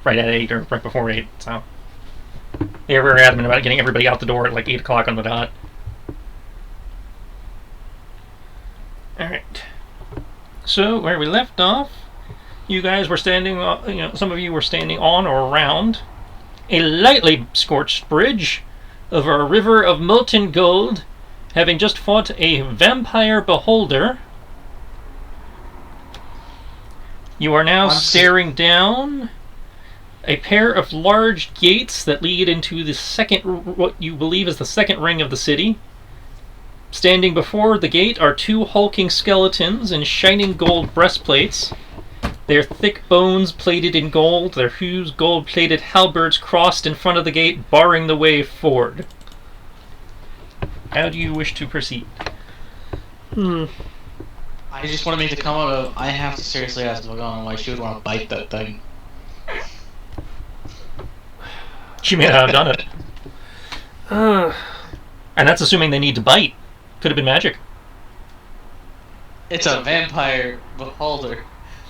right at 8 or right before 8. So they were adamant about getting everybody out the door at like 8 o'clock on the dot. Alright. So, where we left off, you guys were standing, some of you were standing on or around a lightly scorched bridge over a river of molten gold, having just fought a vampire beholder. You are now staring down a pair of large gates that lead into the second, what you believe is the second ring of the city. Standing before the gate are 2 hulking skeletons in shining gold breastplates. Their thick bones plated in gold, their huge gold-plated halberds crossed in front of the gate, barring the way forward. How do you wish to proceed? I just want to make the comment of, I have to seriously ask Morgana why she would want to bite that thing. She may not have done it. And that's assuming they need to bite. Could have been magic. It's a vampire beholder.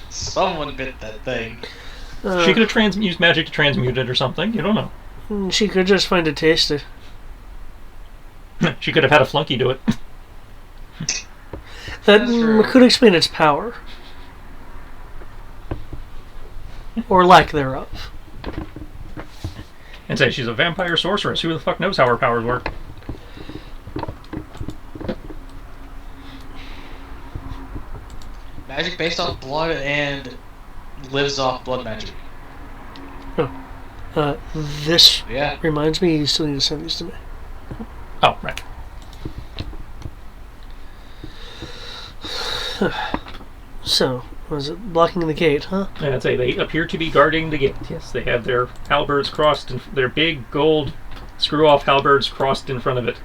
Someone bit that thing. She could have used magic to transmute it or something. You don't know. She could just find it tasty. She could have had a flunky do it. That could explain its power. Or lack thereof. And say she's a vampire sorceress. Who the fuck knows how her powers work? Magic based off blood and lives off blood magic. This reminds me, you still need to send these to me. Oh, right. So, was it blocking the gate, huh? And I'd say they appear to be guarding the gate. Yes, they have their halberds crossed, their big gold screw-off halberds crossed in front of it.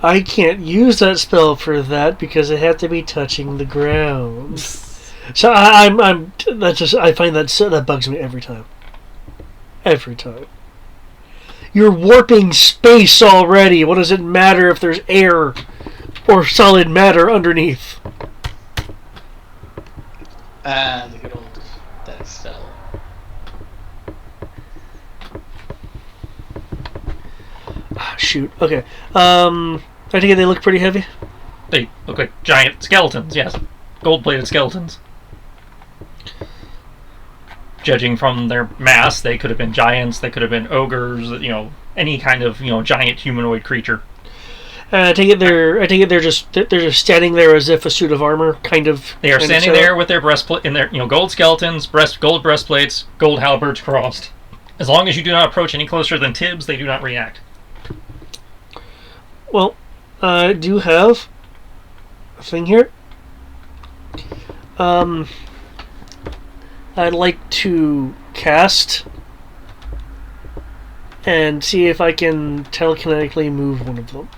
I can't use that spell for that because I have to be touching the ground. So I find that bugs me every time. Every time. You're warping space already. What does it matter if there's air or solid matter underneath? The good old death spell. Shoot. Okay. I think they look pretty heavy. They look like giant skeletons, yes. Gold-plated skeletons. Judging from their mass, they could have been giants, they could have been ogres, any kind of, giant humanoid creature. I take it they're just standing there as if a suit of armor, kind of. They are standing there with their breastplate in their gold skeletons, gold breastplates, gold halberds crossed. As long as you do not approach any closer than Tibbs, they do not react. Well, I do have a thing here. I'd like to cast and see if I can telekinetically move one of them.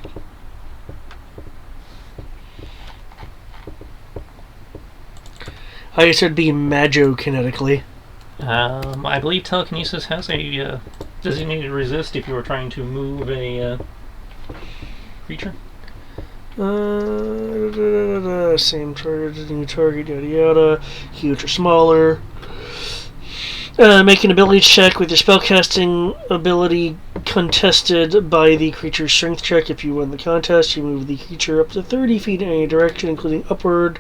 I guess it'd be magokinetically. I believe telekinesis has a designated resist if you were trying to move a creature. Same target, new target, yada yada. Huge or smaller. Make an ability check with your spellcasting ability contested by the creature's strength check. If you win the contest, you move the creature up to 30 feet in any direction, including upward,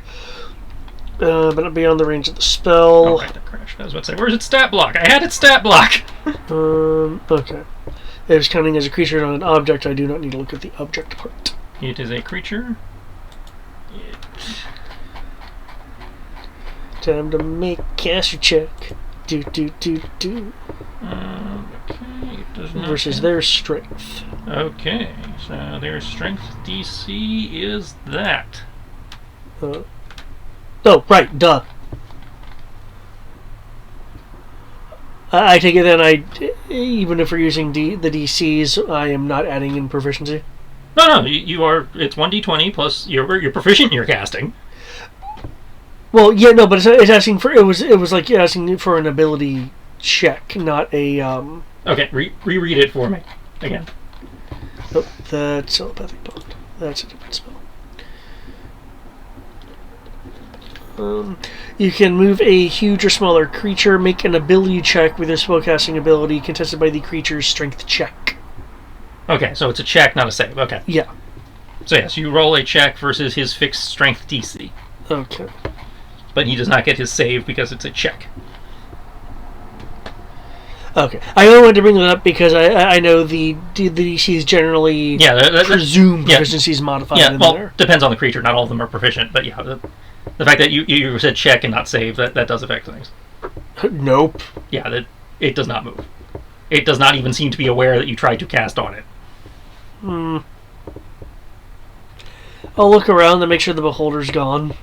but not beyond the range of the spell. Oh, right, that crashed. I was about to say, where's its stat block? I had its stat block! Okay. It is counting as a creature, not an object. I do not need to look at the object part. It is a creature. Time to make caster check. Do. Okay, it does not versus their strength. Okay, so their strength DC is that. Oh, right, duh. I take it then even if we're using the DCs, I am not adding in proficiency? No, you are, it's 1d20 plus you're proficient in your casting. Well, yeah, no, but it's asking for it was like asking for an ability check, not a Okay, reread it for me again. Oh, that's telepathic bond. That's a different spell. You can move a huge or smaller creature. Make an ability check with your spellcasting ability, contested by the creature's strength check. Okay, so it's a check, not a save. Okay. Yeah. So yes, you roll a check versus his fixed strength DC. Okay. But he does not get his save because it's a check. Okay. I only wanted to bring that up because I know the DC is generally presumed proficiency is modified in there. Depends on the creature. Not all of them are proficient, but yeah, the fact that you said check and not save, that does affect things. Nope. Yeah, it does not move. It does not even seem to be aware that you tried to cast on it. I'll look around to make sure the beholder's gone.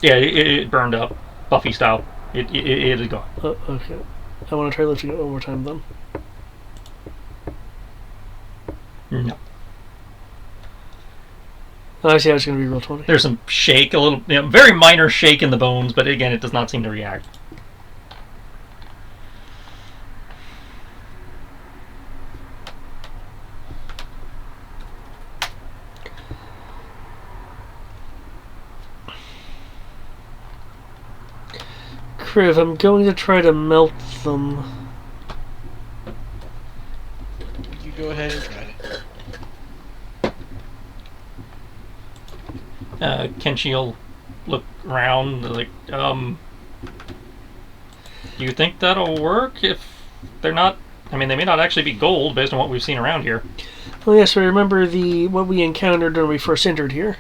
Yeah, it burned up, Buffy style. It is gone. Okay. I want to try lifting it one more time then. No. I see how it's going to be roll 20. There's some shake, a little, very minor shake in the bones, but again, it does not seem to react. Kriv, I'm going to try to melt them. You go ahead and try. Kenshi will look around, like, do you think that'll work if they're not... I mean, they may not actually be gold based on what we've seen around here. Well, yes, I remember what we encountered when we first entered here.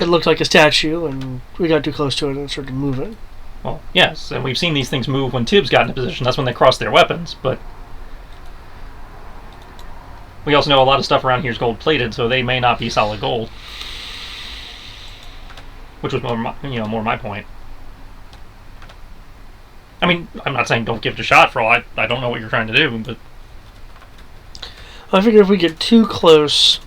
It looked like a statue, and we got too close to it and started moving. Well, yes, and we've seen these things move when Tibbs got in a position. That's when they crossed their weapons, but... We also know a lot of stuff around here is gold-plated, so they may not be solid gold. Which was more my point. I mean, I'm not saying don't give it a shot for all I don't know what you're trying to do, but... I figure if we get too close,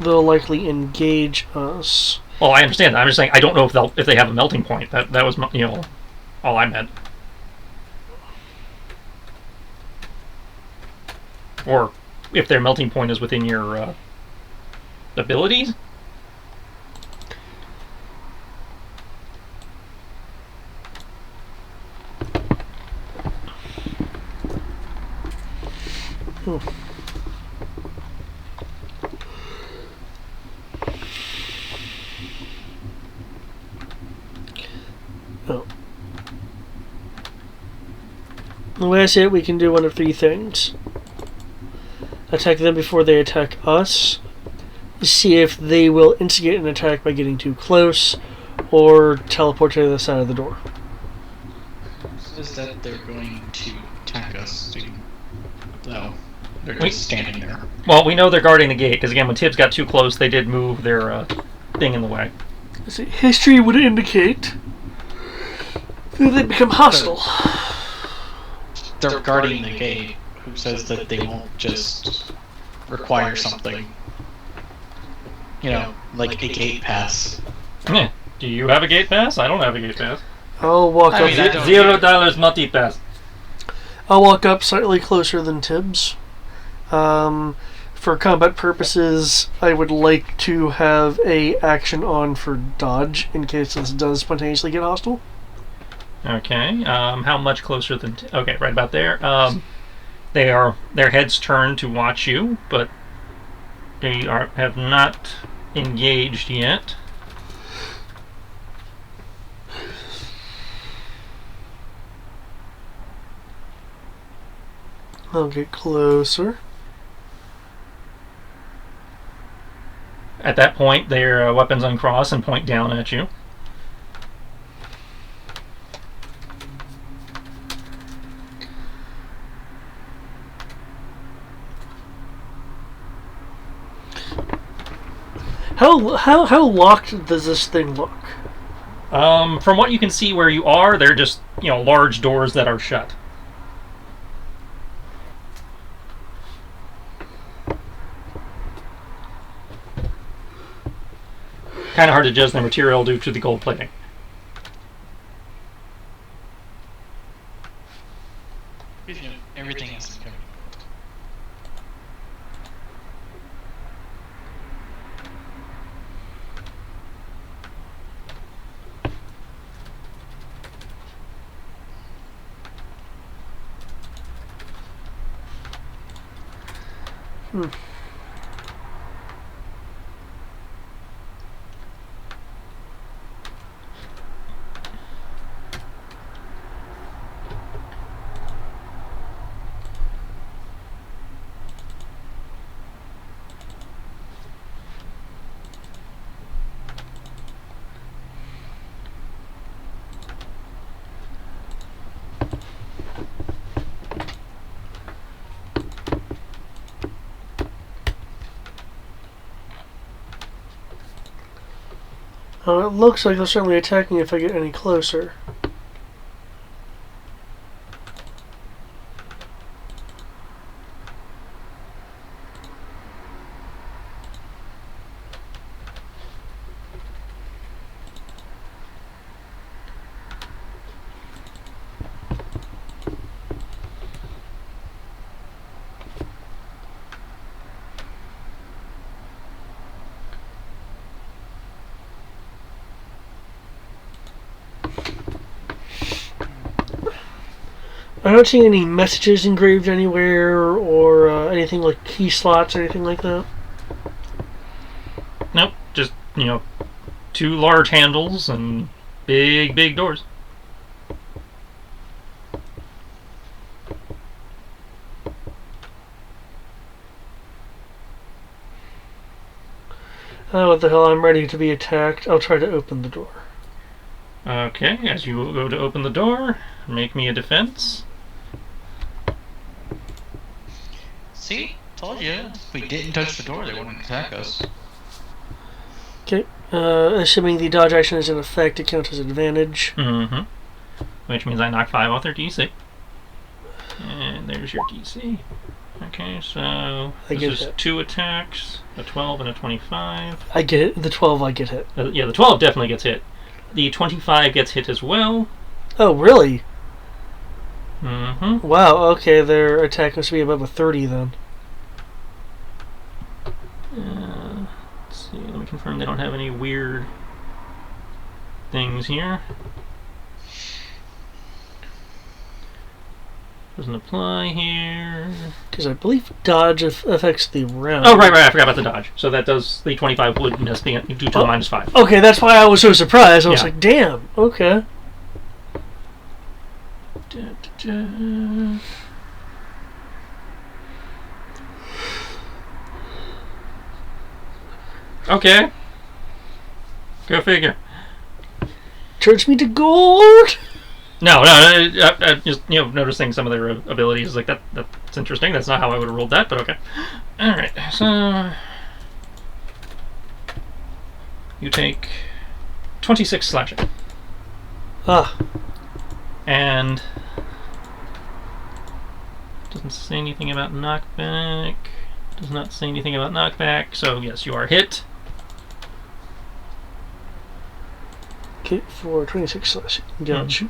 they'll likely engage us. Well, I understand that. I'm just saying I don't know if they have a melting point. That was all I meant. Or if their melting point is within your abilities. Oh. The way I say it, we can do one of three things. Attack them before they attack us. See if they will instigate an attack by getting too close, or teleport to the other side of the door. Says that they're going to attack us. No, they're just standing there. Well, we know they're guarding the gate, because again, when Tibbs got too close, they did move their thing in the way. See, history would indicate that they become hostile. They're guarding the gate. Who says that they won't just require something? Like a gate pass. Yeah. Do you have a gate pass? I don't have a gate pass. I'll walk up. $0 multi-pass. I'll walk up slightly closer than Tibbs. For combat purposes, I would like to have a action on for dodge in case this does spontaneously get hostile. Okay. How much closer than? Okay, right about there. Their heads turned to watch you, but they have not engaged yet. I'll get closer. At that point, their weapons uncross and point down at you. How locked does this thing look? From what you can see where you are, they're just large doors that are shut. kind of hard to judge their material due to the gold plating. Because, you know, everything has to be covered. Oh, it looks like they'll certainly attack me if I get any closer. I don't see any messages engraved anywhere or anything like key slots or anything like that. Nope, just, 2 large handles and big doors. Oh, what the hell, I'm ready to be attacked. I'll try to open the door. Okay, as you go to open the door, make me a defense. See? Told you. If we didn't touch the door, they wouldn't attack us. Okay, assuming the dodge action is in effect, it counts as advantage. Mm-hmm. Which means I knock 5 off their DC. And there's your DC. Okay, so this is that. 2 attacks, a 12 and a 25. I get it. The 12 I get hit. Yeah, the 12 definitely gets hit. The 25 gets hit as well. Oh, really? Mm-hmm. Wow, okay, their attack must be above a 30 then. Let's see, let me confirm they don't have any weird things here. Doesn't apply here. Because I believe dodge affects the round. Oh, right, I forgot about the dodge. So that does, the 25 would miss the due to the -5. Okay, that's why I was so surprised. I was Yeah. like, damn, okay. Okay. Go figure. Turns me to gold! No, just noticing some of their abilities like that's interesting. That's not how I would have rolled that, but okay. All right, so you take 26 slashing, and doesn't say anything about knockback. Does not say anything about knockback. So yes, you are hit. Okay, for 26 slashing. Gotcha.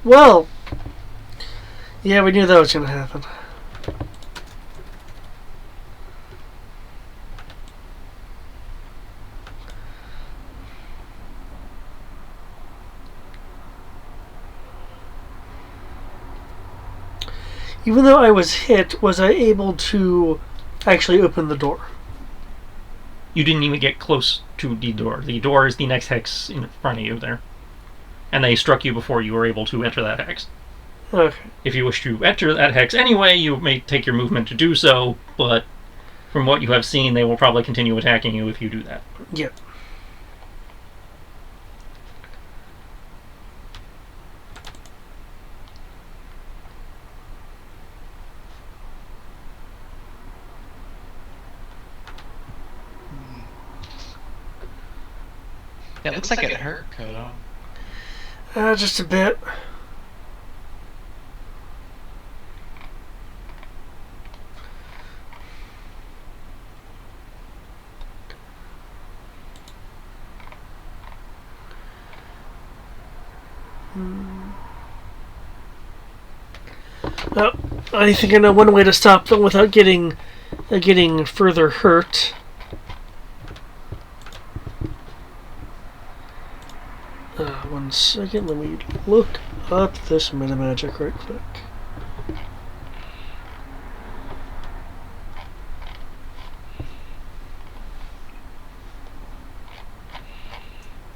Well, yeah, we knew that was going to happen. Even though I was hit, was I able to actually open the door? You didn't even get close to the door. The door is the next hex in front of you there. And they struck you before you were able to enter that hex. Okay. If you wish to enter that hex anyway, you may take your movement to do so, but from what you have seen, they will probably continue attacking you if you do that. Yep. Yeah, it looks like it hurt Kodo. Just a bit. Well, I think I know one way to stop them without getting further hurt. One second, let me look up this meta-magic right quick.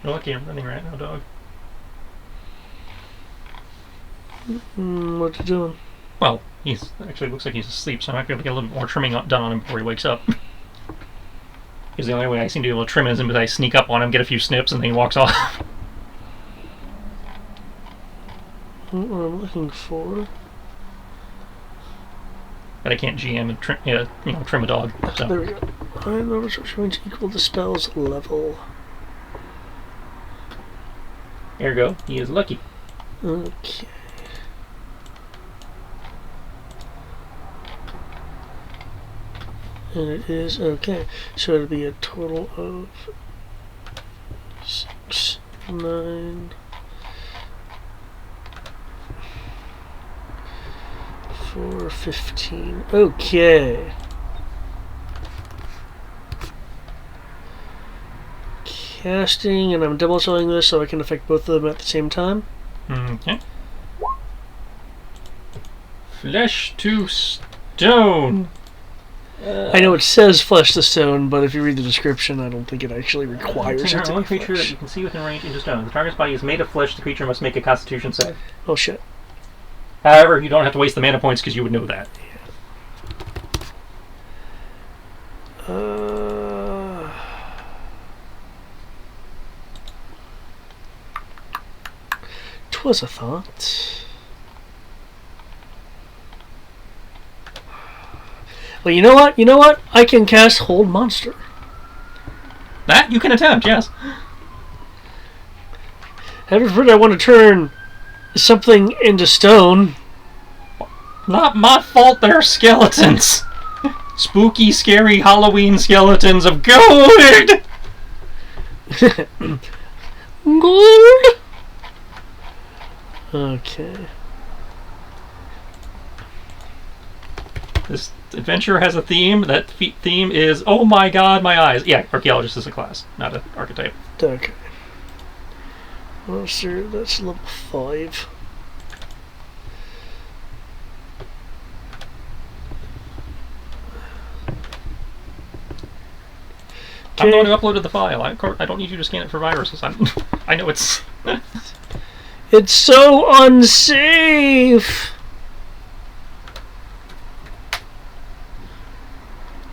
You're lucky I'm running right now, dog. What you doing? Well, he's actually looks like he's asleep, so I might be able to get a little bit more trimming done on him before he wakes up. Because the only way I seem to be able to trim is I sneak up on him, get a few snips, and then he walks off. What I'm looking for. But I can't GM and trim a dog. So. There we go. I notice we're trying to equal the spell's level. Ergo, he is lucky. Okay. And it is okay. So it'll be a total of 6, 9, 4, 15. Okay. Casting, and I'm double selling this so I can affect both of them at the same time. Okay. Flesh to stone. I know it says flesh to stone, but if you read the description, I don't think it actually requires it to Only be creature flesh. that you can see within range into stone. The target's body is made of flesh. The creature must make a Constitution save. Oh shit. However, you don't have to waste the mana points because you would know that. Twas a thought. Well, you know what? You know what? I can cast Hold Monster. That you can attempt, yes. Heaven forbid I want to turn something into stone. Not my fault they're skeletons. Spooky, scary Halloween skeletons of gold! Gold? Okay. This adventure has a theme. That theme is, oh my god, my eyes. Yeah, archaeologist is a class, not an archetype. Okay. Well, sir, that's level 5. I'm the one who uploaded the file. I don't need you to scan it for viruses. I know it's... It's so unsafe!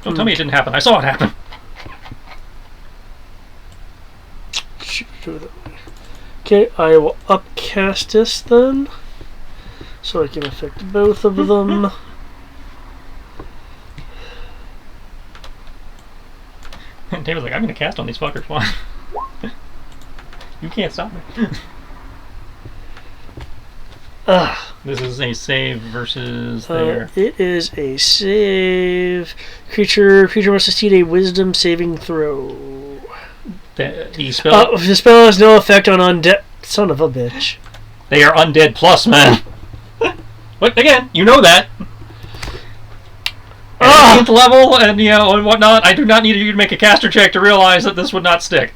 Don't tell me it didn't happen. I saw it happen. Okay, I will upcast this then, so I can affect both of them. And David's like, I'm going to cast on these fuckers. Why? You can't stop me. This is a save versus there. It is a save. Creature must succeed a Wisdom saving throw. The spell. The spell has no effect on undead. Son of a bitch. They are undead plus, man. But again, you know that. At 8th level and whatnot, I do not need you to make a caster check to realize that this would not stick.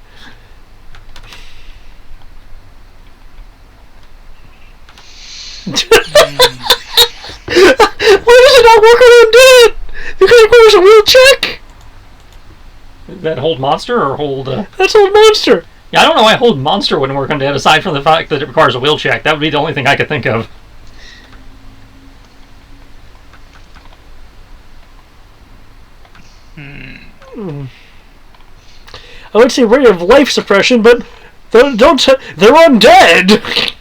Why does it not work on undead? Because it requires a will check. Is that hold monster or hold? That's Hold Monster. Yeah, I don't know why hold monster wouldn't work on dead. Aside from the fact that it requires a will check, that would be the only thing I could think of. I would say Ray of Life Suppression, but they're undead.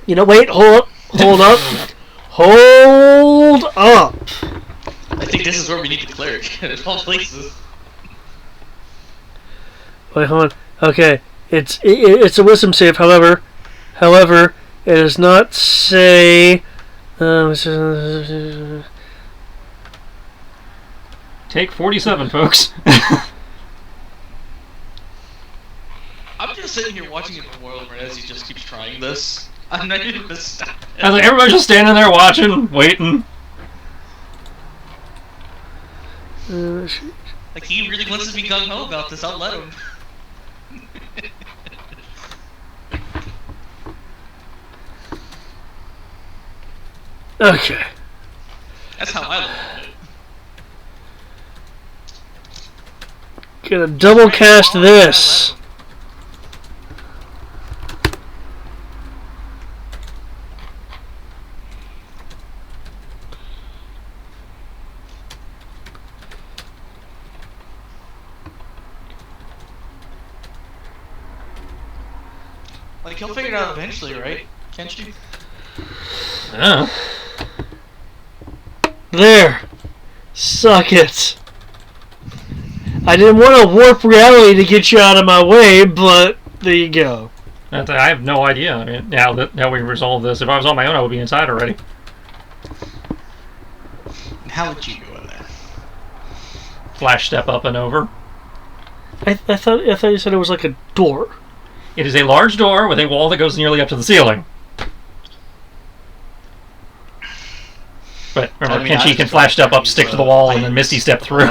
You know, wait, hold up. Hold up. I think think this is where we need the cleric. Of all places. Wait, hold on. Okay, it's a wisdom save. However, it does not say. Take 47, folks. I'm just sitting here watching it in World as he just keeps trying this. I'm not even gonna stop. I was like, everybody's just standing there watching, waiting. Like, he really wants to be gung-ho about this, I'll let him. Okay. That's how I look at it. Gonna double cast this. Like, he'll figure it out eventually, right? Can't you? Yeah. There. Suck it. I didn't want to warp reality to get you out of my way, but there you go. I have no idea. I mean, now we resolve this. If I was on my own, I would be inside already. How would you go in there? Flash step up and over. I thought you said it was like a door. It is a large door with a wall that goes nearly up to the ceiling. But remember, Pinchy can flash step up, stick to the wall, and then Misty step through.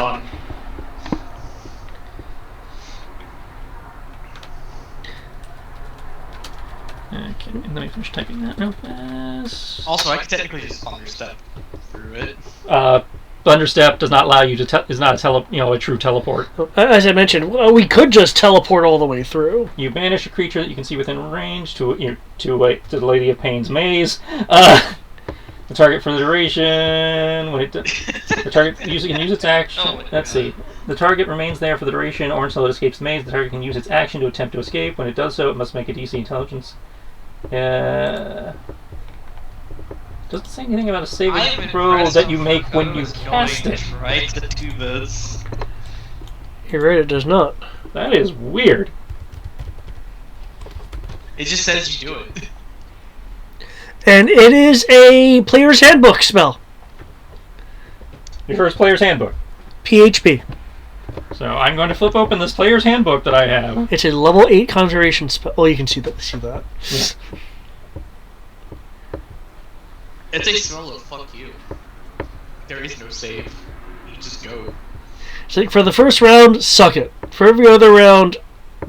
Okay, let me finish typing that real fast. Also, I could technically just thunder step through it. Thunderstep does not allow you to is not a true teleport. As I mentioned, we could just teleport all the way through. You banish a creature that you can see within range to the Lady of Pain's maze. The target for the duration. The target can use its action. Let's see. The target remains there for the duration or until it escapes the maze. The target can use its action to attempt to escape. When it does so, it must make a DC Intelligence. Doesn't say anything about a saving throw that you make when you cast it. Right to do this. You're right, it does not. That is weird. It just says you do it. And it is a player's handbook spell. Your first player's handbook. PHP. So I'm going to flip open this player's handbook that I have. It's a level 8 conjuration spell. Oh, you can see that. Yeah. It's a spell of fuck you. There is no save. You just go. So for the first round, suck it. For every other round,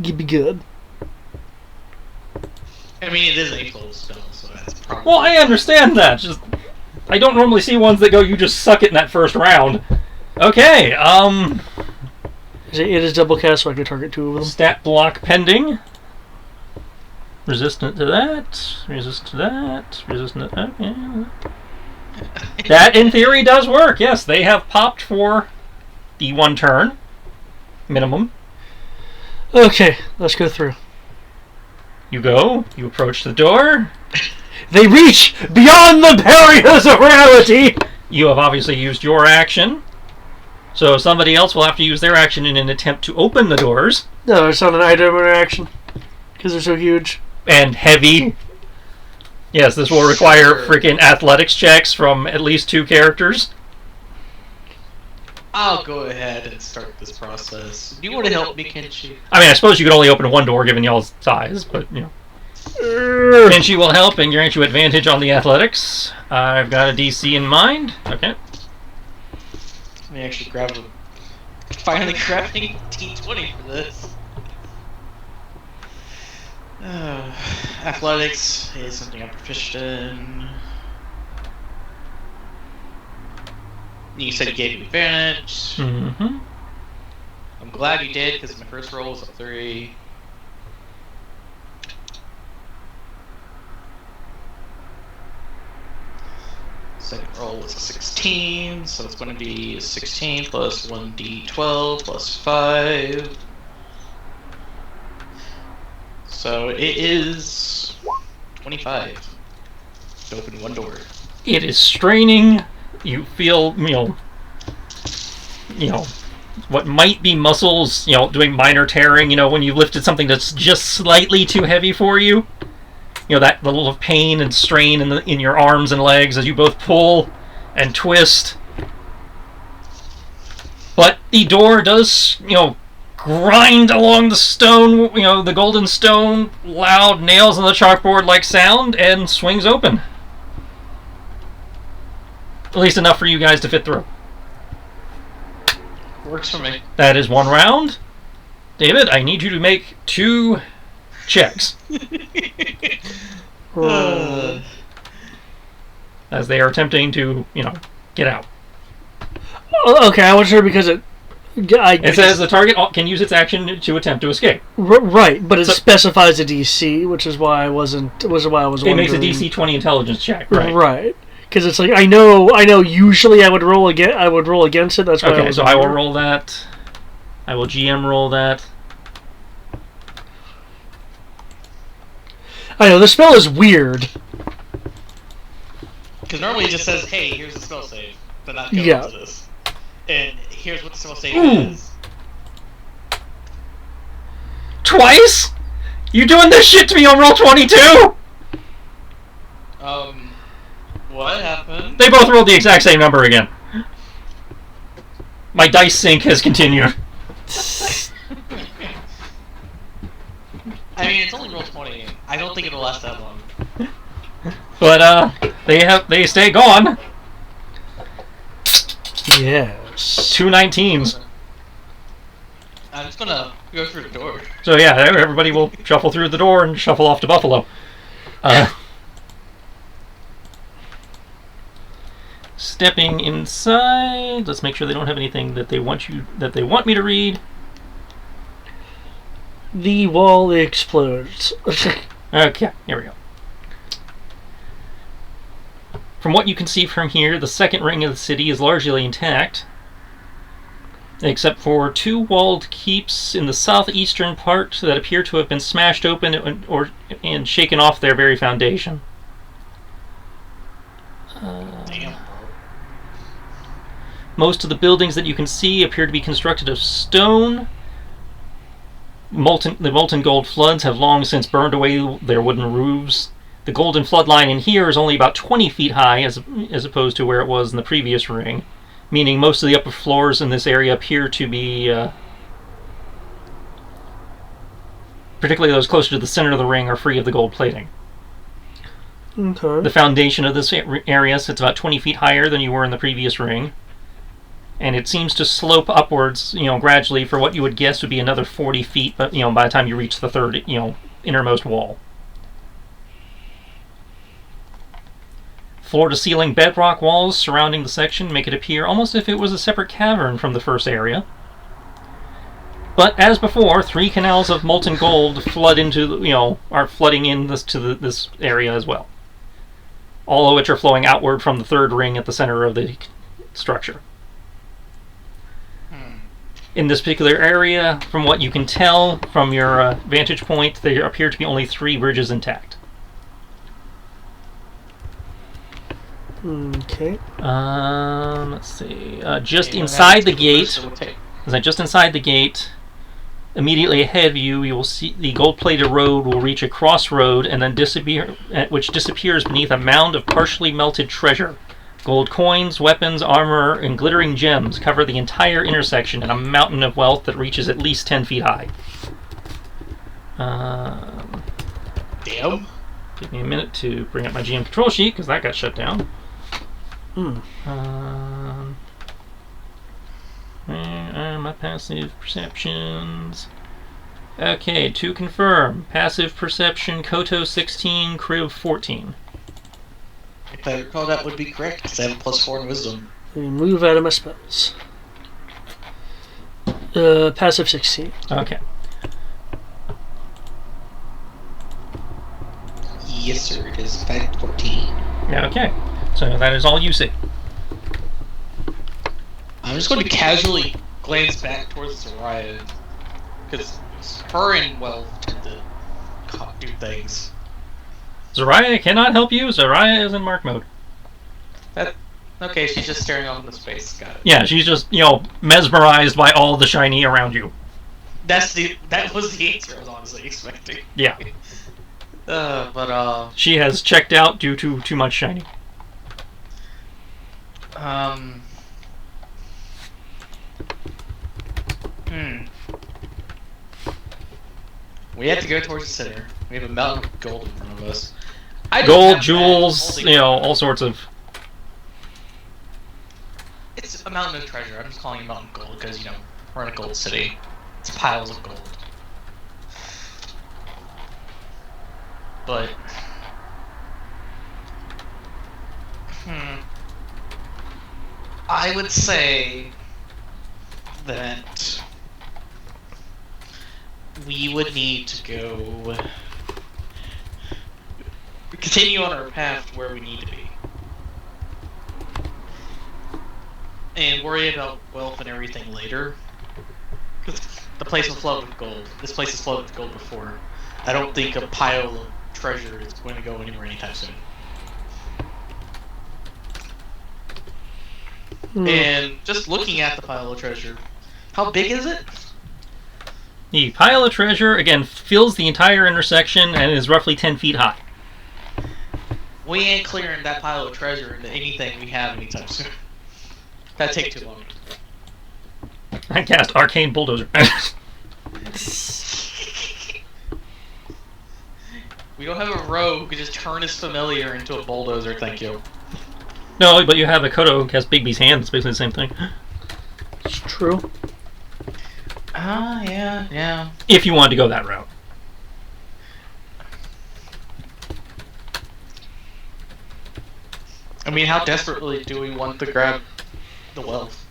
you'd be good. I mean, it is a closed spell, so that's probably... Well, I understand that. Just I don't normally see ones that go, you just suck it in that first round. Okay, It is double cast, so I can target 2 of them. Stat block pending. Resistant to that. Resistant to that. Resistant to that. Okay. That, in theory, does work. Yes, they have popped for the 1 turn. Minimum. Okay, let's go through. You go. You approach the door. They reach beyond the barriers of reality! You have obviously used your action. So somebody else will have to use their action in an attempt to open the doors. No, it's not an item interaction. Because they're so huge. And heavy. Yes, this will require freaking athletics checks from at least 2 characters. I'll go ahead and start this process. Do you want to help me, Kenshi? I mean, I suppose you could only open 1 door given y'all's size, but, you know. Kenshi will help and grant you advantage on the athletics. I've got a DC in mind. Okay. Let me actually finally grabbing T20 for this. Athletics is something I'm proficient in. You said you gave me advantage. Mm-hmm. I'm glad you did, because my first roll was a 3. Second roll was a 16, so it's going to be 16 plus 1d12 plus 5. So it is 25 to open 1 door. It is straining. You feel, what might be muscles, doing minor tearing, when you lifted something that's just slightly too heavy for you. That little pain and strain in your arms and legs as you both pull and twist. But the door does, grind along the stone, the golden stone, loud nails on the chalkboard like sound, and swings open. At least enough for you guys to fit through. Works for me. That is one round. David, I need you to make 2 checks. As they are attempting to, get out. Okay, I wasn't sure because it says the target can use its action to attempt to escape. Right, but it specifies a DC, which is why I was wondering. It makes a DC 20 intelligence check, right? Right. Because it's like I know. Usually, I would roll against it. That's why. Okay, so I will roll that. I will GM roll that. I know the spell is weird. Because normally it just says, "Hey, here's the spell save," but not go into this. And here's what the spell save is. Twice? You doing this shit to me on roll 22? What happened? They both rolled the exact same number again. My dice sync has continued. I mean, it's only roll 20. I don't think it'll last that long. But they stay gone. Yes. 2 19s. I'm just gonna go through the door. So yeah, everybody will shuffle through the door and shuffle off to Buffalo. Stepping inside. Let's make sure they don't have anything that they want me to read. The wall explodes. Okay, here we go. From what you can see from here, the second ring of the city is largely intact, except for 2 walled keeps in the southeastern part that appear to have been smashed open and shaken off their very foundation. Damn. Most of the buildings that you can see appear to be constructed of stone. The molten gold floods have long since burned away their wooden roofs. The golden flood line in here is only about 20 feet high as opposed to where it was in the previous ring, meaning most of the upper floors in this area appear to be, particularly those closer to the center of the ring, are free of the gold plating. Okay. The foundation of this area sits about 20 feet higher than you were in the previous ring, and it seems to slope upwards, gradually for what you would guess would be another 40 feet, but, by the time you reach the third, innermost wall. Floor-to-ceiling bedrock walls surrounding the section make it appear almost as if it was a separate cavern from the first area. But as before, 3 canals of molten gold flood are flooding in this area as well. All of which are flowing outward from the third ring at the center of the structure. In this particular area, from what you can tell from your vantage point, there appear to be only 3 bridges intact. Okay. Let's see. Just inside the gate, immediately ahead of you, you will see the gold-plated road will reach a crossroad and then which disappears beneath a mound of partially melted treasure. Gold coins, weapons, armor, and glittering gems cover the entire intersection in a mountain of wealth that reaches at least 10 feet high. Damn. Give me a minute to bring up my GM control sheet, because that got shut down. Where are my passive perceptions? Okay, to confirm. Passive perception, Koto 16, Crib 14. If I recall, that would be correct, because I have +4 in wisdom. Let me move out of my spells. Passive 16. Okay. Yes, sir. It is 514. Okay. So that is all you see. I'm just going to casually glance back towards Soraya, because her and Wealth tend to do things. Zaraya cannot help you. Zaraya is in mark mode. Okay, she's just staring off into space. Got it. Yeah, she's just, mesmerized by all the shiny around you. That was the answer I was honestly expecting. Yeah. But She has checked out due to too much shiny. We have to go towards the center. We have a mountain of gold in front of us. Gold, jewels, all sorts of... It's a mountain of treasure. I'm just calling it mountain gold because, we're in a gold city. It's piles of gold. But... I would say that we would need to go continue on our path where we need to be and worry about wealth and everything later, because the place will flood with gold. This place has flooded with gold before. I don't think a pile of treasure is going to go anywhere anytime soon. And just looking at the pile of treasure, how big is it? The pile of treasure, again, fills the entire intersection and is roughly 10 feet high. We ain't clearing that pile of treasure into anything we have anytime soon. That'd take too long. I cast Arcane Bulldozer. We don't have a rogue who can just turn his familiar into a bulldozer, thank you. No, but you have a Kodo who casts Bigby's Hand. It's basically the same thing. It's true. Yeah. If you wanted to go that route. I mean, how desperately do we want to grab the wealth?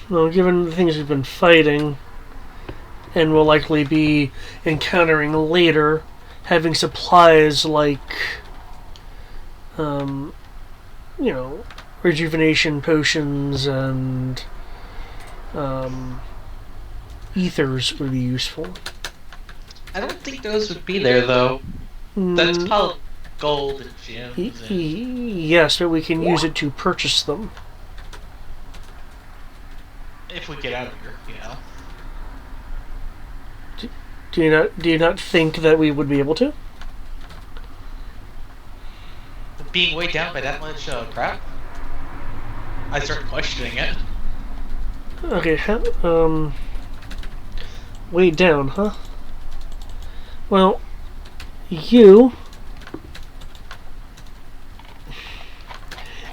Well, given the things we've been fighting, and will likely be encountering later, having supplies like, rejuvenation potions and ethers would be useful. I don't think those would be there, though. That's probably gold and gems. Yes, but we can use it to purchase them. If we get out of here, Do you not think that we would be able to? Being weighed down by that much crap? I start questioning it. Okay, weighed down, huh? Well, you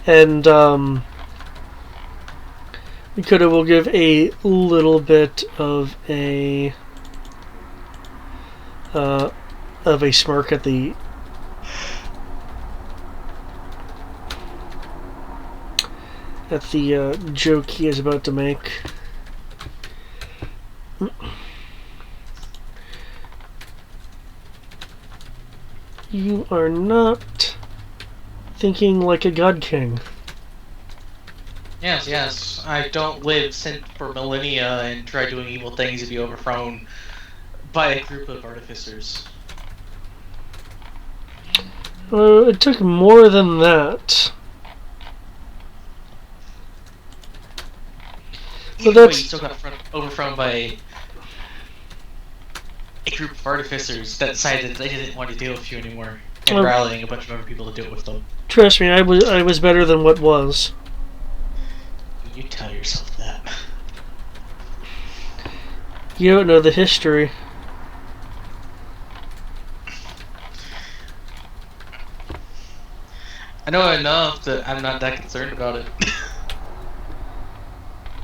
and Dakota will give a little bit of a smirk at the joke he is about to make. You are not thinking like a god king. Yes. I don't live sent for millennia and try doing evil things to be overthrown by a group of artificers. It took more than that. Either way, you still got overthrown by a group of artificers that decided that they didn't want to deal with you anymore, and rallying a bunch of other people to deal with them. Trust me, I was better than what was. You tell yourself that. You don't know the history. I know enough that I'm not that concerned about it.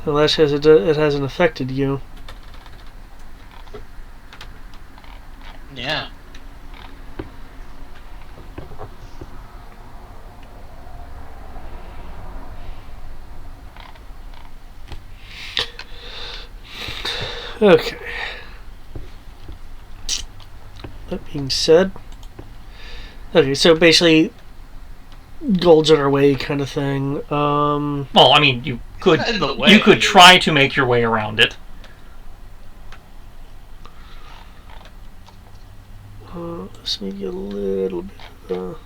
Unless it hasn't affected you. Yeah. Okay. That being said, okay, so basically, gold's on our way, kind of thing. Well, I mean, you could try to make your way around it. This may be a little bit.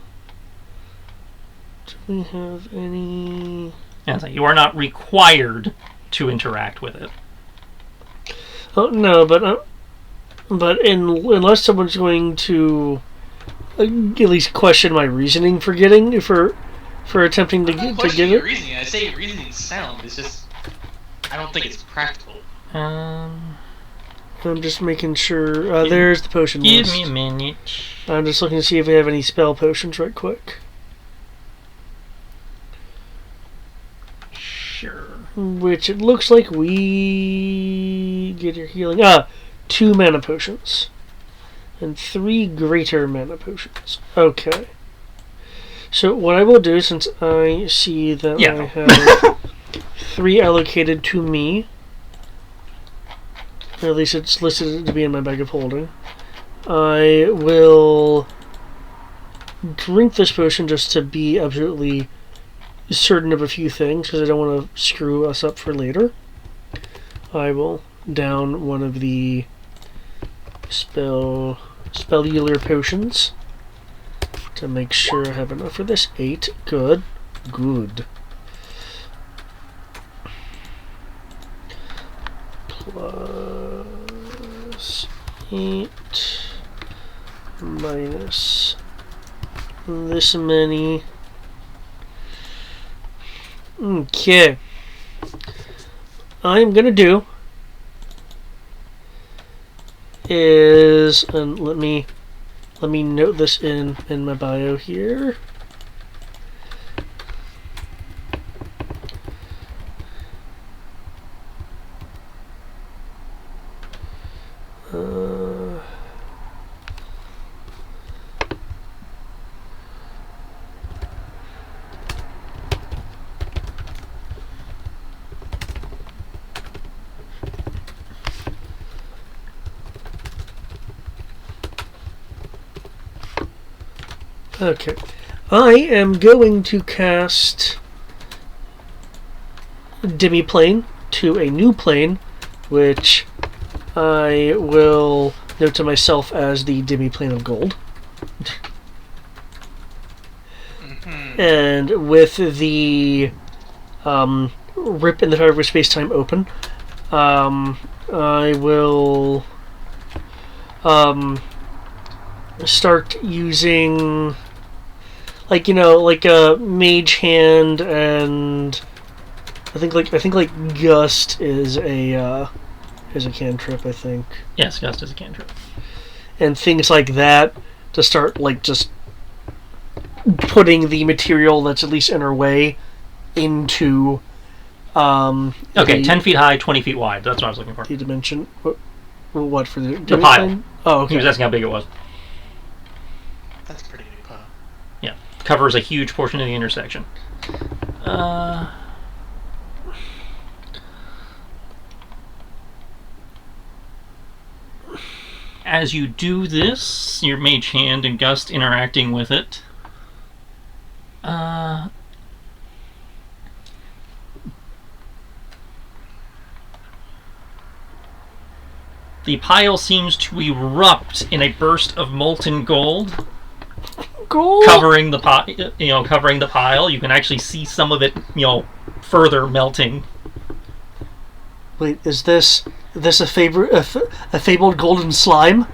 we have any... And so you are not required to interact with it. Oh, no, but unless someone's going to at least question my reasoning for attempting to get your it. reasoning. I say your reasoning's sound. It's just I don't think it's practical. I'm just making sure. There's the potion Give list. me a minute. I'm just looking to see if we have any spell potions right quick. Sure. Which it looks like we get your healing. 2 mana potions. And 3 greater mana potions. Okay. So what I will do, since I see that I have 3 allocated to me, or at least it's listed to be in my bag of holding, I will drink this potion just to be absolutely certain of a few things, because I don't want to screw us up for later. I will down one of the spellular potions to make sure I have enough for this. 8. Good. Good. Plus 8 minus this many. Okay. I'm gonna do is, and let me note this in my bio here. Okay. I am going to cast Demiplane to a new plane, which I will note to myself as the Demiplane of Gold. And with the rip in the Tower of Space-Time open, I will start using, like a Mage Hand, and I think Gust is a cantrip, I think. Yes, Gust is a cantrip. And things like that to start just putting the material that's at least in our way into okay, 10 feet high, 20 feet wide. That's what I was looking for. The dimension. What for the pile. Thing? Oh, okay. He was asking how big it was. That's a pretty big pile. Yeah, covers a huge portion of the intersection. As you do this, your Mage Hand and Gust interacting with it, the pile seems to erupt in a burst of molten gold, covering the pile. You can actually see some of it, further melting. Wait, is this a fabled golden slime?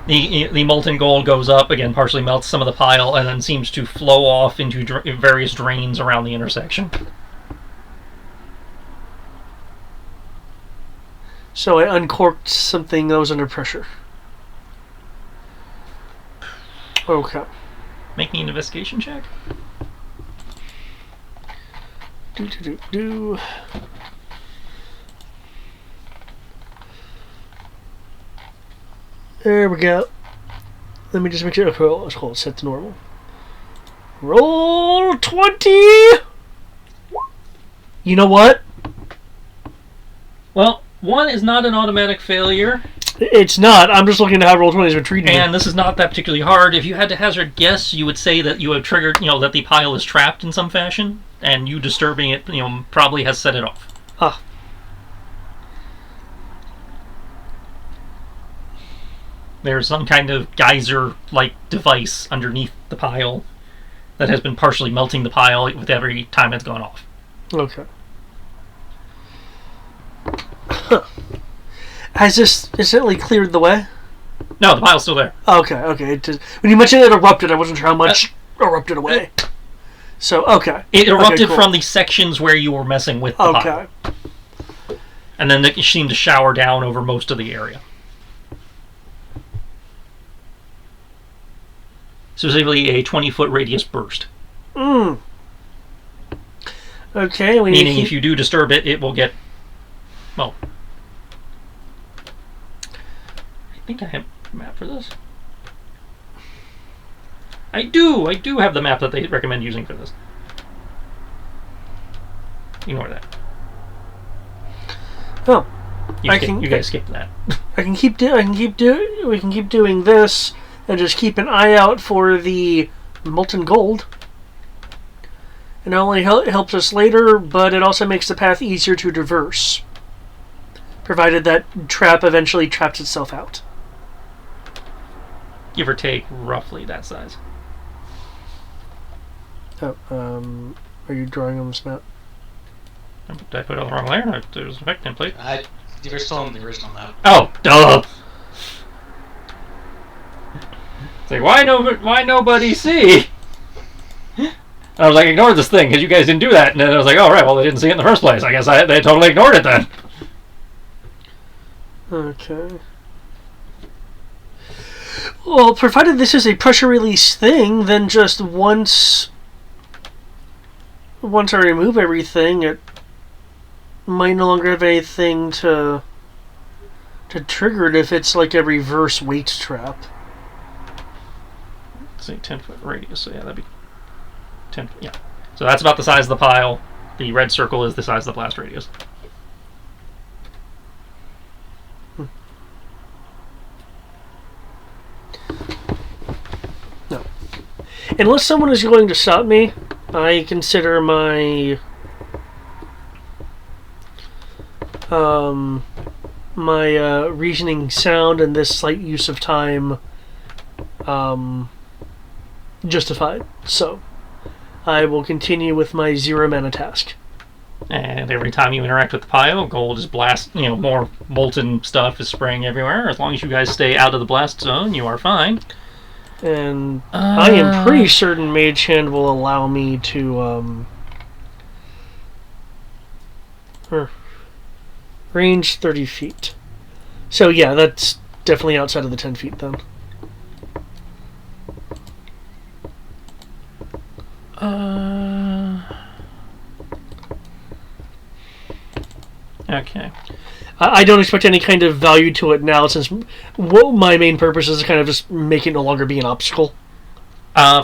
The molten gold goes up again, partially melts some of the pile, and then seems to flow off into various drains around the intersection. So I uncorked something that was under pressure. Okay. Make me an investigation check. Do. There we go. Let me just make sure. Okay, let's hold it. Set to normal. Roll 20! You know what? Well, 1 is not an automatic failure. It's not. I'm just looking at how roll 20 has been treating And this is not that particularly hard. If you had to hazard guess, you would say that you have triggered, that the pile is trapped in some fashion, and you disturbing it, probably has set it off. Ah. There's some kind of geyser-like device underneath the pile, that has been partially melting the pile with every time it's gone off. Okay. Huh. Has this instantly cleared the way? No, the pile's still there. Okay. When you mentioned it erupted, I wasn't sure how much erupted away. So, okay. It erupted cool. from the sections where you were messing with the pile. And then it seemed to shower down over most of the area. Specifically a 20-foot radius burst. Okay. Meaning if you do disturb it, it will get... Well... I think I have a map for this. I do have the map that they recommend using for this. Ignore that. Oh, you guys skip that. we can keep doing this, and just keep an eye out for the molten gold. It not only helps us later, but it also makes the path easier to traverse, provided that trap eventually traps itself out. Give or take roughly that size. Oh, are you drawing on this map? Did I put it on the wrong layer? No, there's an effect template. You're still on the original map. Oh, duh! It's like, why nobody see? And I was like, ignore this thing, because you guys didn't do that. And then I was like, oh, right, well, they didn't see it in the first place. I guess they totally ignored it then. Okay. Well, provided this is a pressure release thing, then just once I remove everything, it might no longer have anything to trigger it if it's like a reverse weight trap. Say 10-foot radius, so yeah, that'd be 10. Yeah, so that's about the size of the pile. The red circle is the size of the blast radius. No, unless someone is going to stop me, I consider my reasoning sound and this slight use of time justified. So I will continue with my 0 mana task. And every time you interact with the pile, gold is more molten stuff is spraying everywhere. As long as you guys stay out of the blast zone, you are fine. And I am pretty certain Mage Hand will allow me to range 30 feet. So yeah, that's definitely outside of the 10 feet then. Okay. I don't expect any kind of value to it now, since my main purpose is to kind of just make it no longer be an obstacle.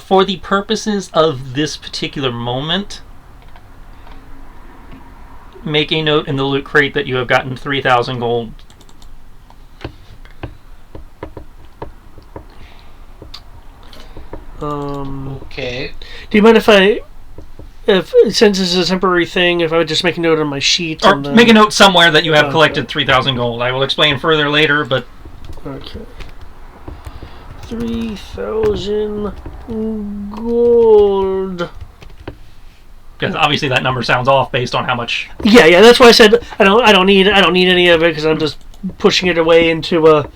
For the purposes of this particular moment, make a note in the loot crate that you have gotten 3,000 gold. Okay. Do you mind since this is a temporary thing, if I would just make a note on my sheet? Or make a note somewhere that you have collected 3,000 gold. I will explain further later, but... Okay. 3,000 gold. Because obviously that number sounds off based on how much... Yeah, that's why I said I don't need any of it, because I'm just pushing it away into a...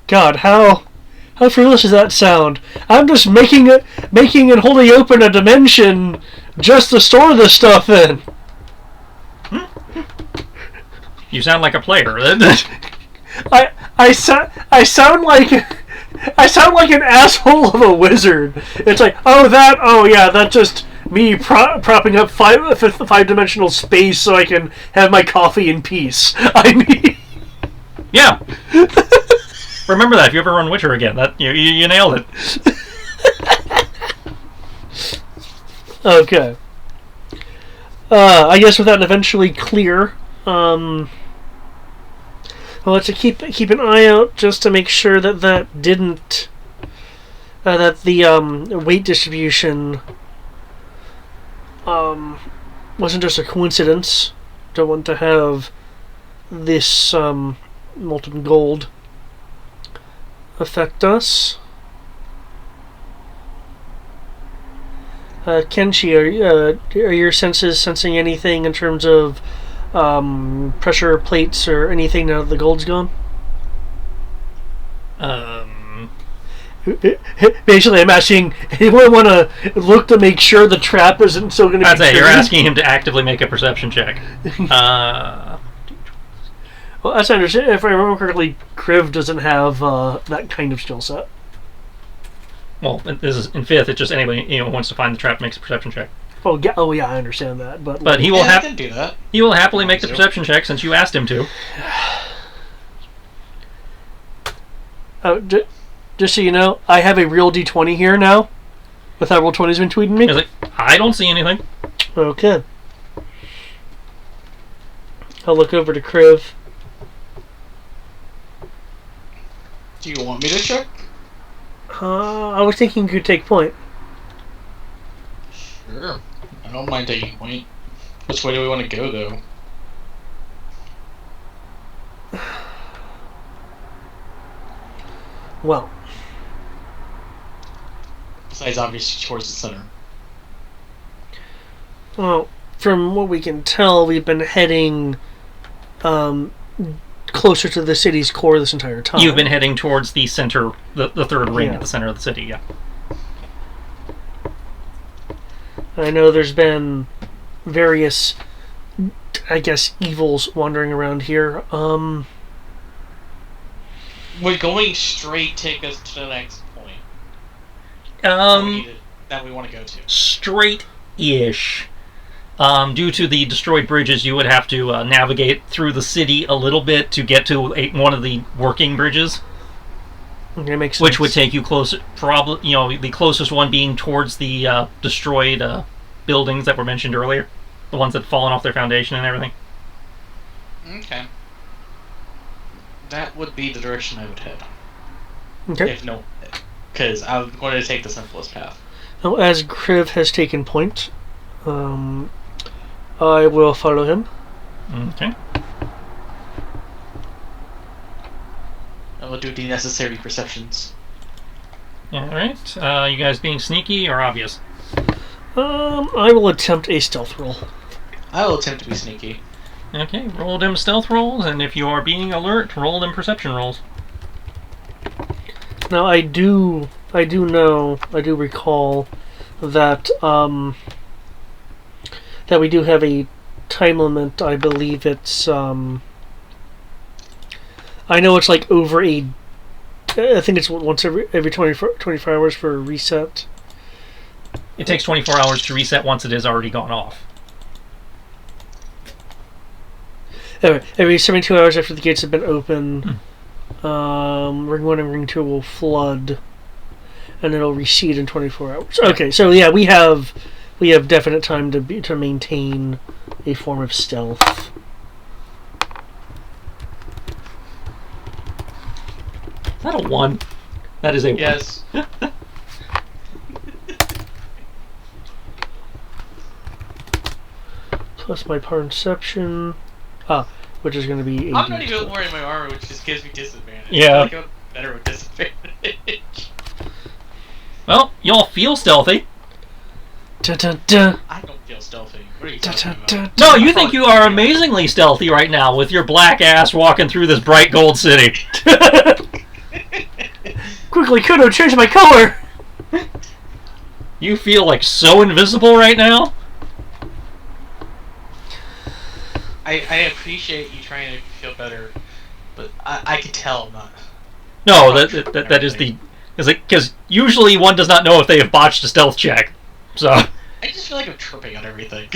God, how frivolous does that sound? I'm just making and holding open a dimension just to store this stuff in. You sound like a player. I sound like an asshole of a wizard. It's like, that's just me propping up five-dimensional space so I can have my coffee in peace. I mean, yeah. Remember that if you ever run Witcher again. That you nailed it. Okay. I guess with that eventually clear, I'll have to keep an eye out just to make sure that didn't that the weight distribution wasn't just a coincidence. Don't want to have this molten gold affect us. Kenshi, are your senses sensing anything in terms of pressure plates or anything now that the gold's gone? Basically, I'm asking, anyone want to look to make sure the trap isn't still going to be I'd say you're triggered? asking him to actively make a perception check. Well, as I understand, if I remember correctly, Kriv doesn't have that kind of skill set. Well, this is in 5th. It's just anybody who wants to find the trap makes a perception check. Oh yeah, I understand that. But he will I can do that. He will happily make the perception check since you asked him to. Just so you know, I have a real D20 here now. With how Roll20's been tweeting me. He's like, I don't see anything. Okay. I'll look over to Kriv. Do you want me to check? I was thinking you could take point. Sure. I don't mind taking point. Which way do we want to go, though? Well. Besides, obviously, towards the center. Well, from what we can tell, we've been heading closer to the city's core this entire time. You've been heading towards the center, the third ring Yeah. at the center of the city, yeah. I know there's been various, I guess, evils wandering around here. Would going straight take us to the next point? That we want to go to? Straight-ish. Due to the destroyed bridges, you would have to navigate through the city a little bit to get to one of the working bridges. Okay, makes sense. Which would take you closer, probably, the closest one being towards the destroyed buildings that were mentioned earlier. The ones that had fallen off their foundation and everything. Okay. That would be the direction I would head. Okay. If no... Because I'm going to take the simplest path. Now, as Kriv has taken point, I will follow him. Okay. I will do the necessary perceptions. Alright. You guys being sneaky or obvious? I will attempt a stealth roll. I will attempt to be sneaky. Okay, roll them stealth rolls, and if you are being alert, roll them perception rolls. Now, I do recall that, that we do have a time limit. I believe it's, I know it's like over I think it's once every 24 hours for a reset. It takes 24 hours to reset once it has already gone off. Anyway, every 72 hours after the gates have been open, Ring 1 and Ring 2 will flood, and it'll recede in 24 hours. Okay, so yeah, we have definite time to maintain a form of stealth. Is that a 1? That is a 1. Yes. Plus my perception, which is going to be. I'm not even wearing my armor, which just gives me disadvantage. Yeah. I feel like I'm better with disadvantage. Well, y'all feel stealthy. Dun, dun, dun. I don't feel stealthy. What are you Dun, talking dun, about? dun, No, you think you are amazingly stealthy right now with your black ass walking through this bright gold city. Quickly, Kudo, change my color! You feel like so invisible right now? I appreciate you trying to feel better, but I can tell I'm not. No, that is the... Is it because usually one does not know if they have botched a stealth check, so I just feel like I'm tripping on everything.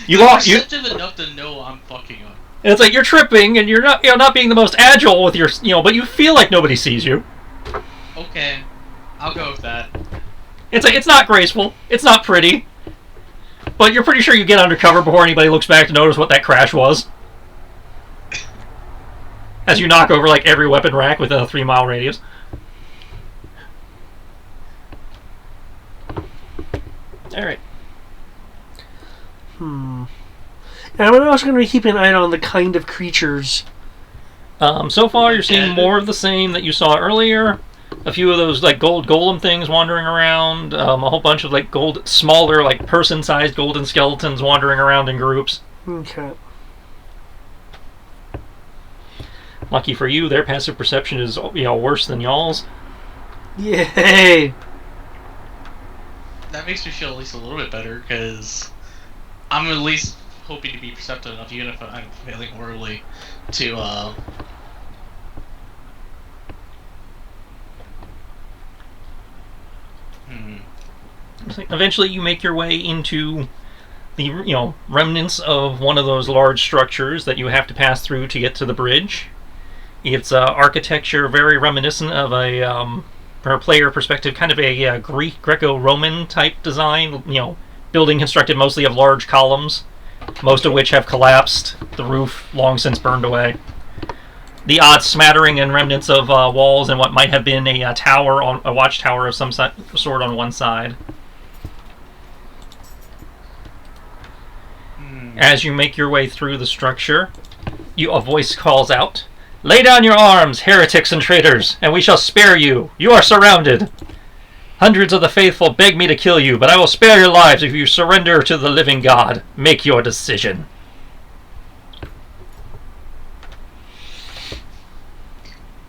you I'm are perceptive enough to know I'm fucking up. It's like you're tripping and you're not being the most agile with your but you feel like nobody sees you. Okay, I'll go with that. It's like it's not graceful, it's not pretty, but you're pretty sure you get undercover before anybody looks back to notice what that crash was. As you knock over like every weapon rack within a 3-mile radius. Alright. And I'm also going to be keeping an eye on the kind of creatures. So far you're seeing more of the same that you saw earlier. a few of those like gold golem things wandering around, a whole bunch of like smaller like person-sized golden skeletons wandering around in groups. Okay. Lucky for you, their passive perception is worse than y'all's. Yay! That makes me feel at least a little bit better, because I'm at least hoping to be perceptive enough, even if I'm failing horribly, to Eventually, you make your way into the remnants of one of those large structures that you have to pass through to get to the bridge. It's architecture very reminiscent of from a player perspective, kind of a Greek Greco-Roman type design. Building constructed mostly of large columns, most of which have collapsed. The roof long since burned away. The odd smattering and remnants of walls and what might have been a watchtower of some sort on one side. As you make your way through the structure, a voice calls out, "Lay down your arms, heretics and traitors, and we shall spare you. You are surrounded. Hundreds of the faithful beg me to kill you, but I will spare your lives if you surrender to the living God. Make your decision."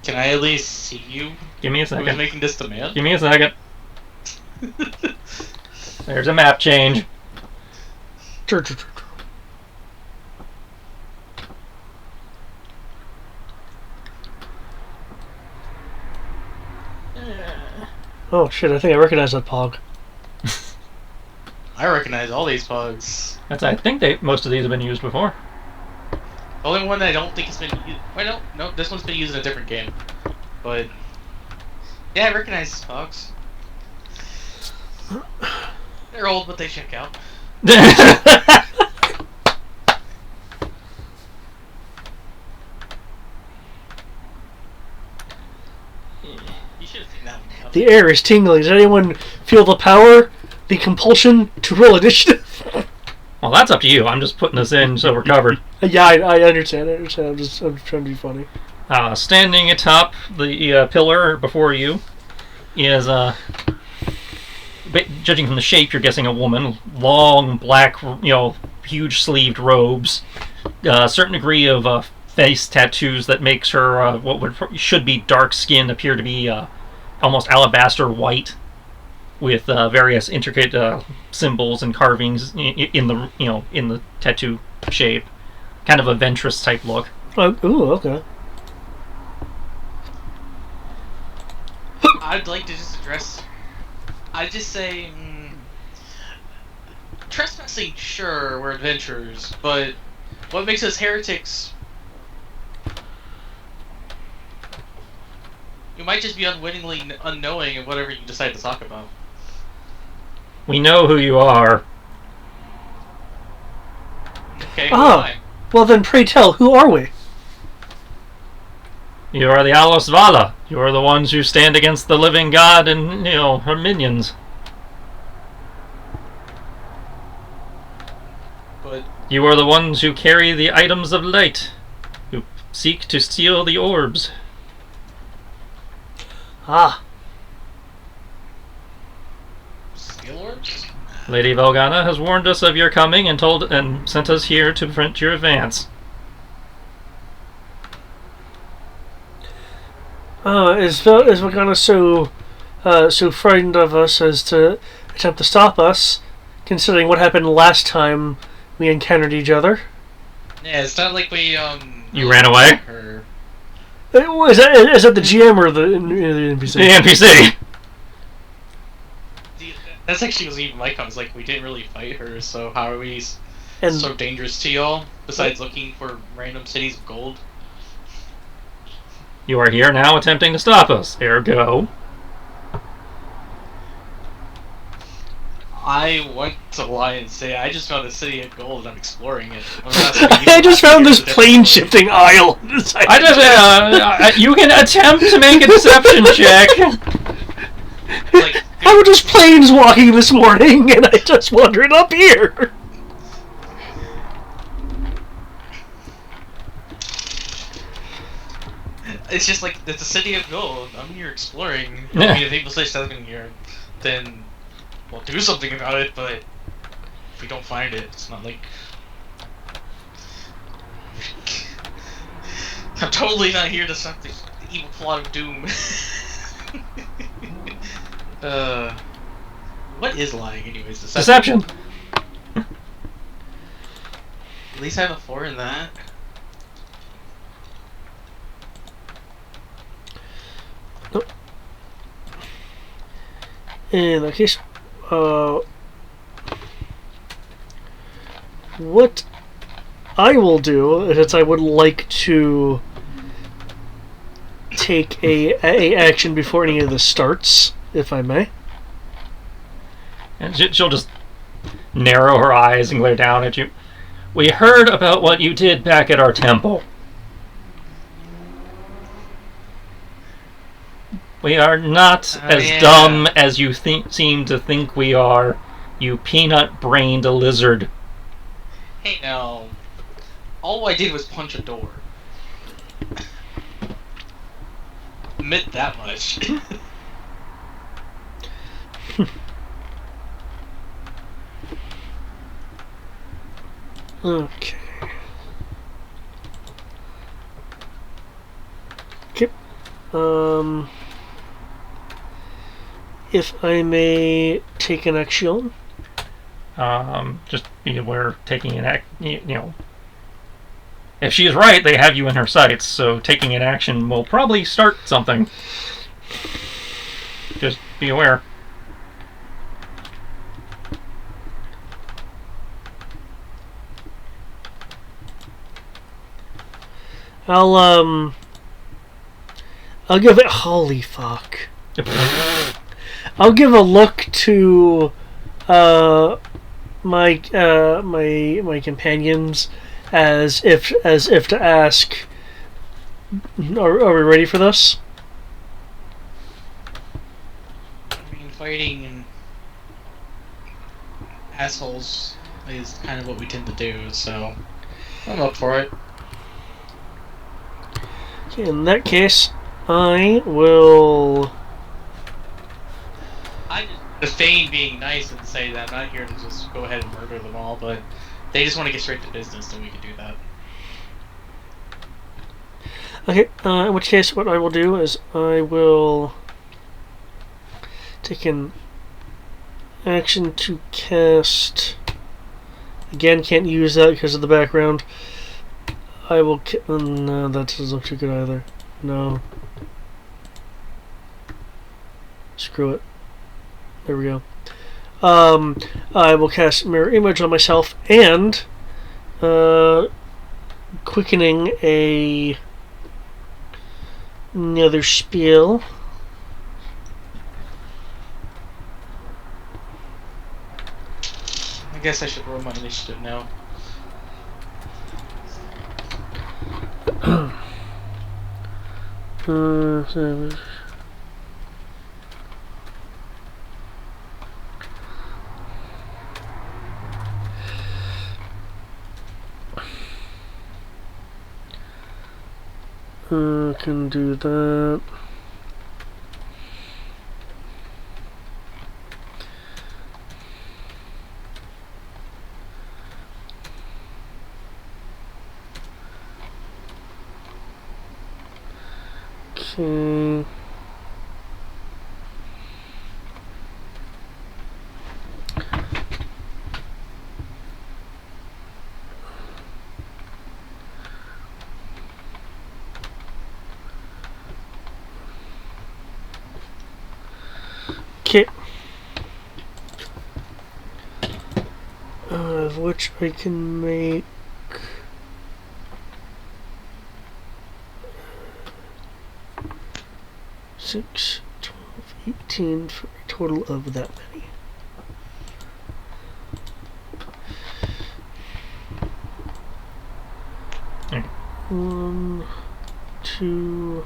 Can I at least see you? Give me a Who's second. making this demand? Give me a second. There's a map change. Oh shit, I think I recognize that pog. I recognize all these pugs. I think most of these have been used before. The only one that I don't think has been used... Wait, no, this one's been used in a different game. But... yeah, I recognize these pugs. They're old, but they check out. You should have seen that one. The air is tingling. Does anyone feel the power, the compulsion to roll initiative? Well, that's up to you. I'm just putting this in so we're covered. Yeah, I understand. I'm trying to be funny. Standing atop the pillar before you is, judging from the shape, you're guessing a woman. Long, black, huge sleeved robes. A certain degree of face tattoos that makes her what should be dark skin appear to be almost alabaster white, with various intricate symbols and carvings in the tattoo shape. Kind of a ventress type look. Oh, ooh, okay. I'd like to just address... I'd just say... trespassing, sure, we're adventurers, but what makes us heretics? You might just be unwittingly unknowing of whatever you decide to talk about. We know who you are. Okay, Ah, fine. well then pray tell, who are we? You are the Alos Vala. You are the ones who stand against the living god and, her minions. But You are the ones who carry the items of light, who seek to steal the orbs. Ah, skill orbs? Lady Velgana has warned us of your coming and sent us here to prevent your advance. is Vagana so frightened of us as to attempt to stop us, considering what happened last time we encountered each other? Yeah, it's not like we You ran away? Her. Is that the GM or the NPC? The NPC! That's actually was even my comments. Like, we didn't really fight her, so how are we And so dangerous to y'all? Besides looking for random cities of gold. You are here now attempting to stop us. Ergo. I want to lie and say I just found a city of gold and I'm exploring it. I'm not saying you I just found this it's a plane different shifting aisle. You can attempt to make a deception check. place. Like, I was just planes walking this morning, and I just wandered up here. It's just like it's a city of gold. I'm here exploring. Yeah. I mean, if people say something here, then we'll do something about it. But if we don't find it, it's not like I'm totally not here to stop the evil plot of doom. What is lying, anyways? Deception. At least I have a 4 in that. In that case, what I will do is I would like to take a action before any of this starts, if I may. And she'll just narrow her eyes and glare down at you. We heard about what you did back at our temple. We are not as dumb as you seem to think we are, you peanut-brained lizard. Hey, now, all I did was punch a door. Admit that much. Okay. Okay. If I may take an action. Just be aware, taking an act, if she is right, they have you in her sights, so taking an action will probably start something. Just be aware. I'll give it. Holy fuck! I'll give a look to my companions as if to ask, are we ready for this? I mean, fighting and assholes is kind of what we tend to do, so I'm up for it. Okay, in that case, I will. I just feign being nice and say that I'm not here to just go ahead and murder them all, but they just want to get straight to business, then we can do that. Okay, in which case, what I will do is I will take an action to cast. Again, can't use that because of the background. I will. No, that doesn't look too good either. No. Screw it. There we go. I will cast Mirror Image on myself and quickening another spell. I guess I should roll my initiative now. Can do that. Okay. Okay. Of which I can make 6, 12, 18 for a total of that many. Okay. 1, 2,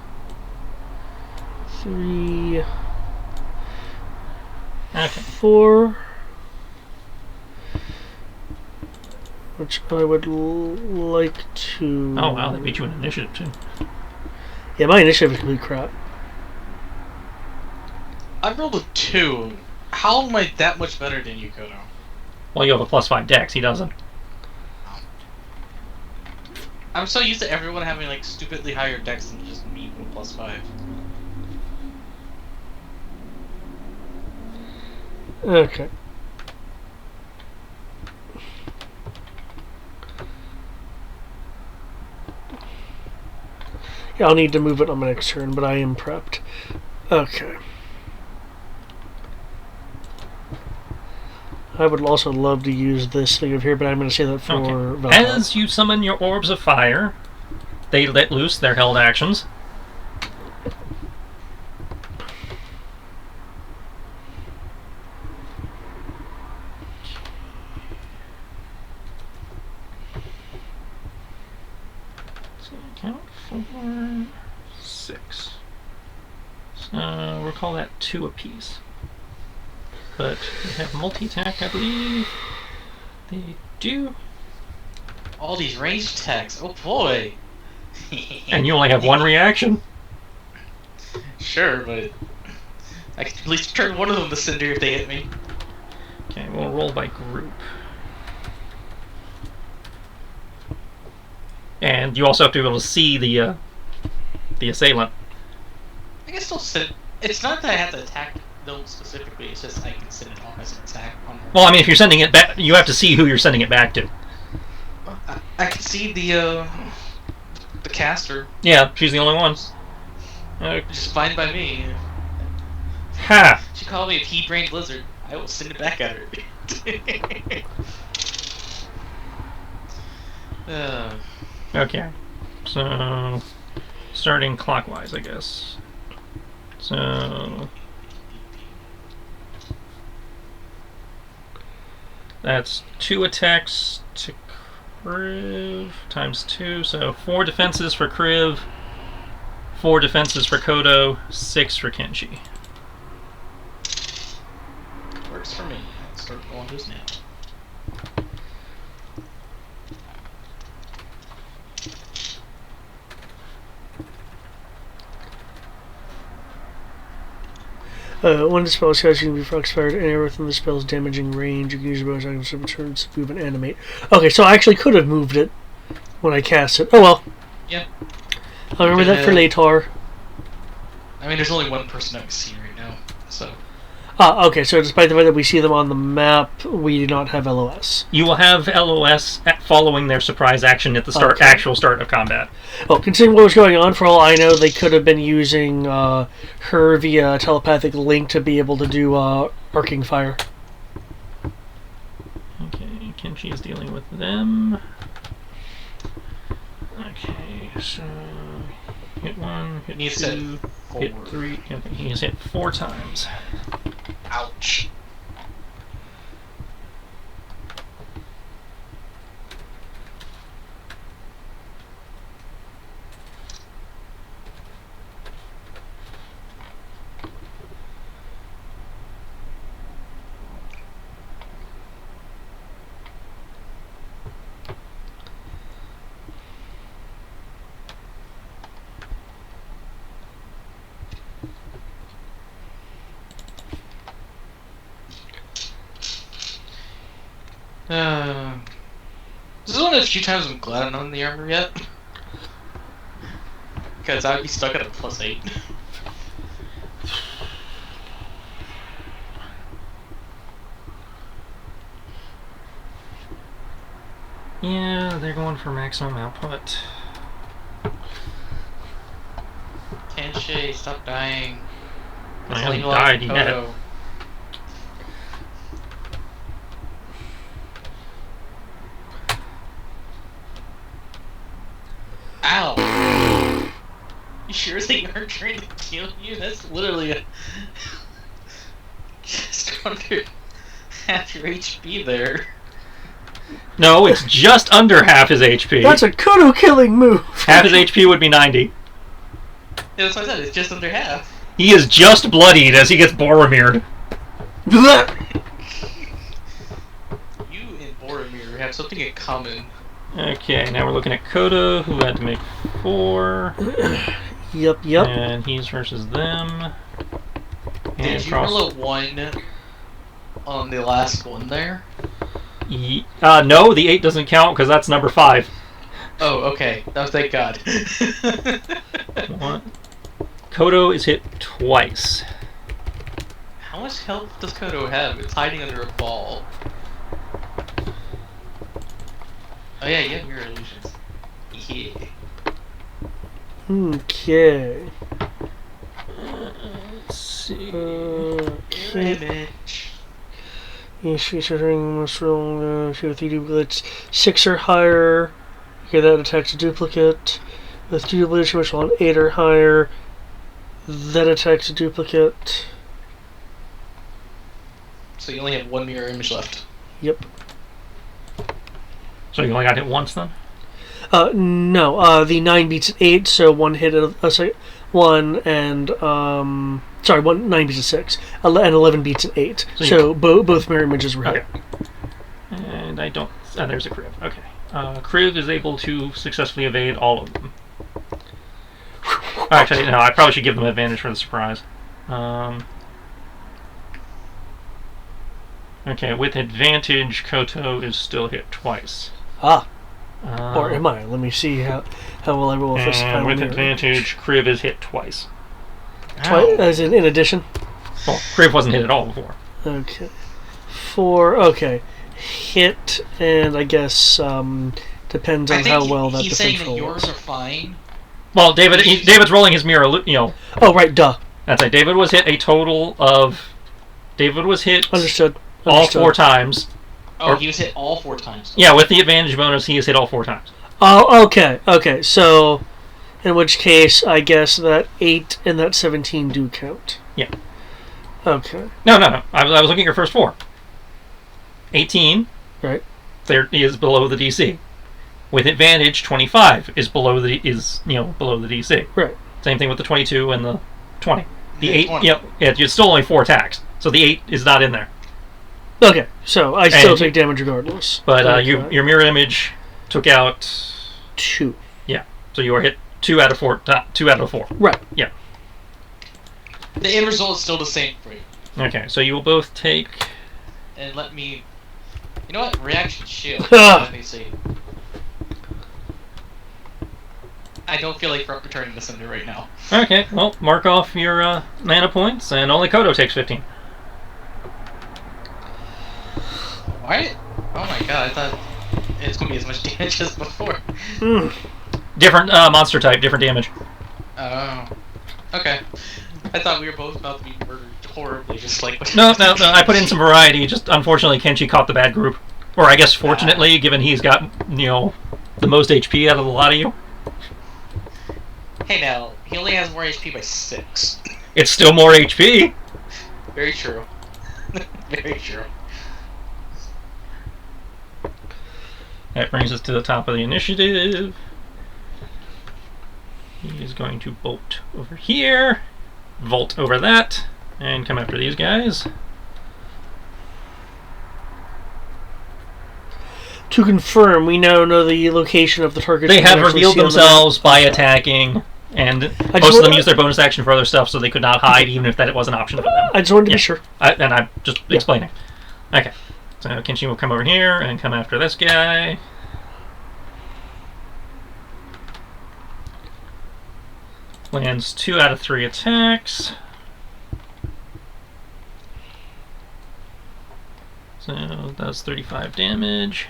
3, Okay. 4, which I would like to. Oh wow, that beat you in initiative too. Yeah, my initiative is complete crap. I rolled a 2. How am I that much better than you, Kodo? Well, you have a +5 dex. He doesn't. I'm so used to everyone having like stupidly higher decks than just me with +5. Okay. Yeah, I'll need to move it on my next turn, but I am prepped. Okay. I would also love to use this thing over here, but I'm going to say that for Okay. Valhalla. As you summon your orbs of fire, they let loose their held actions. So count 4, 6. So we'll call that 2 apiece. But we have multi-attack, I believe. They do. All these ranged attacks. Oh boy. And you only have 1 reaction. Sure, but I can at least turn one of them to cinder if they hit me. Okay, we'll roll by group. And you also have to be able to see the assailant. I can still sit. It's not that I have to attack them specifically. It's just I can send it off as an attack. Well, I mean, if you're sending it back, you have to see who you're sending it back to. I can see the caster. Yeah, she's the only one. Which is fine by me. Ha! She called me a pea-brained lizard. I will send it back at her. Okay. So, starting clockwise, I guess. So, that's 2 attacks to Kriv times 2, so 4 defenses for Kriv, 4 defenses for Kodo, 6 for Kenshi. Works for me. I'll start going to his now. When the spell is cast, you can be expired. Any arrow within the spell's damaging range. You can use your bonus action to return to move and animate. Okay, so I actually could have moved it when I cast it. Oh well. Yeah. I'll remember that for later. I mean, there's only one person I can see right now, so. Okay, so despite the fact that we see them on the map, we do not have LOS. You will have LOS following their surprise action at the start, Okay. actual start of combat. Well, considering what was going on, for all I know, they could have been using her via telepathic link to be able to do arcing fire. Okay, Kenshi is dealing with them. Okay, so hit 1, hit You 2, said hit 4. 3. Okay, he has hit 4 times. Ouch. This is one of the few times I'm glad I'm not in the armor yet. Because I'd be stuck at a +8. Yeah, they're going for maximum output. Kenshi, stop dying. I haven't died yet. Kodo. Ow! You sure they aren't trying to kill you? That's literally a just under half your HP there. No, it's just under half his HP. That's a Kodo killing move! Half his HP would be 90. Yeah, that's what I said, it's just under half. He is just bloodied as he gets Boromired. You and Boromir have something in common. Okay, now we're looking at Kodo, who had to make 4. Yep. And he's versus them. Did you roll a 1 on the last one there? No, the 8 doesn't count because that's number 5. Oh, okay. Oh, thank God. What? Kodo is hit twice. How much health does Kodo have? It's hiding under a ball. Oh yeah, you have mirror illusions. Yeah. Okay. Let's see. Image. Each featuring must roll 2 or 3 duplicates. 6 or higher. Okay, that attacks a duplicate. With 2 duplicates, you must roll an 8 or higher. That attacks a duplicate. So you only have 1 mirror image left. Yep. So you only got hit once then? No. The 9 beats an 8, so 1 hit at 1 and sorry, 9 beats a 6, and 11 beats an 8. So both mirror images were hit. Okay. And I don't. There's a Kriv. Okay. Kriv is able to successfully evade all of them. Actually, no. I probably should give them advantage for the surprise. Okay, with advantage, Koto is still hit twice. Or am I? Let me see how well I roll with this. And with advantage, Kriv is hit twice. As in addition? Well, Kriv wasn't hit at all before. Okay. 4, okay. Hit, and I guess depends on how well that he's defense saying rolls. that yours are fine. Well, David's rolling his mirror, Oh, right, duh. That's right. David was hit a total of... David was hit... Understood. All 4 times. Oh, he was hit all 4 times. Yeah, with the advantage bonus, he is hit all 4 times. Oh, okay. So, in which case, I guess that 8 and that 17 do count. Yeah. Okay. No. I was looking at your first 4. 18. Right. There is below the DC. With advantage, 25 is below the DC. Right. Same thing with the 22 and the 20. The 8, 20. it's still only 4 attacks, so the 8 is not in there. Okay, so I still take damage regardless. But okay. your mirror image took out 2. Yeah, so you were hit 2 out of 4. 2 out of 4. Right. Yeah. The end result is still the same for you. Okay, so you will both take. And let me. You know what? Reaction shield. Let me see. I don't feel like returning this under right now. Okay, well, mark off your mana points, and only Kodo takes 15. What? Oh my god, I thought it's gonna be as much damage as before. Different monster type, different damage. Oh. Okay. I thought we were both about to be murdered horribly, just like... No, I put in some variety, just unfortunately Kenshi caught the bad group. Or I guess fortunately, given he's got, the most HP out of the lot of you. Hey now, he only has more HP by 6. It's still more HP. Very true. Very true. That brings us to the top of the initiative. He is going to bolt over here, vault over that, and come after these guys. To confirm, we now know the location of the target. They have revealed themselves by attacking, and most of them use their bonus action for other stuff, so they could not hide, even if that was an option for them. I just wanted to be sure. And I'm just explaining. Okay. So Kenshin will come over here and come after this guy. Lands 2 out of 3 attacks. So does 35 damage.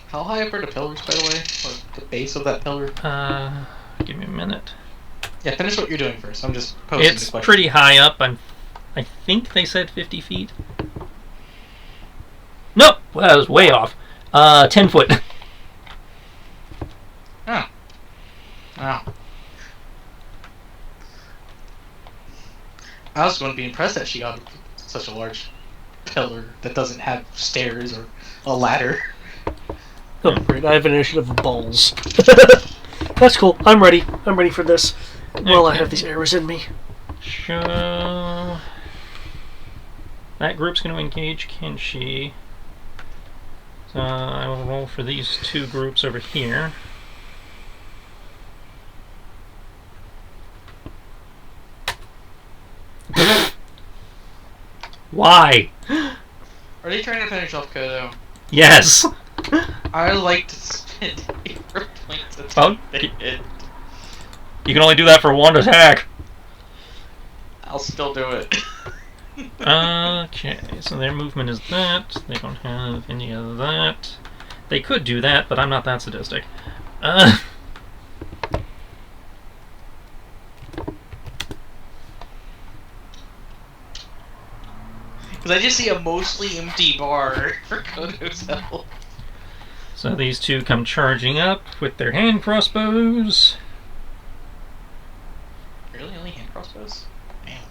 How high up are the pillars, by the way? Or the base of that pillar? Give me a minute. Yeah, finish what you're doing first. I'm just posing the question. It's pretty high up. I think they said 50 feet. Nope, well, that was way off. 10 foot. Oh. Wow. I was going to be impressed that she got such a large pillar that doesn't have stairs or a ladder. Oh, great. I have an initiative of balls. That's cool. I'm ready. I'm ready for this. Well, I have these arrows in me. So that group's going to engage Kenshi. So I will roll for these 2 groups over here. Why? Are they trying to finish off Kodo? Yes. I like to spend hero points to Oh, take it. You can only do that for one attack. I'll still do it. Okay, so their movement is that. They don't have any of that. They could do that, but I'm not that sadistic. Because I just see a mostly empty bar for Kodo's health. So these two come charging up with their hand crossbows. Really? Only hand crossbows? Man.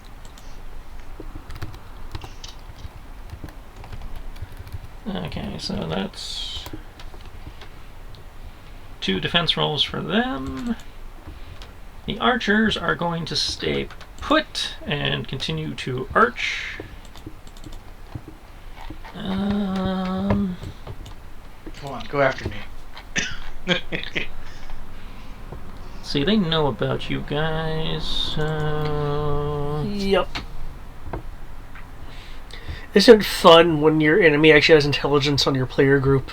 Okay, so that's 2 defense rolls for them. The archers are going to stay put and continue to arch. Come on, go after me. See, they know about you guys, so... Yep. Isn't it fun when your enemy actually has intelligence on your player group?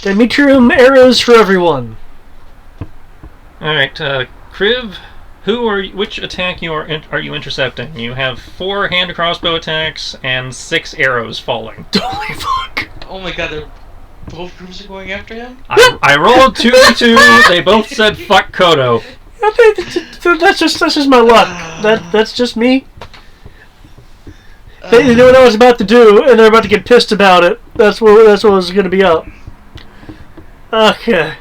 Demetrium arrows for everyone. Alright, Kriv, which attack are you intercepting? You have 4 hand crossbow attacks and 6 arrows falling. Holy fuck. Oh my god, both groups are going after him? I rolled 2d2, they both said fuck Kodo. That's just my luck. That's just me. They knew what I was about to do, and they're about to get pissed about it. That's what was going to be up. Okay.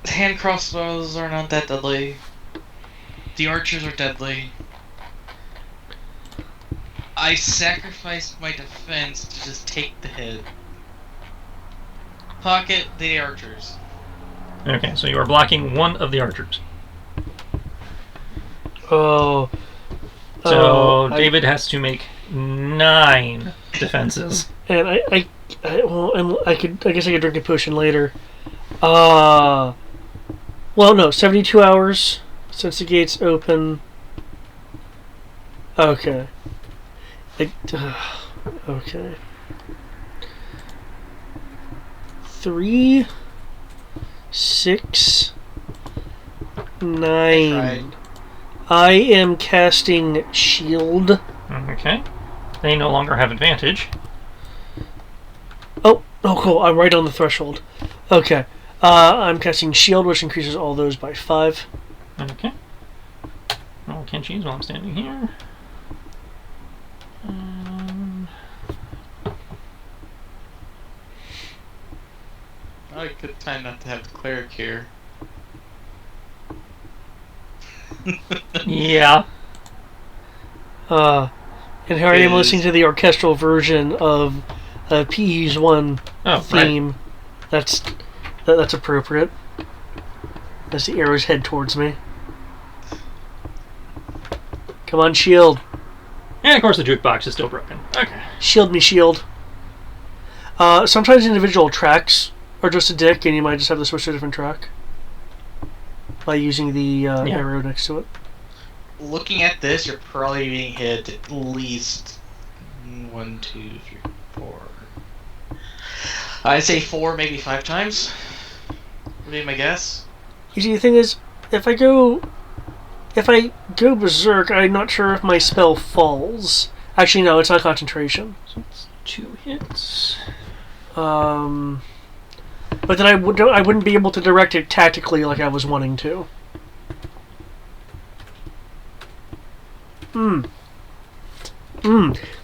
Hand crossbows are not that deadly. The archers are deadly. I sacrificed my defense to just take the hit. Pocket the archers. Okay, so you are blocking one of the archers. Oh. So David has to make 9 defenses. And I guess I could drink a potion later. Well, no, 72 hours since the gates open. Okay. Okay. 3, 6, 9. I am casting shield. Okay. They no longer have advantage. Oh, cool. I'm right on the threshold. Okay. I'm casting shield, which increases all those by 5. Okay. Roll Kenshis while I'm standing here. Oh, good time not to have the cleric here. Yeah. And here I am listening to the orchestral version of PE's one theme. Right. That's appropriate. As the arrows head towards me. Come on, shield. And of course the jukebox is still broken. Okay. Shield me, shield. Sometimes individual tracks are just a dick, and you might just have to switch to a different track by using the arrow next to it. Looking at this, you're probably being hit at least 1, 2, 3, 4. I'd say 4, maybe 5 times. Would be my guess. You see, the thing is, if I go berserk, I'm not sure if my spell falls. Actually, no, it's not concentration. So it's 2 hits. But then I wouldn't be able to direct it tactically like I was wanting to.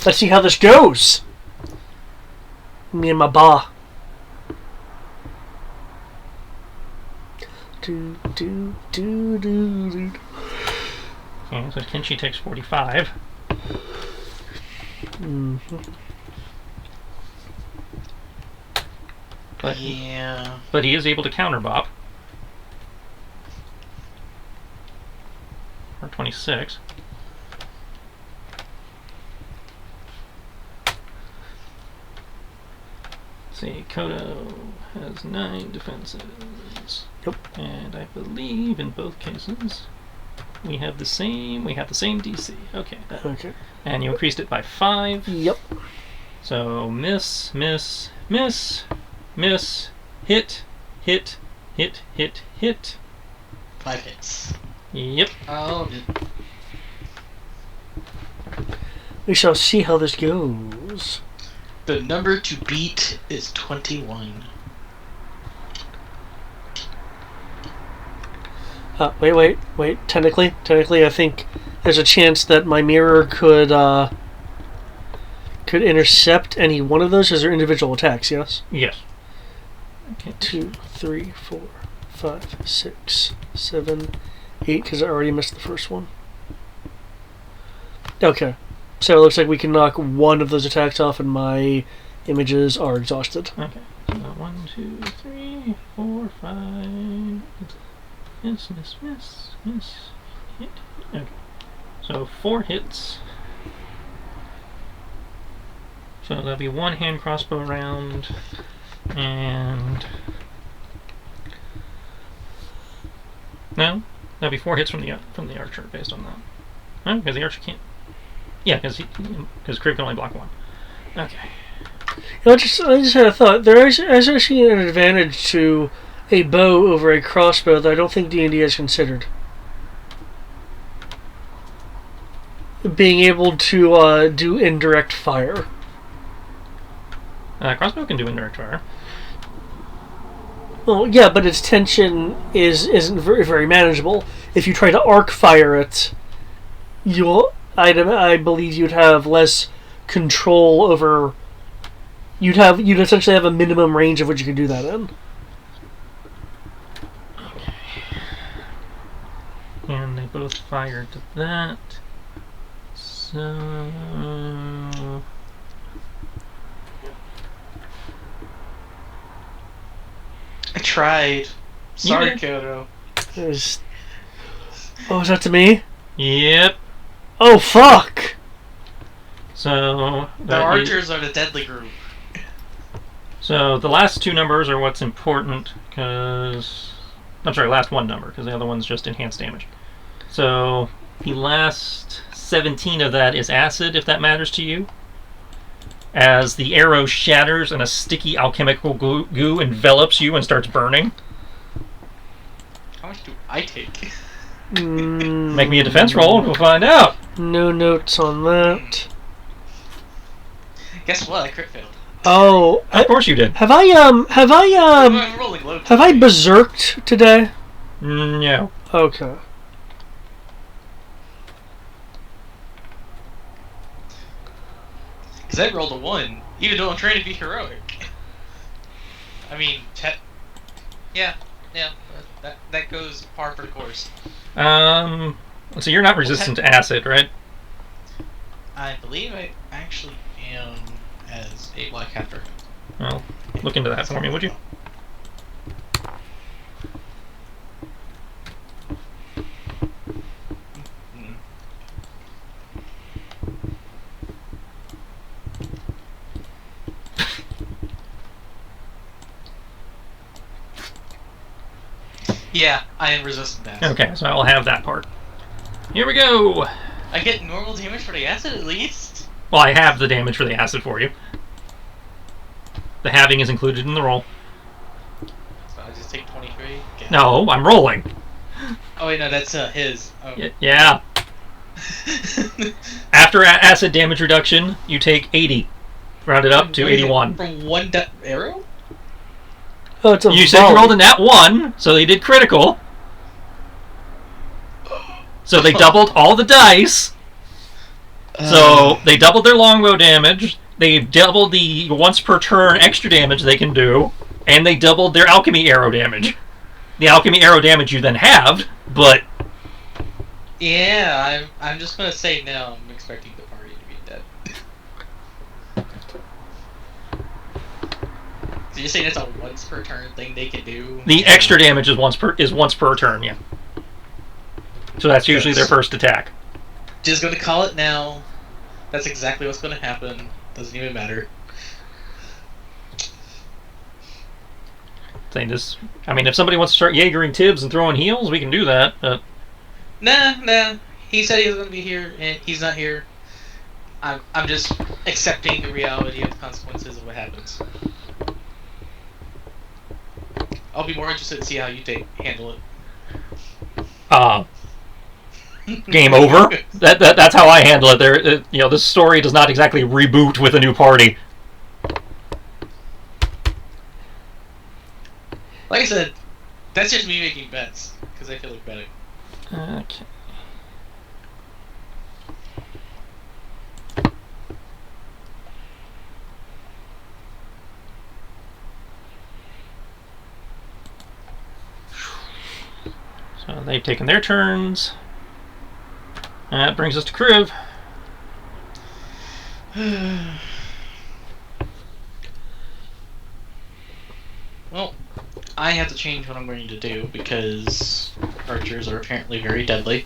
Let's see how this goes. Me and my ba. Okay, so Kenshi takes 45. But he is able to counter bop. Or 26. Let's see, Kodo. has 9 defenses. Yep. And I believe in both cases we have the same DC. Okay. Okay. And you increased it by 5. Yep. So miss, miss, miss, miss, hit, hit, hit, hit, hit. 5 hits. Yep. Oh. We shall see how this goes. The number to beat is 21. Wait. Technically, I think there's a chance that my mirror could intercept any one of those as their individual attacks. Yes. Yes. Okay. 2, 3, 4, 5, 6, 7, 8. Because I already missed the first one. Okay. So it looks like we can knock one of those attacks off, and my images are exhausted. Okay. So 1, 2, 3, 4, 5. Miss, miss, miss, miss, hit. Okay. So 4 hits. So that'll be 1 hand crossbow round, and no, that'll be 4 hits from the archer based on that. No, because the archer can't. Yeah, because Crib can only block 1. Okay. I just had a thought. There is actually an advantage to a bow over a crossbow that I don't think D&D has considered. Being able to do indirect fire. Crossbow can do indirect fire. Well, yeah, but its tension isn't very manageable. If you try to arc fire it, I believe you'd have less control over. You'd essentially have a minimum range of what you could do that in. Okay. And they both fired to that. So I tried. Sorry, did. Kodo. Oh, is that to me? Yep. Oh, fuck! So The archers are the deadly group. So the last 2 numbers are what's important, because I'm sorry, last 1 number, because the other one's just enhanced damage. So the last 17 of that is acid, if that matters to you. As the arrow shatters and a sticky alchemical goo envelops you and starts burning. How much do I take? Make me a defense roll and we'll find out. No notes on that. Guess what? I crit failed. Oh, Of course you did. have I I'm rolling low. berserked today? No. Okay. Because I rolled a 1, even though I'm trying to be heroic. I mean, yeah, that goes par for the course. So you're not resistant to acid, right? I believe I actually am as a black heifer. Well, look into that for me, would you? Yeah, I am resistant to acid. Okay, so I'll have that part. Here we go! I get normal damage for the acid at least? Well, I have the damage for the acid for you. The halving is included in the roll. So I just take 23? Okay. No, I'm rolling. Oh wait, no, that's his. Oh. Yeah. After acid damage reduction, you take 80. Round it up to 81. From one arrow? Oh, it's a You said you rolled a nat 1, so they did critical. So they doubled all the dice. So they doubled their longbow damage. They doubled the once per turn extra damage they can do, and they doubled their alchemy arrow damage. The alchemy arrow damage you then halved, but yeah, I'm just gonna say no. I'm expecting the party to be dead. So you're saying it's a once per turn thing they can do? the extra damage is once per turn. Yeah. So that's usually their first attack. Just gonna call it now. That's exactly what's gonna happen. Doesn't even matter. saying this. I mean, if somebody wants to start Jaegering Tibbs and throwing heals, we can do that. Nah. He said he was going to be here, and he's not here. I'm just accepting the reality of the consequences of what happens. I'll be more interested to see how you handle it. Game over. That's how I handle it. This story does not exactly reboot with a new party. Like I said, that's just me making bets because I feel like betting. Okay. So they've taken their turns. That brings us to Kriv. Well, I have to change what I'm going to do because archers are apparently very deadly.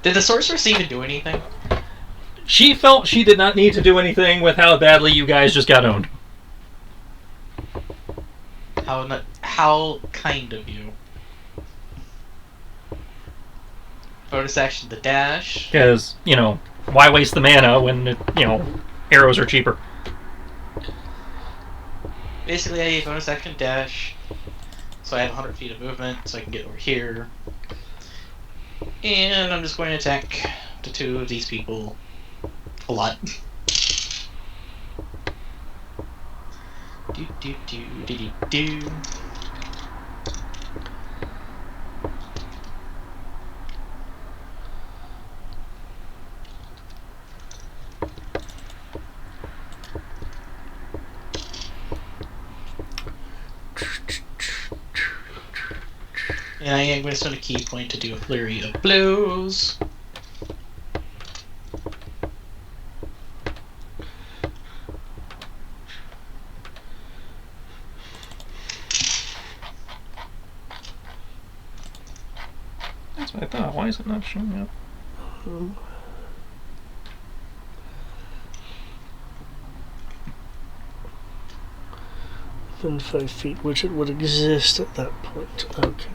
Did the sorceress even do anything? She felt she did not need to do anything with how badly you guys just got owned. How kind of you. Bonus action to dash. Because, why waste the mana when, arrows are cheaper? Basically, I have bonus action dash. So I have 100 feet of movement, so I can get over here. And I'm just going to attack the two of these people a lot. Do. And I am going to spend a key point to do a flurry of blows. That's what I thought. Why is it not showing up? Within 5 feet, which it would exist at that point. Okay.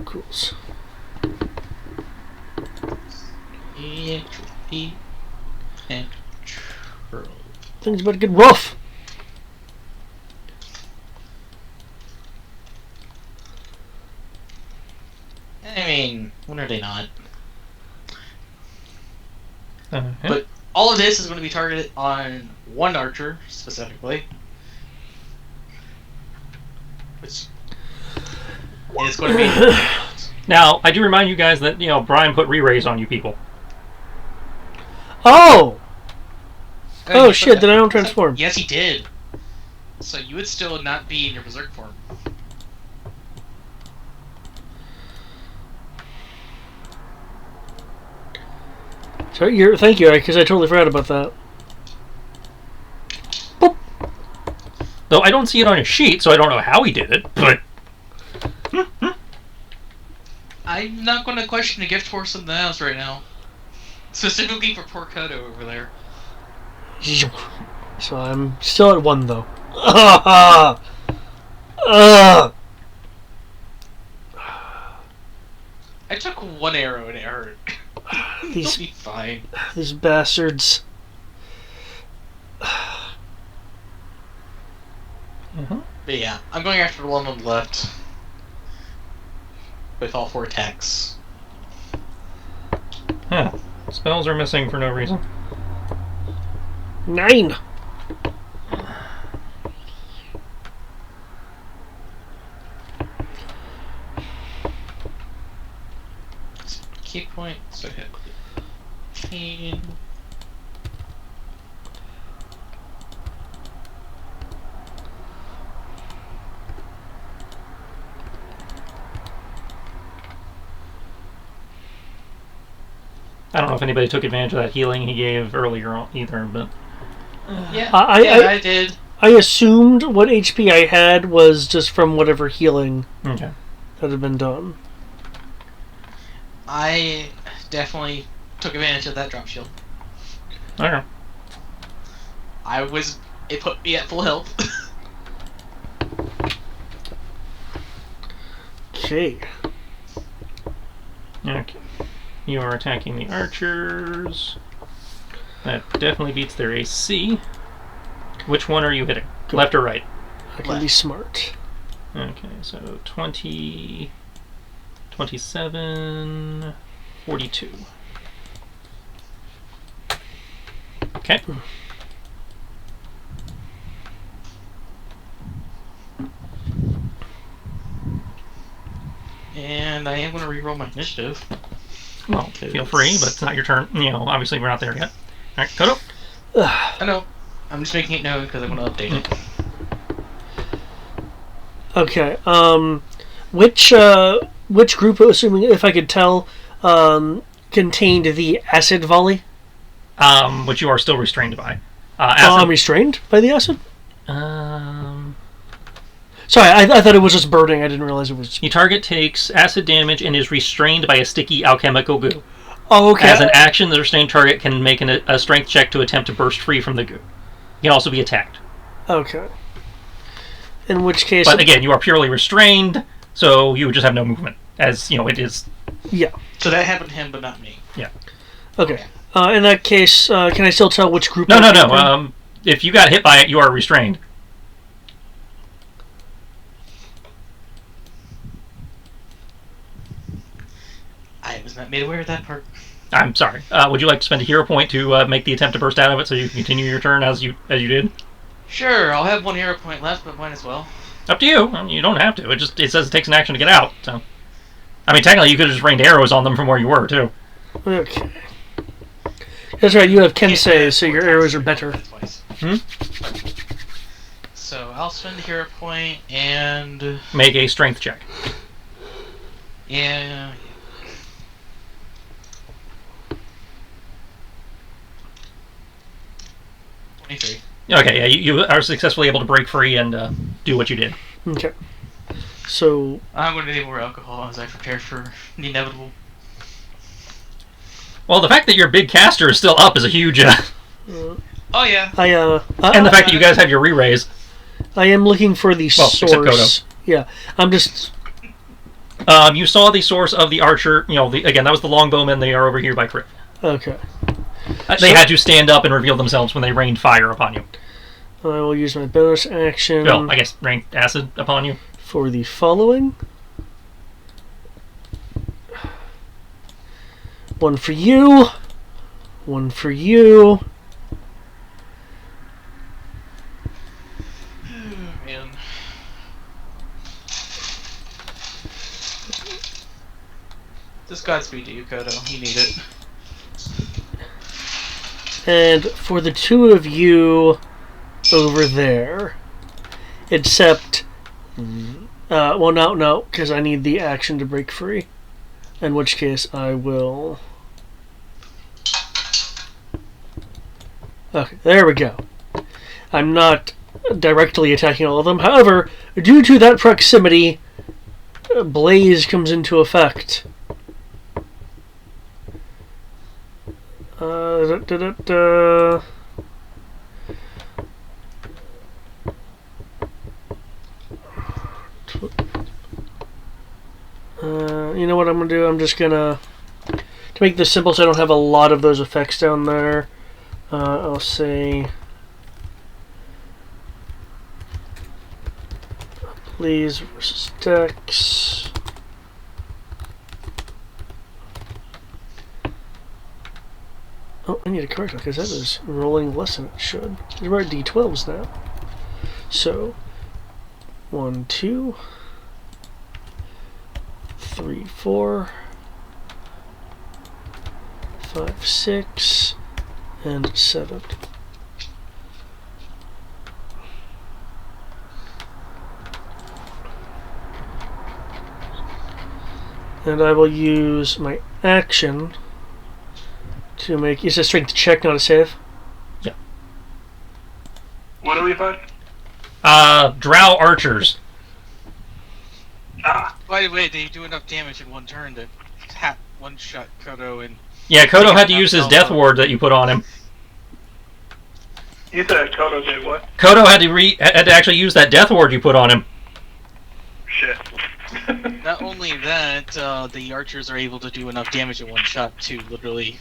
Cool. Entropy and control. Things about to get rough. I mean, when are they not? But all of this is going to be targeted on one archer, specifically. Which is going to be... Now, I do remind you guys that, Brian put re-raise on you people. Oh! Oh shit, then I don't transform. Yes, he did. So you would still not be in your berserk form. Sorry, thank you, because I totally forgot about that. Boop. Though I don't see it on his sheet, so I don't know how he did it, but... I'm not going to question the gift horse in the house right now. Specifically for poor Kodo over there. So I'm still at 1, though. I took one arrow and it hurt. They'll be fine. These bastards. But yeah, I'm going after the one on the left. With all 4 attacks. Huh. Spells are missing for no reason. 9! Key point, so I hit 15. I don't know if anybody took advantage of that healing he gave earlier on either, but... Yeah, I did. I assumed what HP I had was just from whatever healing that had been done. I definitely took advantage of that drop shield. Okay. It put me at full health. Okay. Okay. You are attacking the archers. That definitely beats their AC. Which one are you hitting? Go. Left or right? I can be Left. smart. Okay, so 20, 27, 42. Okay. And I am going to reroll my initiative. Well, feel free, but it's not your turn. You know, obviously we're not there yet. All right, Kodo. I know. I'm just making it known because I'm going to update it. Okay. Which group, assuming if I could tell, contained the acid volley? Which you are still restrained by. I'm restrained by the acid? Um, Sorry, I thought it was just burning. I didn't realize it was... your target takes acid damage and is restrained by a sticky alchemical goo. Oh, okay. As an action, the restrained target can make a strength check to attempt to burst free from the goo. He can also be attacked. Okay. In which case... But again, you are purely restrained, so you would just have no movement. As, you know, it is... Yeah. So that happened to him, but not me. Yeah. Okay. In that case, can I still tell which group... No. If you got hit by it, you are restrained. I was not made aware of that part. I'm sorry. Would you like to spend a hero point to make the attempt to burst out of it so you can continue your turn as you did? Sure, I'll have one hero point left, but might as well. Up to you. I mean, you don't have to. It says it takes an action to get out. So, I mean, technically, you could have just rained arrows on them from where you were too. Okay. That's right, you have Kensei, so your arrows are better. So I'll spend a hero point and... Make a strength check. Yeah... 23. Okay, yeah, you are successfully able to break free and do what you did. Okay. So... I'm going to need more alcohol as I prepare for the inevitable. Well, the fact that your big caster is still up is a huge... Oh, yeah. and the fact that you guys have your re-raise. I am looking for the source. Except Kodo. Yeah, I'm just... You saw the source of the archer. You know, again, that was the longbowmen. They are over here by Crit. Okay. They had to stand up and reveal themselves when they rained fire upon you. I will use my bonus action... Well, I guess rain acid upon you. For the following. One for you. One for you. Man. Just Godspeed to you, Kodo. You need it. And for the two of you over there, except... well, no, because I need the action to break free. In which case, I will... Okay, there we go. I'm not directly attacking all of them. However, due to that proximity, Blaze comes into effect. You know what I'm going to do? I'm just going to make this simple so I don't have a lot of those effects down there. I'll say... Blaze versus Dex. Oh, I need to correct it because that is rolling less than it should. We're at D12s now. So, 1, 2, 3, 4, 5, 6, and 7. And I will use my action to make... It's a strength check, not a save. Yeah. What are we fighting? Drow archers. By the way, they do enough damage in one turn to one-shot Kodo and... Yeah, Kodo had to use his death ward that you put on him. You said Kodo did what? Kodo had to actually use that death ward you put on him. Shit. Not only that, the archers are able to do enough damage in one shot to literally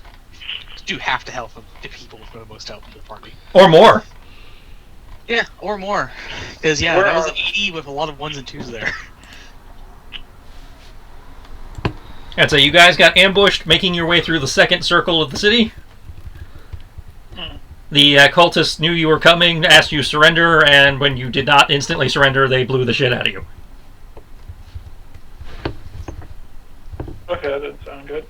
do half the health of the people for the most health in the party. Or more. Yeah, or more. Because, yeah, that was an 80 with a lot of 1s and 2s there. And so you guys got ambushed, making your way through the second circle of the city. The cultists knew you were coming, asked you to surrender, and when you did not instantly surrender, they blew the shit out of you. Okay, that didn't sound good.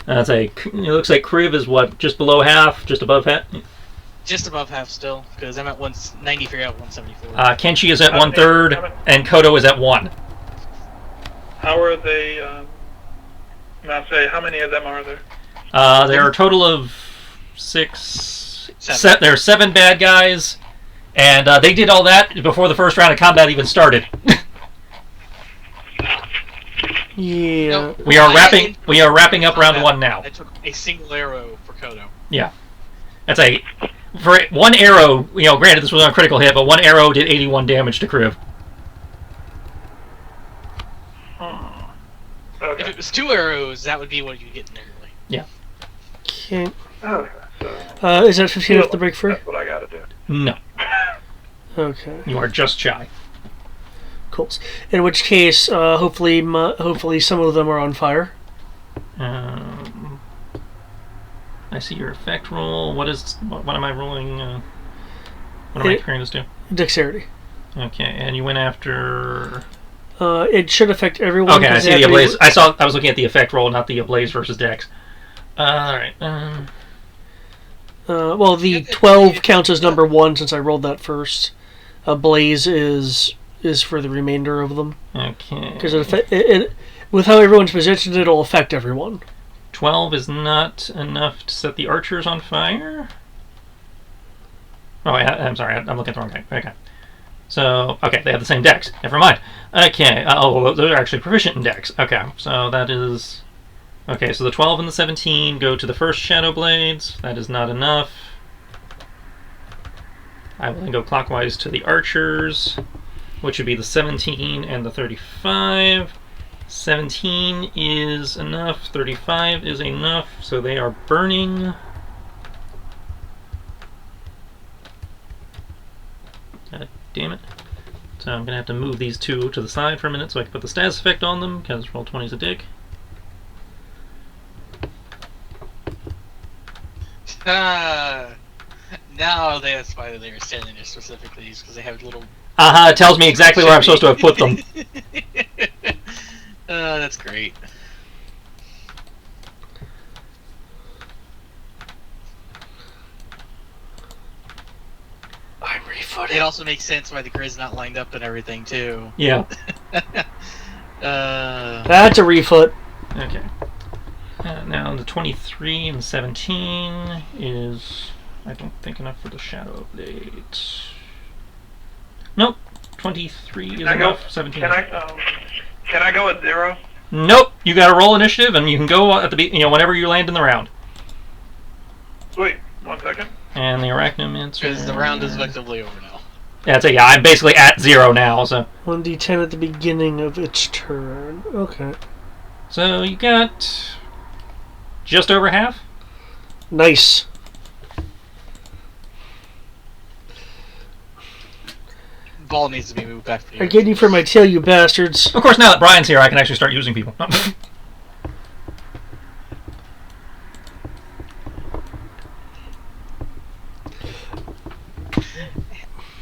It looks like Kriv is what, just below half, just above half? Just above half still, because I'm at 190, figure out 174. Kenshi is at 1/3, and Kodo is at 1. How are they, how many of them are there? There are a total of 6... Seven. There are 7 bad guys, and they did all that before the first round of combat even started. Yeah. No, We are wrapping up round 1 now. I took a single arrow for Kodo. Yeah. For one arrow, granted this was on a critical hit, but one arrow did 81 damage to Kriv. Okay. If it was 2 arrows, that would be what you get normally. Yeah. Okay. Okay, so Is that 15 off the break free? that's what I gotta do. No. Okay. You are just shy. Cool. In which case, hopefully some of them are on fire. I see your effect roll. What am I rolling? What am I comparing this to? Dexterity. Okay, and you went after... It should affect everyone. Okay, I see the ablaze. I was looking at the effect roll, not the ablaze versus dex. Alright. Well, the 12 counts as number 1 since I rolled that first. Ablaze is for the remainder of them. Okay. Because with how everyone's positioned, it'll affect everyone. 12 is not enough to set the archers on fire? Oh, I'm sorry. I'm looking at the wrong thing. Okay. So, okay, they have the same dex. Never mind. Okay. They're actually proficient in dex. Okay, so that is... Okay, so the 12 and the 17 go to the first Shadow Blades. That is not enough. I will then go clockwise to the archers, which would be the 17 and the 35. 17 is enough, 35 is enough, so they are burning. God damn it. So I'm going to have to move these 2 to the side for a minute so I can put the status effect on them, because Roll20 is a dick. Now that's why they were standing there specifically, because they have little... It tells me exactly where I'm supposed to have put them. That's great. I'm refooting. It also makes sense why the grid's not lined up and everything, too. Yeah. That's a refoot. Okay. Now the 23 and the 17 is, I don't think, enough for the Shadow Blades. Nope. 23 is enough. 17. Can I go at 0? Nope. You got to roll initiative, and you can go at the whenever you land in the round. Wait, 1 second. And the Arachnomancer. Because the round is effectively over now. Yeah, I'm basically at 0 now. So 1d10 at the beginning of its turn. Okay. So you got just over half. Nice. Ball needs to be moved back to you. I get you for my tail, you bastards. Of course, now that Brian's here, I can actually start using people.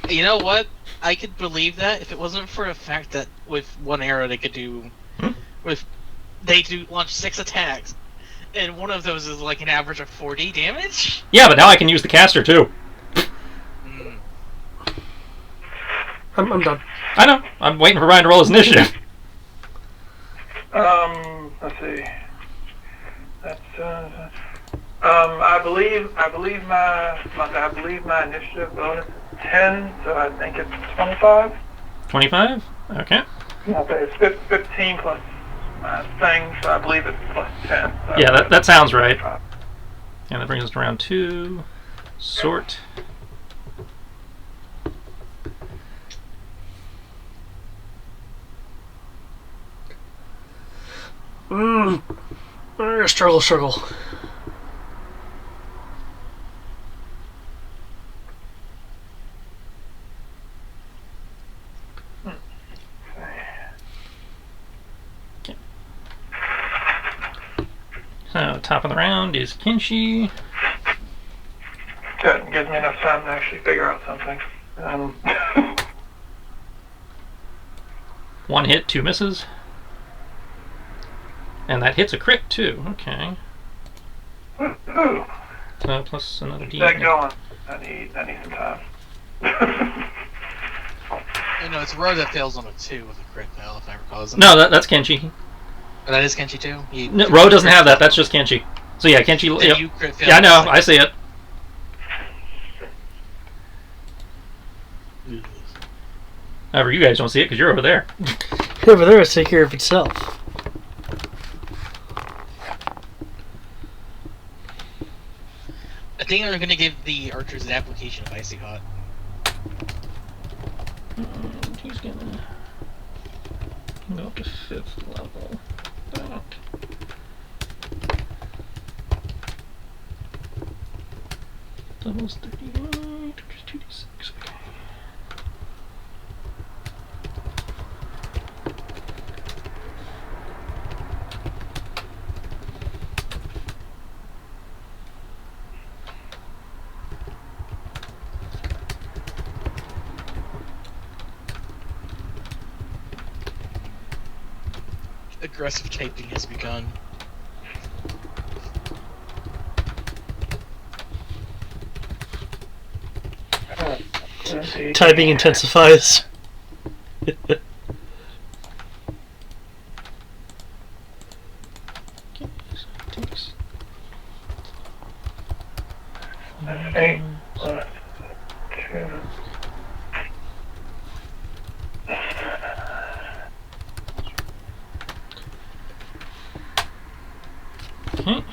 You know what? I could believe that if it wasn't for the fact that with one arrow they could do... They do launch 6 attacks, and one of those is like an average of 40 damage? Yeah, but now I can use the caster too. I'm done. I know. I'm waiting for Brian to roll his initiative. Let's see. That's I believe my initiative bonus is 10, so I think it's 25. 25? Okay. It's 15 plus my thing, so I believe it's plus 10. So Yeah, that sounds right. And that brings us to round 2. Sort. Struggle. So, top of the round is Kenshi. Good. Gives me enough time to actually figure out something. 1 hit, 2 misses. And that hits a crit, too. Okay. Ooh. So, plus another D. Get going. I need some time. You know, it's Ro that fails on a 2 with a crit fail, if I recall. Isn't No, that's Kenshi. Oh, that is Kenshi too? No, Ro doesn't have that. That's just Kenshi. So yeah, Kenshi. Yep. You crit fail Yeah, I know. I see it. However, you guys don't see it because you're over there. Over there, it's take care of itself. I think I'm going to give the archers an application of Icy Hot. And he's gonna go up to 5th level. Back. Levels 38, which is 2d6. Okay. Aggressive typing has begun. Typing intensifies. That's 8 plus 2. Okay.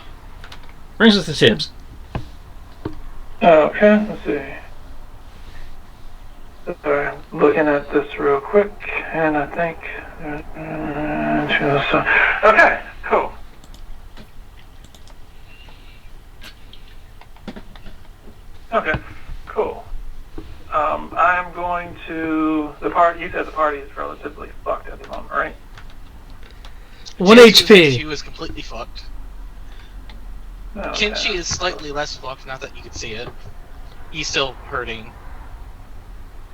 Brings us to Tibbs. Okay, let's see. Sorry, I'm looking at this real quick, and I think... Okay, cool. Okay, cool. I'm going to... You said the party is relatively fucked at the moment, right? 1 Kenshi HP. was completely fucked. Okay. Kenshi is slightly less fucked, not that you can see it. He's still hurting.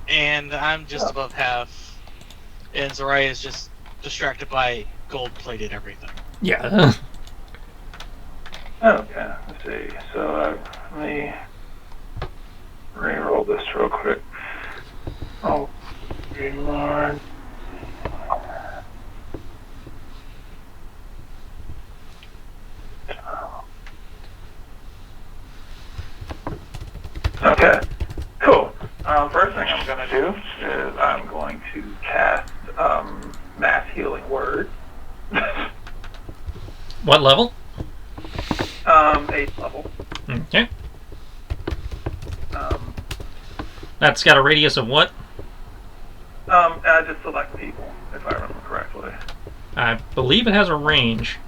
And I'm just above half. And Zarya is just distracted by gold-plated everything. Yeah. Okay, let's see. So let me re-roll this real quick. Oh, Lord. Okay, cool. First thing I'm going to do is I'm going to cast Mass Healing Word. What level? 8th level. Okay. That's got a radius of what? I just select people, if I remember correctly. I believe it has a range.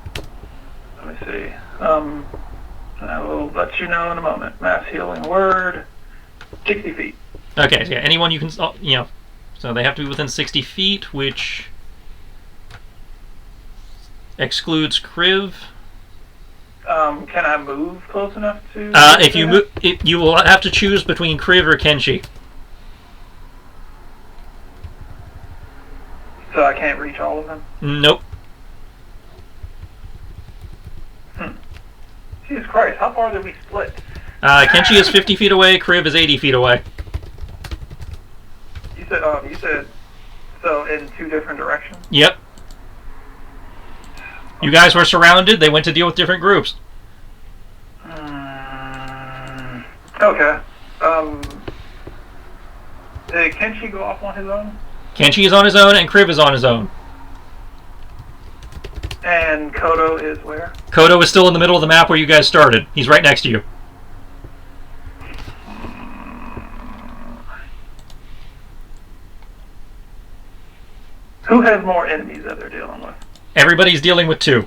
Let me see. I will let you know in a moment. Mass Healing Word, 60 feet. Okay, so yeah, anyone you can, so they have to be within 60 feet, which excludes Kriv. Can I move close enough to... If you move, you will have to choose between Kriv or Kenshi. So I can't reach all of them? Nope. Jesus Christ, how far did we split? Kenshi is 50 feet away, Kriv is 80 feet away. You said, so in 2 different directions? Yep. You guys were surrounded, they went to deal with different groups. Okay. Did Kenshi go off on his own? Kenshi is on his own, and Kriv is on his own. And Kodo is where? Kodo is still in the middle of the map where you guys started. He's right next to you. Who has more enemies that they're dealing with? Everybody's dealing with 2.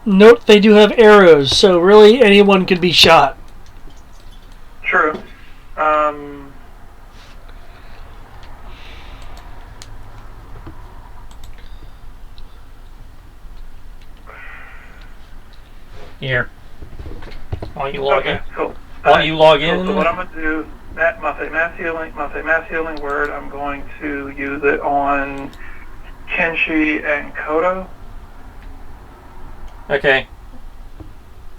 Note they do have arrows, so really anyone could be shot. True. Here. While you log in. Okay, cool. While you log in. So what I'm gonna do, mass healing word. I'm going to use it on Kenshi and Kodo. Okay.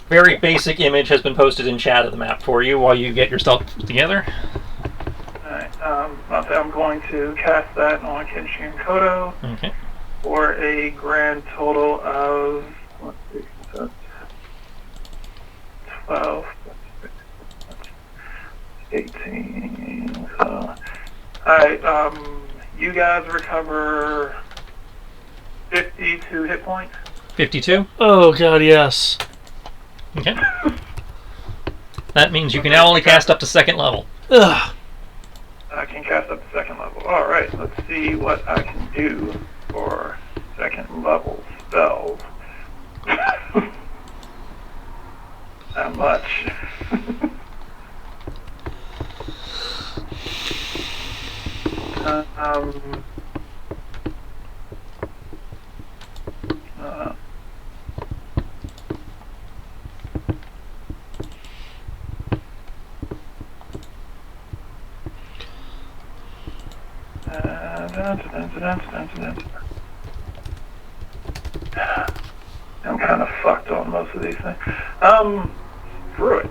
Very basic image has been posted in chat of the map for you while you get yourself together. Alright, I'm going to cast that on Kenshi and Kodo Okay. for a grand total of, let's see, that's 12, 18, so, alright, you guys recover 52 hit points. 52. Oh god, yes. Okay. That means you can now only cast up to 2nd level. Ugh. I can cast up to 2nd level. Alright, let's see what I can do for 2nd level spells. Not much. I'm kind of fucked on most of these things. Screw it.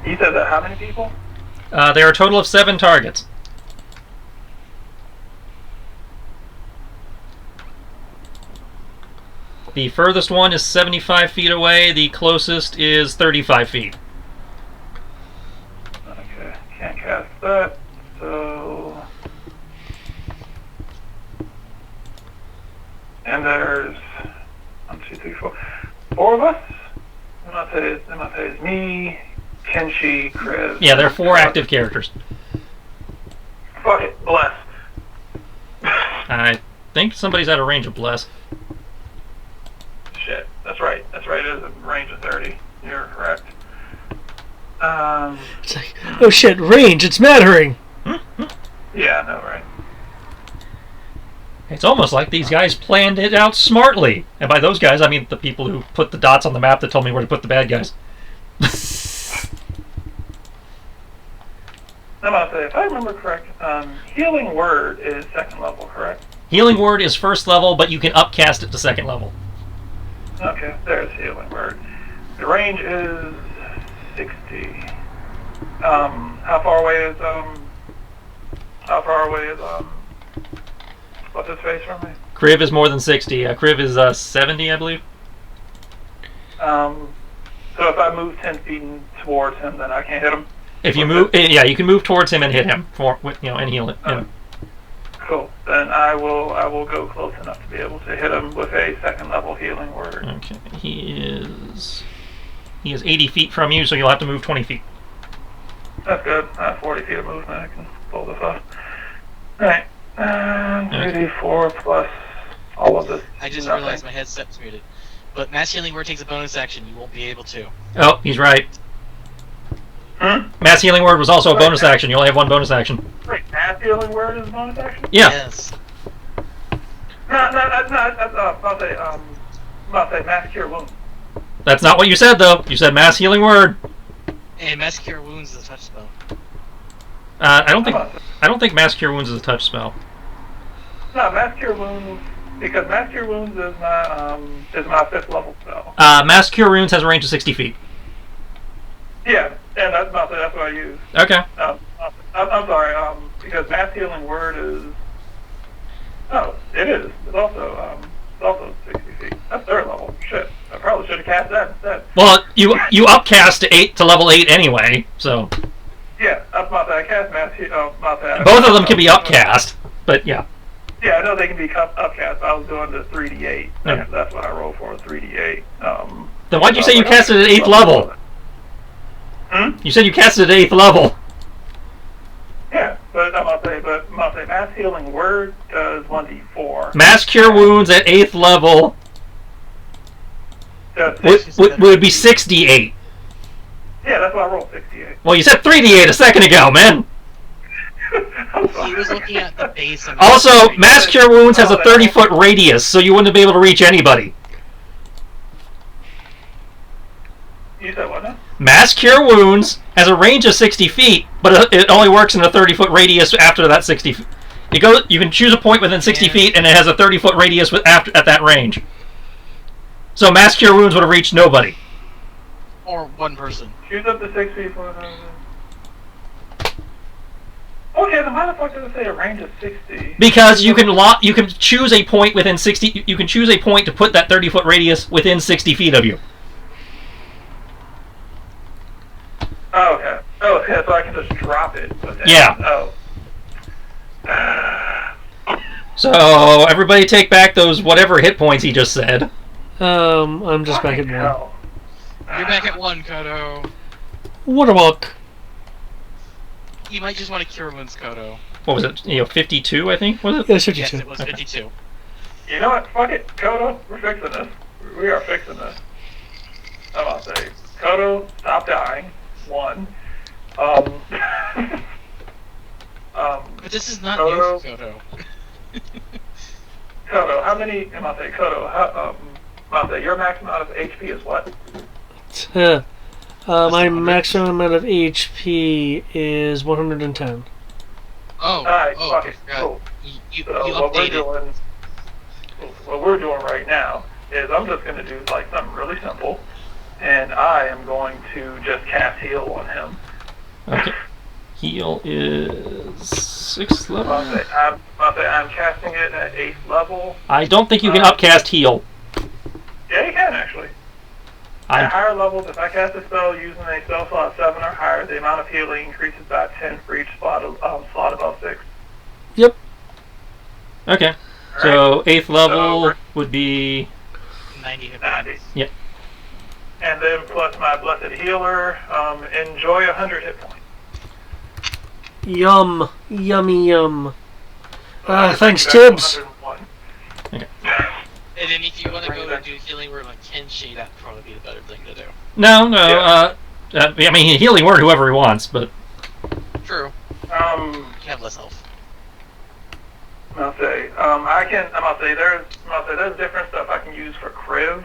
You said that how many people? There are a total of 7 targets. The furthest one is 75 feet away. The closest is 35 feet. Okay, can't cast that. So, and there's 1, 2, 3, 4, 4 of us. MFA is me, Kenshi, Chris. Yeah, there are 4 active characters. Fuck it, bless. I think somebody's out of range of bless. Shit, that's right. It is a range of 30. You're correct. It's like, oh shit, range, it's mattering! Yeah, I know, right? It's almost like these guys planned it out smartly. And by those guys, I mean the people who put the dots on the map that told me where to put the bad guys. I'm about to say, if I remember correct, Healing Word is 2nd level, correct? Healing Word is 1st level, but you can upcast it to 2nd level. Okay, there's Healing Word. The range is 60. How far away is what's his face from me? Kriv is more than 60. Kriv is 70, I believe. So if I move 10 feet towards him, then I can't hit him? If you move, yeah, you can move towards him and hit him, and heal it. Okay. Cool. Then I will go close enough to be able to hit him with a 2nd level Healing Word. Okay, he is 80 feet from you, so you'll have to move 20 feet. That's good. I have 40 feet of movement. I can pull this off. Alright. 3d4 plus all of this. I just realized my headset's muted. But Mass Healing Word takes a bonus action. You won't be able to. Oh, he's right. Mass Healing Word was also a bonus action. You only have 1 bonus action. Wait, Mass Healing Word is a bonus action? Yeah. Yes. I'll say Mass Cure Wounds. That's not what you said, though. You said Mass Healing Word. And Mass Cure Wounds is a touch spell. I don't think Mass Cure Wounds is a touch spell. No, Mass Cure Wounds, because Mass Cure Wounds is my 5th level spell. Mass Cure Wounds has a range of 60 feet. Yeah, and that's what I use. Okay. I'm sorry, because Mass Healing Word is... Oh, it is. It's also 60 feet. That's 3rd level. Shit. I probably should have cast that instead. Well, you upcast to level 8 anyway, so... Yeah, that's my bad. I cast Mass Healing... Both of them can be upcast, but yeah. Yeah, I know they can be upcast. I was doing the 3d8. Okay. That's what I rolled for, 3d8. Then why'd you say you casted at 8th level? You said you casted at 8th level. Yeah, But I'm gonna say mass healing word does 1d4. Mass cure wounds at 8th level would be 6d8. Yeah, that's why I rolled 68. Well, you said 3d8 a second ago, man. He was looking at the base of Also, mass cure wounds has a 30-foot radius, so you wouldn't be able to reach anybody. You said what now? Mass cure wounds has a range of 60 feet, but it only works in a 30-foot radius after that 60 feet. You can choose a point within 60 feet, and it has a 30-foot radius at that range. So mass cure wounds would have reached nobody. Or one person. Choose up to 6 feet. Okay, then why the fuck does it say a range of 60? Because you can choose a point within 60. You can choose a point to put that 30-foot radius within 60 feet of you. Oh, okay. Oh, okay, so I can just drop it. Okay. Yeah. Oh. So everybody take back those whatever hit points he just said. I'm just back at 1. Hell. You're back at 1, Kodo. What a walk. You might just want to cure wounds, Kodo. What was it? 52, I think, was it? Yeah, 52. Yes, it was 52. You know what? Fuck it. Kodo, we're fixing this. We are fixing this. I'm about to say, Kodo, stop dying. 1. But this is not new for Kodo. Kodo, how many? I'm about to say, Kodo, I'm about to say, your max amount of HP is what? My maximum amount of HP is 110. Oh, Alright, oh, fuck it. God. Cool. You So updated. what we're doing right now is I'm just going to do like something really simple, and I am going to just cast heal on him. Okay. Heal is 6th level. I'm casting it at 8th level. I don't think you can upcast heal. Yeah, you can actually. At higher levels, if I cast a spell using a spell slot 7 or higher, the amount of healing increases by 10 for each slot above 6. Yep. Okay. All So 8th level So would be 90 hit 90. points. Yep. And then plus my blessed healer, enjoy 100 hit points. Yum. Yummy yum. Thanks, Back to Tibbs. 101. And then if you want to go to do healing word like Kenshi, that'd probably be the better thing to do. No. Yeah. I mean, healing word whoever he wants, but True. You have less health. I'll say, there's different stuff I can use for Kriv.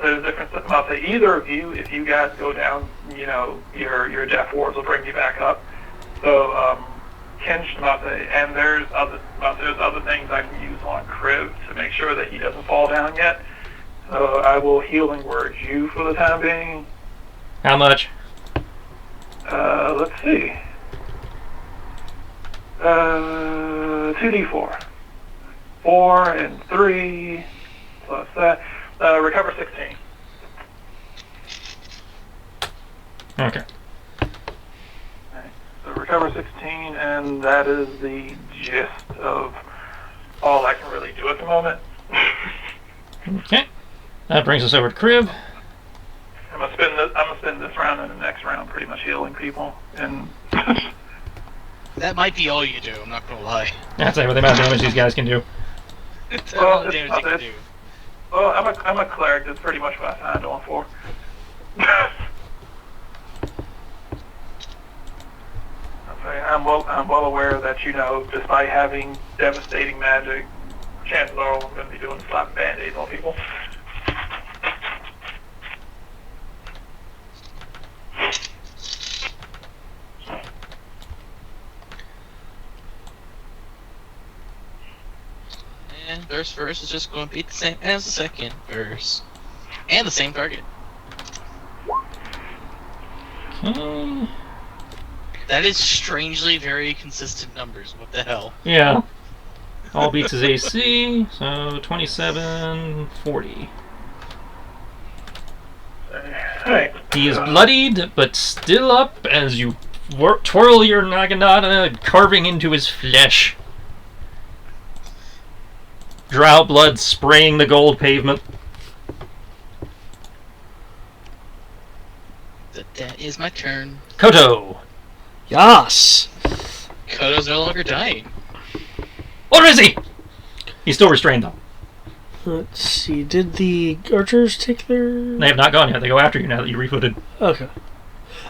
There's different stuff. I'll say either of you, if you guys go down, your death wards will bring you back up. So, and there's other things I can use on Kriv to make sure that he doesn't fall down yet. So I will healing word you for the time being. how much? Let's see. 2d4. 4 and 3 plus that. Recover 16. Okay. So recover 16, and that is the gist of all I can really do at the moment. Okay. That brings us over to Crib. I'm gonna spend this round and the next round pretty much healing people, and That might be all you do, I'm not gonna lie. That's it, with the amount of damage these guys can do. That's Well, all the it's damage not you can this. do. well, I'm a cleric. That's pretty much what I signed on for. I'm well aware that despite having devastating magic, chances are all I'm going to be doing is slapping band-aids on people. And verse is just going to be the same as the second verse. And the same target. Okay. That is strangely very consistent numbers. What the hell? Yeah. All beats his AC, so 27, 40. Hey, He is bloodied, but still up as you twirl your naginata, carving into his flesh. Drow blood spraying the gold pavement. That is my turn. Koto. Yas. Kodo's no longer dying. Or is he? He's still restrained, though. Let's see. Did the archers take their... They have not gone yet. They go after you now that you rebooted. Okay.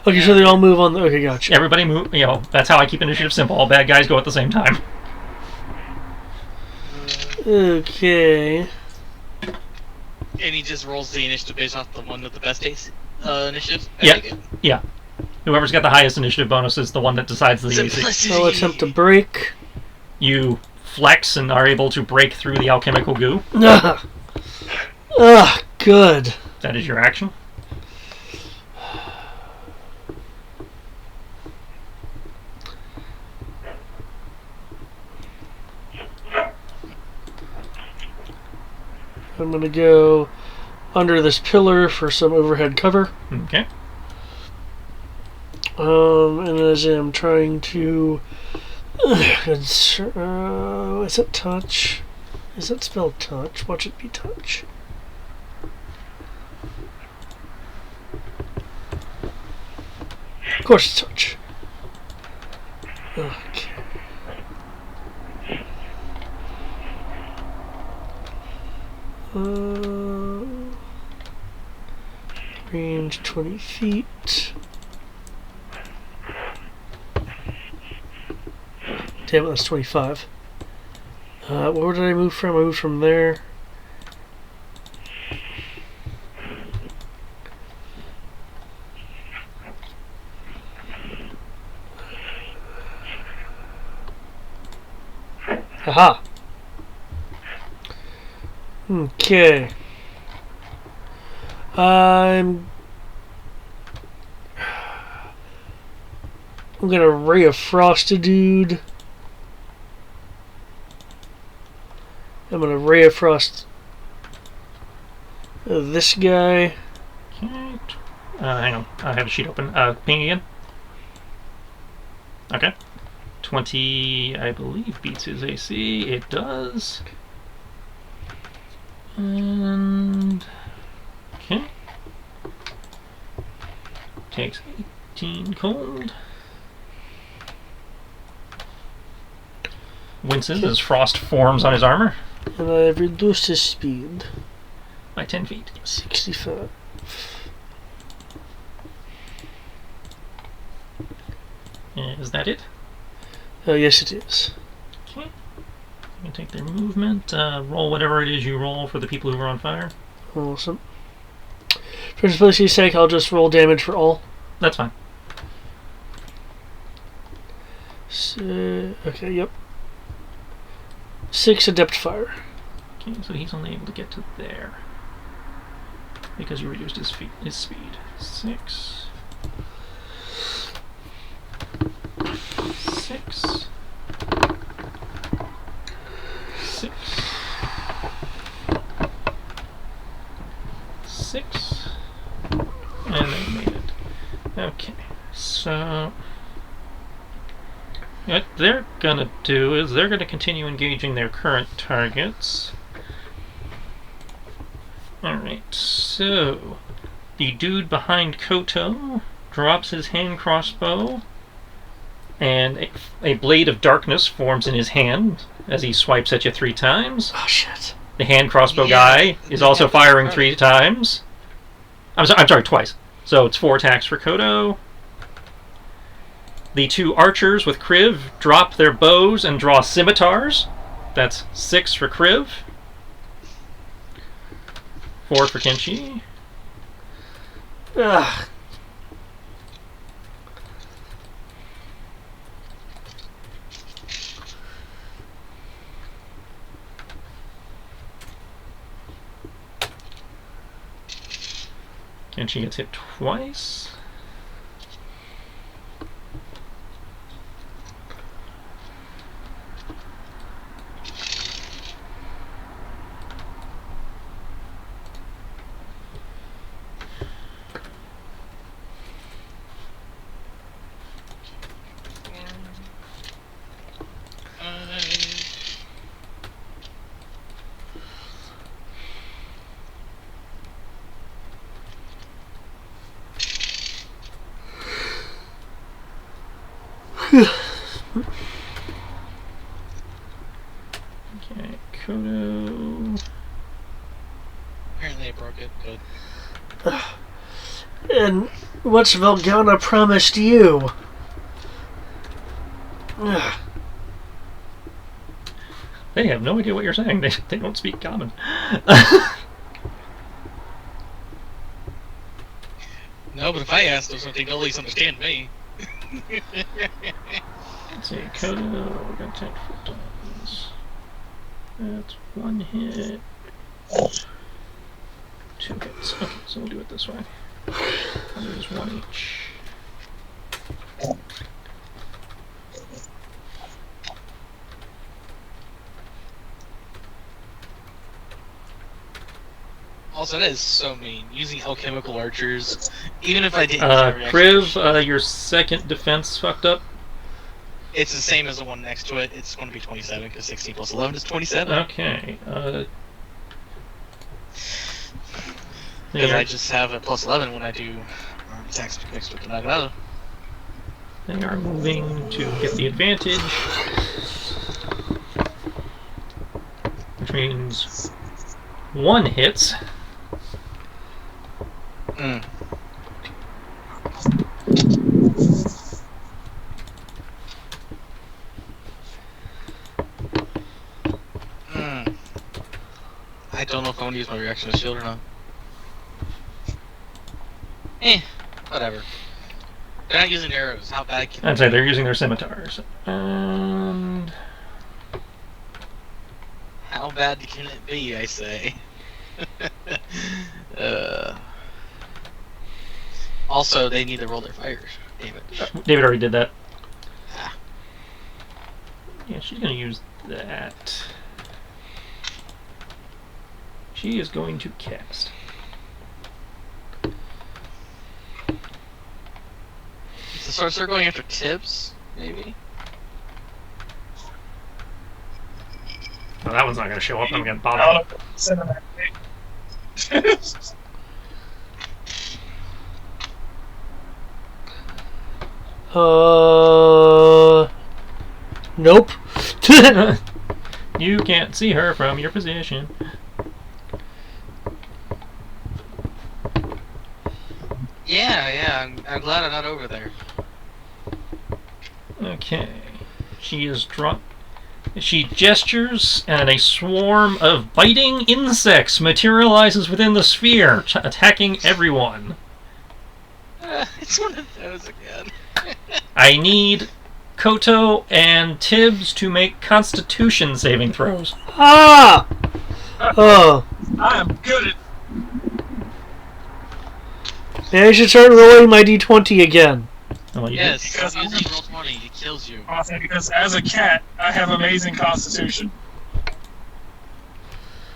Okay, so they all move on the... Okay, gotcha. Everybody move. You know, that's how I keep initiative simple. All bad guys go at the same time. Okay. And he just rolls the initiative based off the one with the best initiative? Yeah. Whoever's got the highest initiative bonus is the one that decides the AC. So I'll attempt to break. You flex and are able to break through the alchemical goo. Good. That is your action. I'm going to go under this pillar for some overhead cover. Okay. And as I'm trying to... is that touch? Is that spelled touch? Watch it be touch. Of course it's touch. Okay. Range 20 feet. Damn it, that's 25. Where did I move from? I moved from there. Haha. Okay. I'm gonna Ray of Frost a dude. I'm gonna Ray of Frost this guy. Okay. Hang on. I have a sheet open. Ping again. Okay. 20, I believe, beats his AC. It does. And... okay. Takes 18 cold. Winces as frost forms on his armor. And I've reduced his speed. By 10 feet. 65. Is that it? Yes, it is. Okay. You can take their movement. Roll whatever it is you roll for the people who are on fire. Awesome. For simplicity's sake, I'll just roll damage for all. That's fine. So, okay, yep. 6 adept fire. Okay, so he's only able to get to there. Because you reduced his speed. 6. 6. 6. 6. And they made it. Okay, so what they're gonna do is they're gonna continue engaging their current targets. Alright, so the dude behind Koto drops his hand crossbow, and a blade of darkness forms in his hand as he swipes at you 3 times. Oh, shit. The hand crossbow guy is also firing 3 times. I'm sorry, twice. So it's 4 attacks for Koto. The 2 archers with Kriv drop their bows and draw scimitars. That's 6 for Kriv. 4 for Kenshi. Ugh. Kenshi gets hit twice. Okay, Kodo. Apparently I broke it, but... And what's Velgana promised you? Ugh. They have no idea what you're saying. They don't speak common. No, but if I ask them something, they'll at least understand me. Let's see, Kodo, we're going to take 4 times. That's 1 hit. 2 hits. Okay, so we'll do it this way. I'll use 1 each. Also, that is so mean. Using alchemical archers, even if I didn't... Kriv, your second defense fucked up. It's the same as the one next to it. It's going to be 27, because 16 plus 11 is 27. Okay. Because I just have a plus 11 when I do attacks mixed with the Nagarado. They are moving to get the advantage. Which means 1 hits. Mm. I don't know if I want to use my reaction to shield or not. Whatever. They're not using arrows. How bad can I'd say they're using their scimitars. And how bad can it be, I say? Also, they need to roll their fire damage. David already did that. Ah. Yeah, she's going to use that. She is going to cast. So sorcerer going after Tibbs, maybe? Well, that one's not going to show up. I'm going to bother. Nope. You can't see her from your position. Yeah, I'm glad I'm not over there. Okay. She is drunk. She gestures, and a swarm of biting insects materializes within the sphere, attacking everyone. It's one of those again. I need Koto and Tibbs to make Constitution saving throws. Ah! Oh. I am good at... Maybe I should start rolling my d20 again. Oh, you Yes, Because using roll 20, it kills you. Awesome, because as a cat, I have amazing constitution.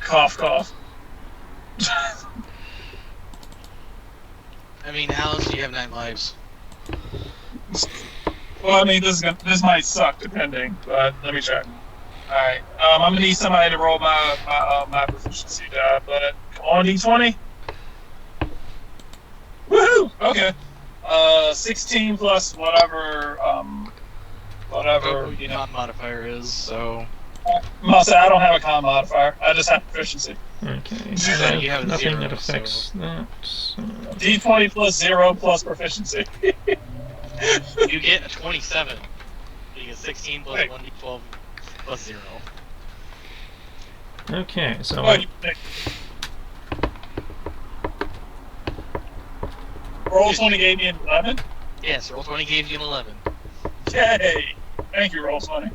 Cough, cough. I mean, how else do you have 9 lives? Well, I mean, this might suck, depending, but let me check. Alright, I'm gonna need somebody to roll my proficiency die, but on d20? Woohoo! Okay. 16 plus whatever, you know. Con modifier is, so... I don't have a con modifier, I just have proficiency. Okay. So you have Nothing 0, that affects so- that. So. D20 plus 0 plus proficiency. You get a 27. You get 16 plus 1d12 plus 0. Okay, so Oh, Roll 20 gave me an 11? Yes, roll 20 gave you an 11. Yay! Thank you, Roll 20.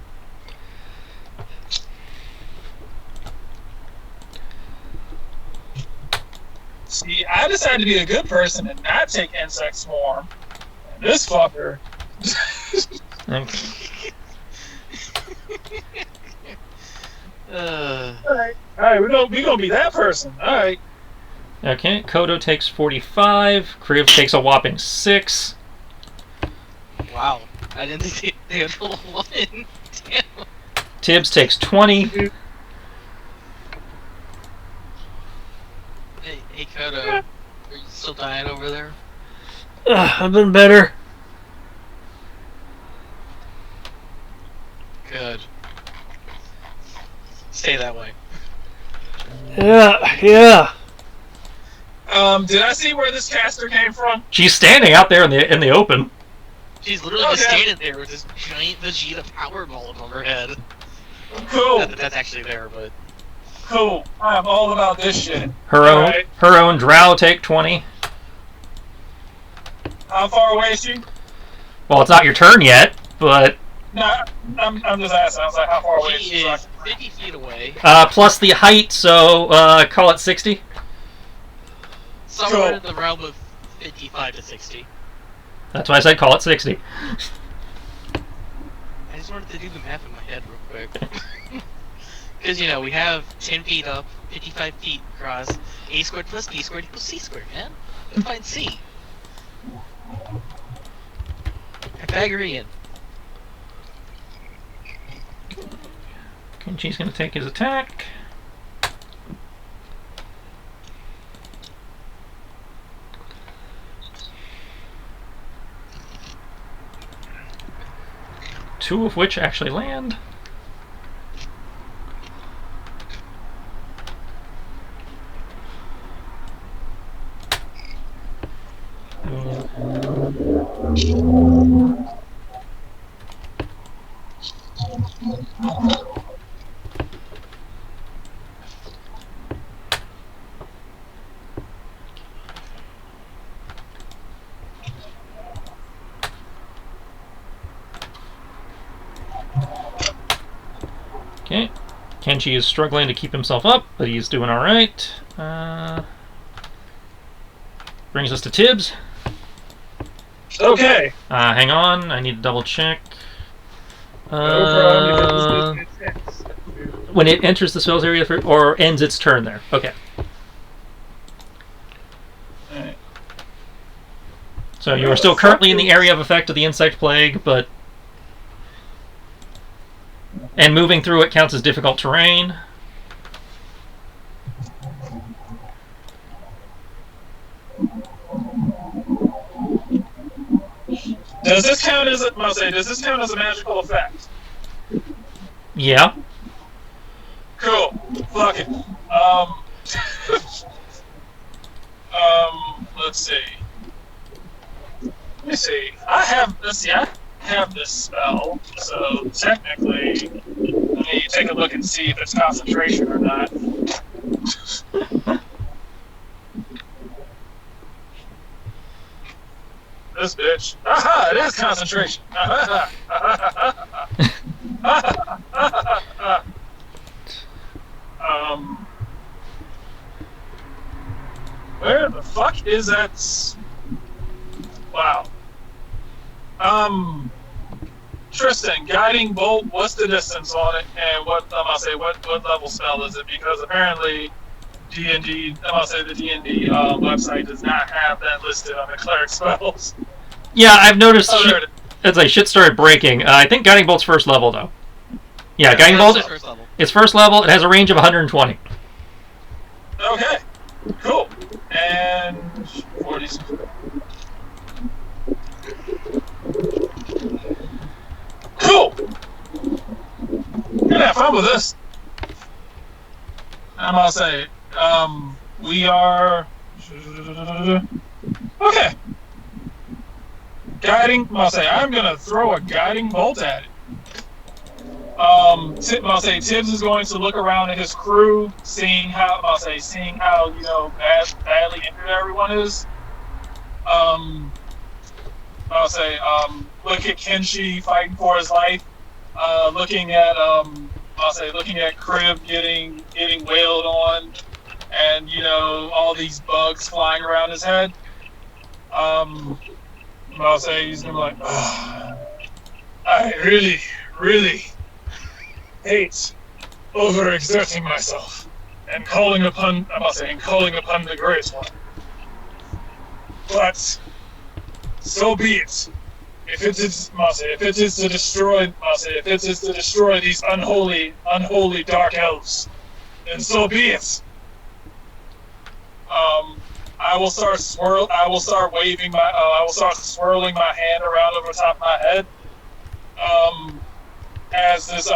See, I decided to be a good person and not take Insect Swarm. And this fucker... okay. Alright, we're gonna be that person. Alright. Okay, Kodo takes 45. Kriv takes a whopping 6. Wow. I didn't think they had roll 1. Damn. Tibbs takes 20. Hey, Kodo. Are you still dying over there? I've been better. Good. stay that way. Yeah. Did I see where this caster came from? She's standing out there in the open. She's literally just standing there with this giant Vegeta power ball above her head. Cool. Not that that's actually there, but Cool. I'm all about this shit. Her own drow take 20. How far away is she? Well, it's not your turn yet, but No, I'm just asking. I was like, how far away is she she? is 50 feet away. plus the height, so call it 60. Somewhere in the realm of 55 to 60. That's why I said call it 60. I just wanted to do the math in my head real quick. Because, you know, we have 10 feet up, 55 feet across, a squared plus b squared equals c squared, man. Let's find c. Pythagorean. Kenji's going to take his attack. Two of which actually land. Okay. Kenji is struggling to keep himself up, but he's doing alright. Brings us to Tibbs. Okay. Hang on, I need to double check. No problem. When it enters the spell's area or ends its turn there. Okay. Alright. So you are still currently in the area of effect of the insect plague, but... And moving through it counts as difficult terrain. Does this count as a magical effect? Yeah. Cool. Fuck it. Let's see. Let me see. I have this spell, so technically, let me take a look and see if it's concentration or not. This bitch. Aha! It is concentration. Where the fuck is that? Wow. Tristan, guiding bolt. What's the distance on it, and what level spell is it? Because apparently, D&D. The D&D website does not have that listed on the cleric spells. Yeah, I've noticed. There it is. It's like shit started breaking. I think Guiding Bolt's first level though. Yeah, Guiding Bolt. First level. It's first level. It has a range of 120. Okay, cool. And 40. Cool. Gonna have fun with this. I'm gonna say, we are okay. Guiding. I'm gonna throw a guiding bolt at it. Tibbs is going to look around at his crew, seeing how badly injured everyone is. Look at Kenshi fighting for his life. Looking at Crib getting wailed on, and all these bugs flying around his head. He's gonna be like, I really, really hate overexerting myself and calling upon the Great One. But so be it. If it is to destroy these unholy dark elves, then so be it. I will start swirling my hand around over top of my head. As this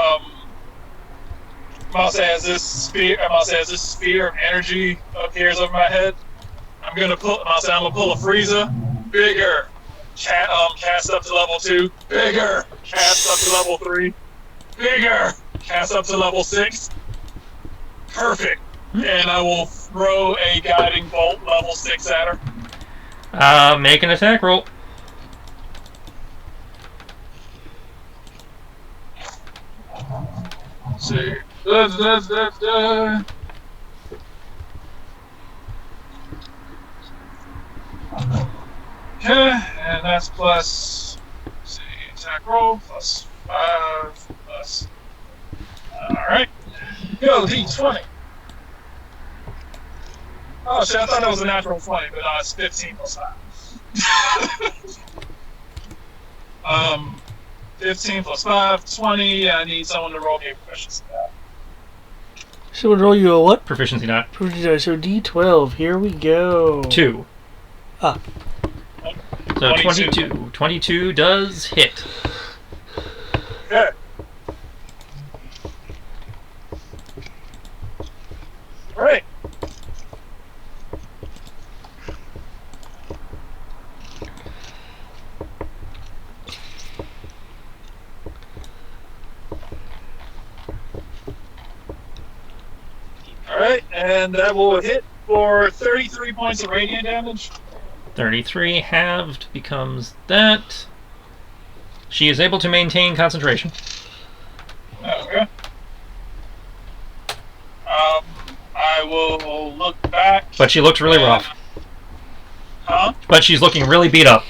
I'll say as this sphere of energy appears over my head, I'm gonna pull a Frieza, bigger, cast up to level 2, bigger, cast up to level 3, bigger, cast up to level 6. Perfect. And I will throw a guiding bolt level 6 at her. Make an attack roll. Let's see. Okay, and that's plus, let's see, attack roll, plus 5, plus, alright. Go, D20. Oh shit, I thought that was a natural 20, but it's 15 plus 5. 15 plus 5, 20, I need someone to roll me a proficiency die. Someone roll you a what? Proficiency die. So D12, here we go. 2. Ah. So 22. 22 does hit. Okay. Alright. Alright, and that will hit for 33 points of radiant damage. 33 halved becomes that. She is able to maintain concentration. Okay. I will look back. But she looks really rough. Huh? But she's looking really beat up.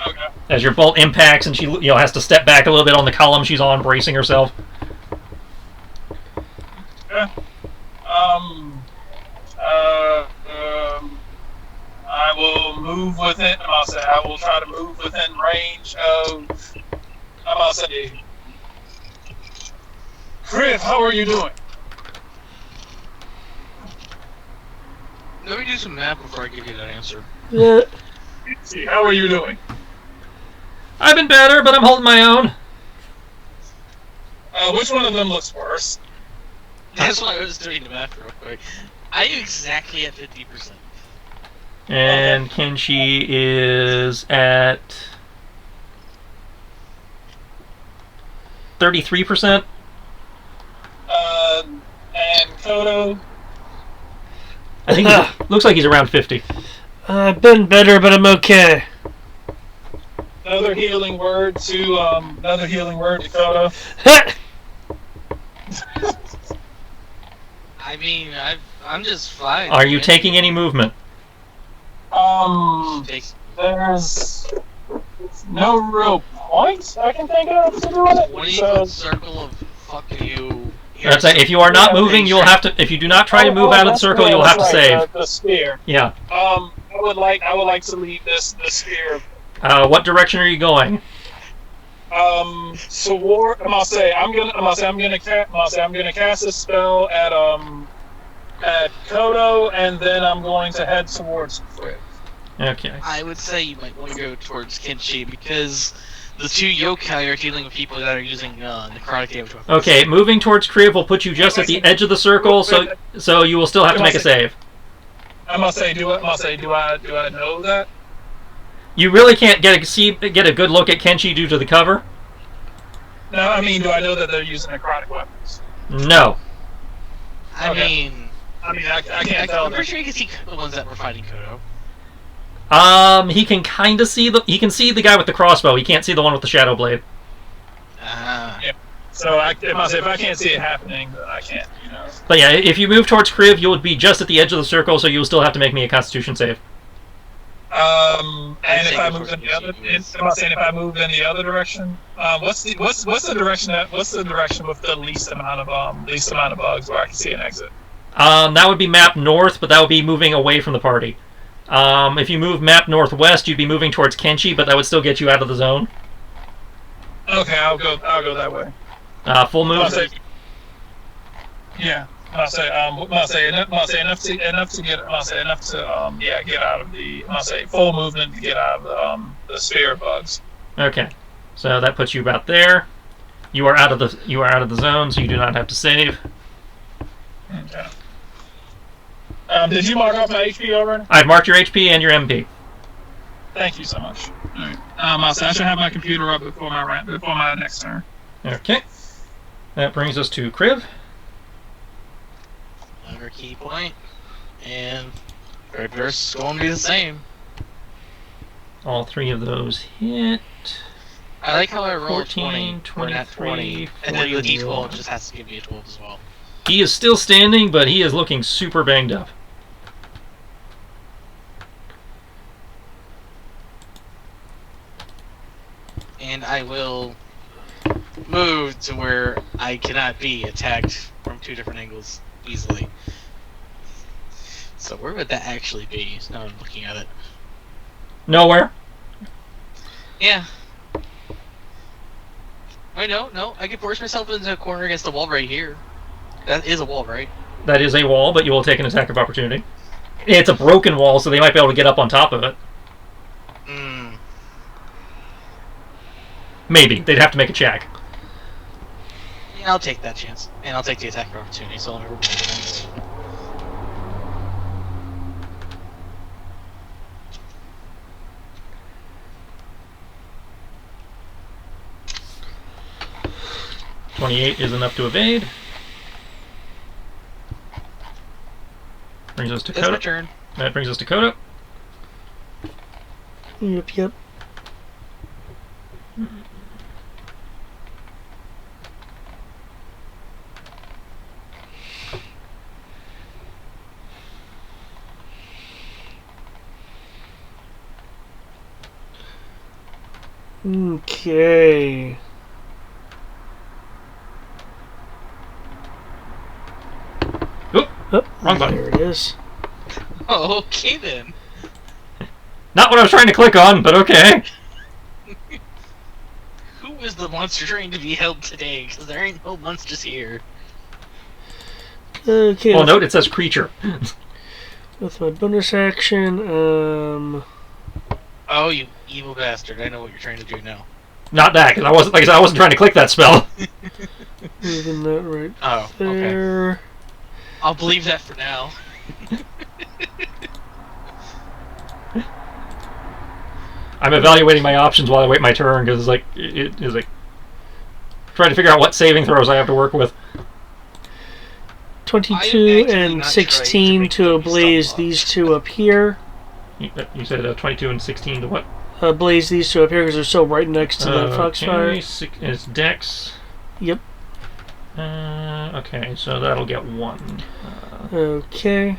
Okay. As your bolt impacts and she has to step back a little bit on the column she's on, bracing herself. Okay. I will move within. I will try to move within range of. I'll say. Chris, how are you doing? Let me do some math before I give you that answer. Yeah. See, how are you doing? I've been better, but I'm holding my own. Which one of them looks worse? That's why I was doing the math real quick. I am exactly at 50%. And Kenshi is at 33%. And Kodo. I think looks like he's around 50. I've been better, but I'm okay. Another healing word to Kodo. I mean, I'm just fine. Are you taking any movement? There's no real point I can think of to do it. 20-foot circle of fuck you. That's it. If you are not moving, you'll have to. If you do not try to move out of the circle, you'll have to save. The spear. Yeah. I would like to leave the spear. What direction are you going? Toward. I'm gonna cast a spell at Kodo, and then I'm going to head towards Crib. Okay. I would say you might want to go towards Kenshi because the two yokai are dealing with people that are using necrotic damage weapons. Okay, moving towards Crib will put you just at the edge of the circle, so you will still have to make a save. Do I know that? You really can't get a good look at Kenshi due to the cover. No, I mean, do I know that they're using necrotic weapons? No. I can't tell. I'm pretty sure you can see the ones that were fighting Kodo. He can kind of see the guy with the crossbow. He can't see the one with the shadow blade. Yeah. So if I can't see it happening, then I can't. But yeah, if you move towards Crib, you'll be just at the edge of the circle, so you'll still have to make me a Constitution save. And if I move in the other, if I move in the other direction, what's the direction with the least amount of bugs where I can see an exit? That would be map north, but that would be moving away from the party. If you move map northwest, you'd be moving towards Kenshi, but that would still get you out of the zone. Okay, I'll go that way. Full move. Yeah. Enough to get out of the full movement to get out of the sphere of bugs. Okay, so that puts you about there. You are out of the zone, so you do not have to save. Okay. Did you mark off my HP already? I've marked your HP and your MP. Thank you so much. All right. I should have my computer up before my next turn. Okay. That brings us to Kriv. Another key point, and third verse is going to be the same. All three of those hit. I like how I roll 14, 20, or not 20, and then the d12 just has to give me a 12 as well. He is still standing, but he is looking super banged up. And I will move to where I cannot be attacked from two different angles easily. So where would that actually be? Now I'm looking at it. Nowhere. Yeah. Wait, no. I can force myself into a corner against the wall right here. That is a wall, right? That is a wall, but you will take an attack of opportunity. It's a broken wall, so they might be able to get up on top of it. Maybe. They'd have to make a check. Yeah, I'll take that chance. And I'll take the attack of opportunity, so let me roll my defense. .28 is enough to evade. Brings us to That's my Coda. turn. That brings us to Coda. Yep. Okay. Oop, Oh, wrong button. there it is. Oh, okay then. Not what I was trying to click on, but okay. Who is the monster trying to be held today? Because there ain't no monsters here. Okay. Well, note it says creature. With my bonus action, Oh, you evil bastard! I know what you're trying to do now. Not that, because I wasn't trying to click that spell. moving that right Oh, okay. there. I'll believe that for now. I'm evaluating my options while I wait my turn, because it's like trying to figure out what saving throws I have to work with. 22 actually and not 16 trying to to make them ablaze stop these two up here. You said 22 and 16 to what? Blaze these two up here because they're so right next to that foxfire. It's Dex. Yep. Okay, so that'll get 1. Okay.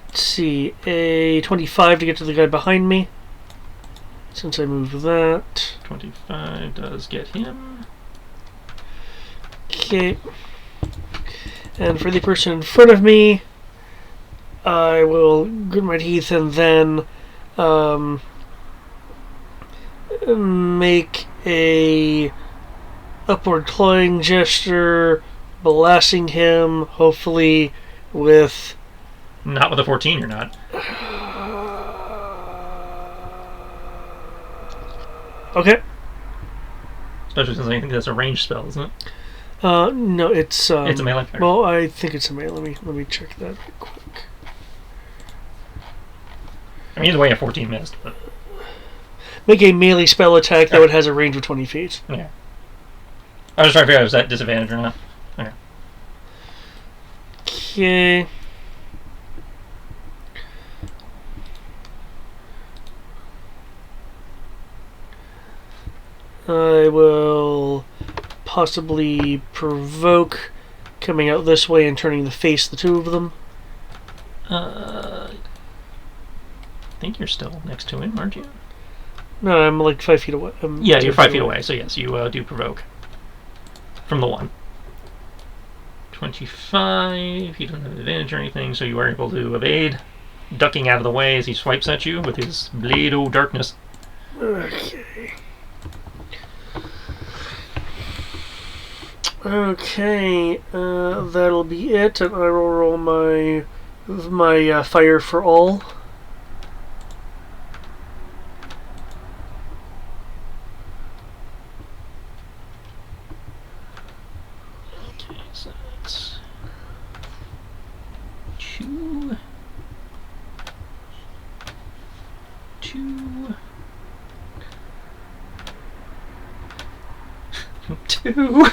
Let's see, a 25 to get to the guy behind me. Since I moved that. 25 does get him. Okay. And for the person in front of me, I will grit my teeth and then make a upward clawing gesture, blasting him, hopefully with... Not with a 14, you're not. Okay. Especially since I think that's a ranged spell, isn't it? No, it's... It's a melee. Well, I think it's a melee. Let me check that real quick. I mean, either way, a 14 missed. But Make a melee spell attack that has a range of 20 feet. yeah. I was trying to figure out if that disadvantage or not. Okay. Okay. I will possibly provoke coming out this way and turning to face the two of them. I think you're still next to him, aren't you? No, I'm like 5 feet away. Yeah, you're 5 feet away, so yes, you do provoke. From the one. 25, you don't have advantage or anything, so you are able to evade, ducking out of the way as he swipes at you with his Blade o' Darkness. Okay. Okay, that'll be it, and I will roll my fire for all. So that's 2, 2, 2.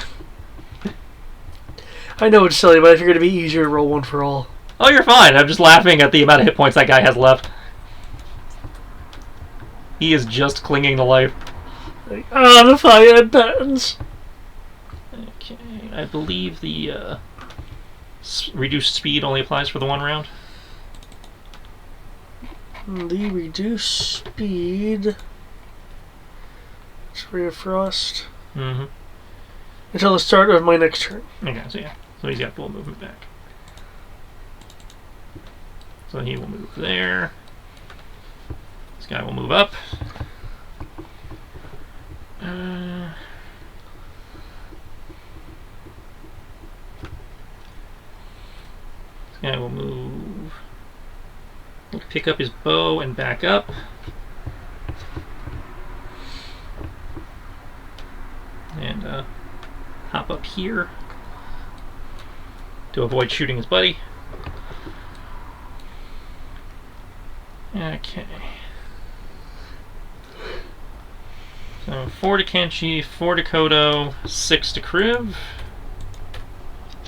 I know it's silly, but I figured it'd be easier to roll one for all. Oh, you're fine. I'm just laughing at the amount of hit points that guy has left. He is just clinging to life. Like, the fire buttons. Okay, I believe the reduced speed only applies for the 1 round. The reduced speed. Ray of Frost. Mm-hmm. Until the start of my next turn. Okay, so yeah. So he's got full movement back. So he will move there. This guy will move up. This guy will move. He'll pick up his bow and back up. And hop up here to avoid shooting his buddy. Okay. So 4 to Kenshi, 4 to Kodo, 6 to Kriv.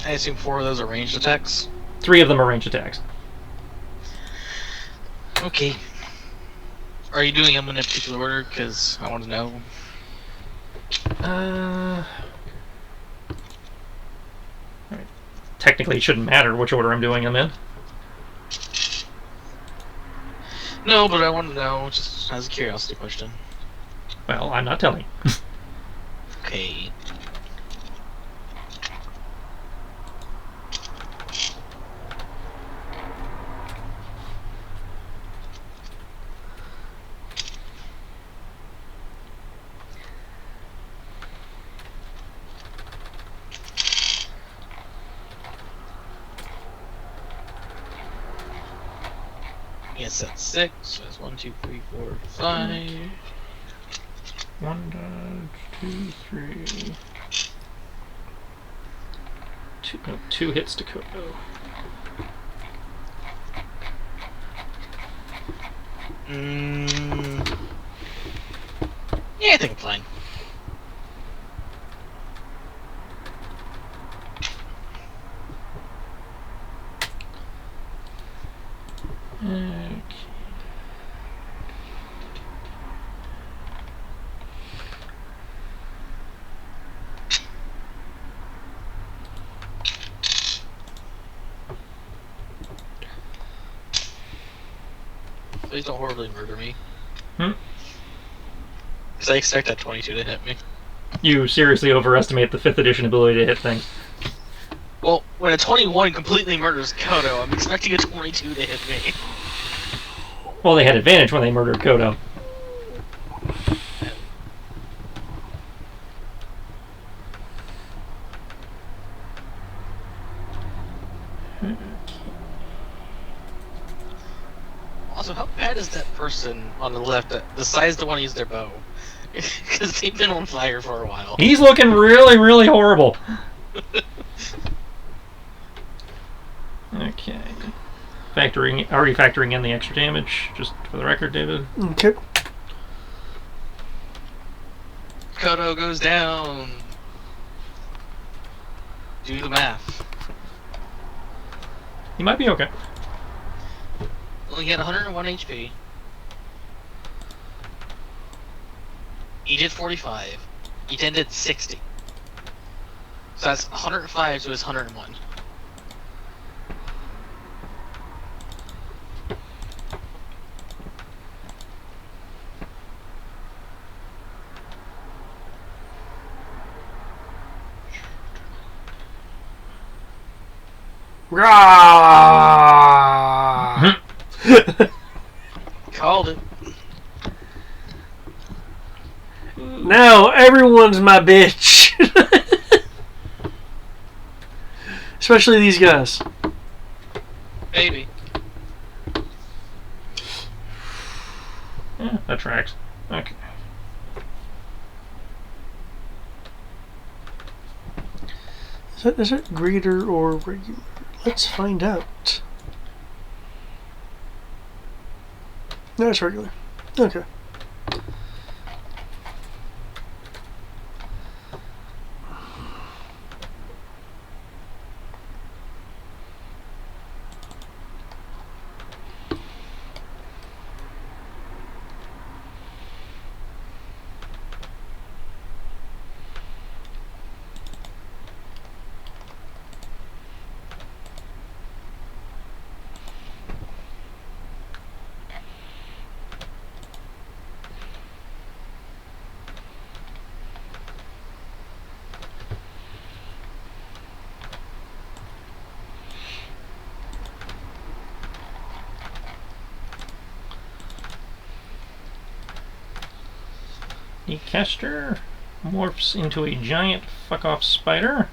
I assume 4 of those are ranged attacks. 3 of them are ranged attacks. Okay. Are you doing them in a particular order? Because I want to know. Technically, it shouldn't matter which order I'm doing them in. No, but I want to know, just as a curiosity question. Well, I'm not telling you. Okay. Yes, that's 6. So that's 1, 2, 3, 4, 5. 1 dodge, 2, 3. 2 hits to Kodo. Yeah, I think I'm fine. Okay. Please don't horribly murder me. Hmm? Because I expect that 22 to hit me. You seriously overestimate the 5th edition ability to hit things. Well, when a 21 completely murders Kodo, I'm expecting a 22 to hit me. Well, they had advantage when they murdered Kodo. Also, how bad is that person on the left that decides to want to use their bow? Because they've been on fire for a while. He's looking really, really horrible. Okay. Already factoring in the extra damage, just for the record, David. Okay. Kodo goes down. Do the math. He might be okay. Well, he had 101 HP. He did 45. He did 60. So that's 105 to his 101. Rah! Called it. Now everyone's my bitch. Especially these guys. Baby. Yeah, that tracks. Okay. Is it greater or regular? Let's find out. No, it's regular. Okay. The caster morphs into a giant fuck-off spider.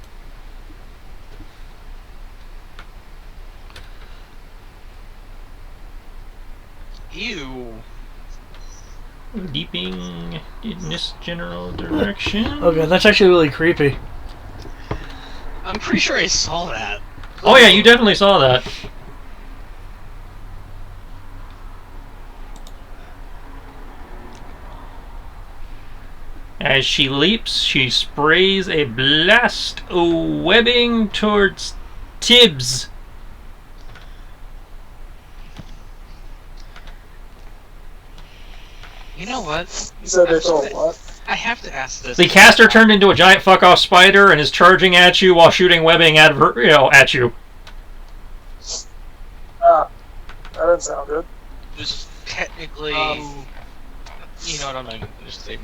Ew. Leaping in this general direction. Oh god, that's actually really creepy. I'm pretty sure I saw that. Oh yeah, you definitely saw that. As she leaps, she sprays a blast of webbing towards Tibbs. You know what? You said they told what? I have to ask this. The caster turned into a giant fuck-off spider and is charging at you while shooting webbing at her, at you. Ah, that didn't sound good. Just technically, you know what I'm not gonna just say,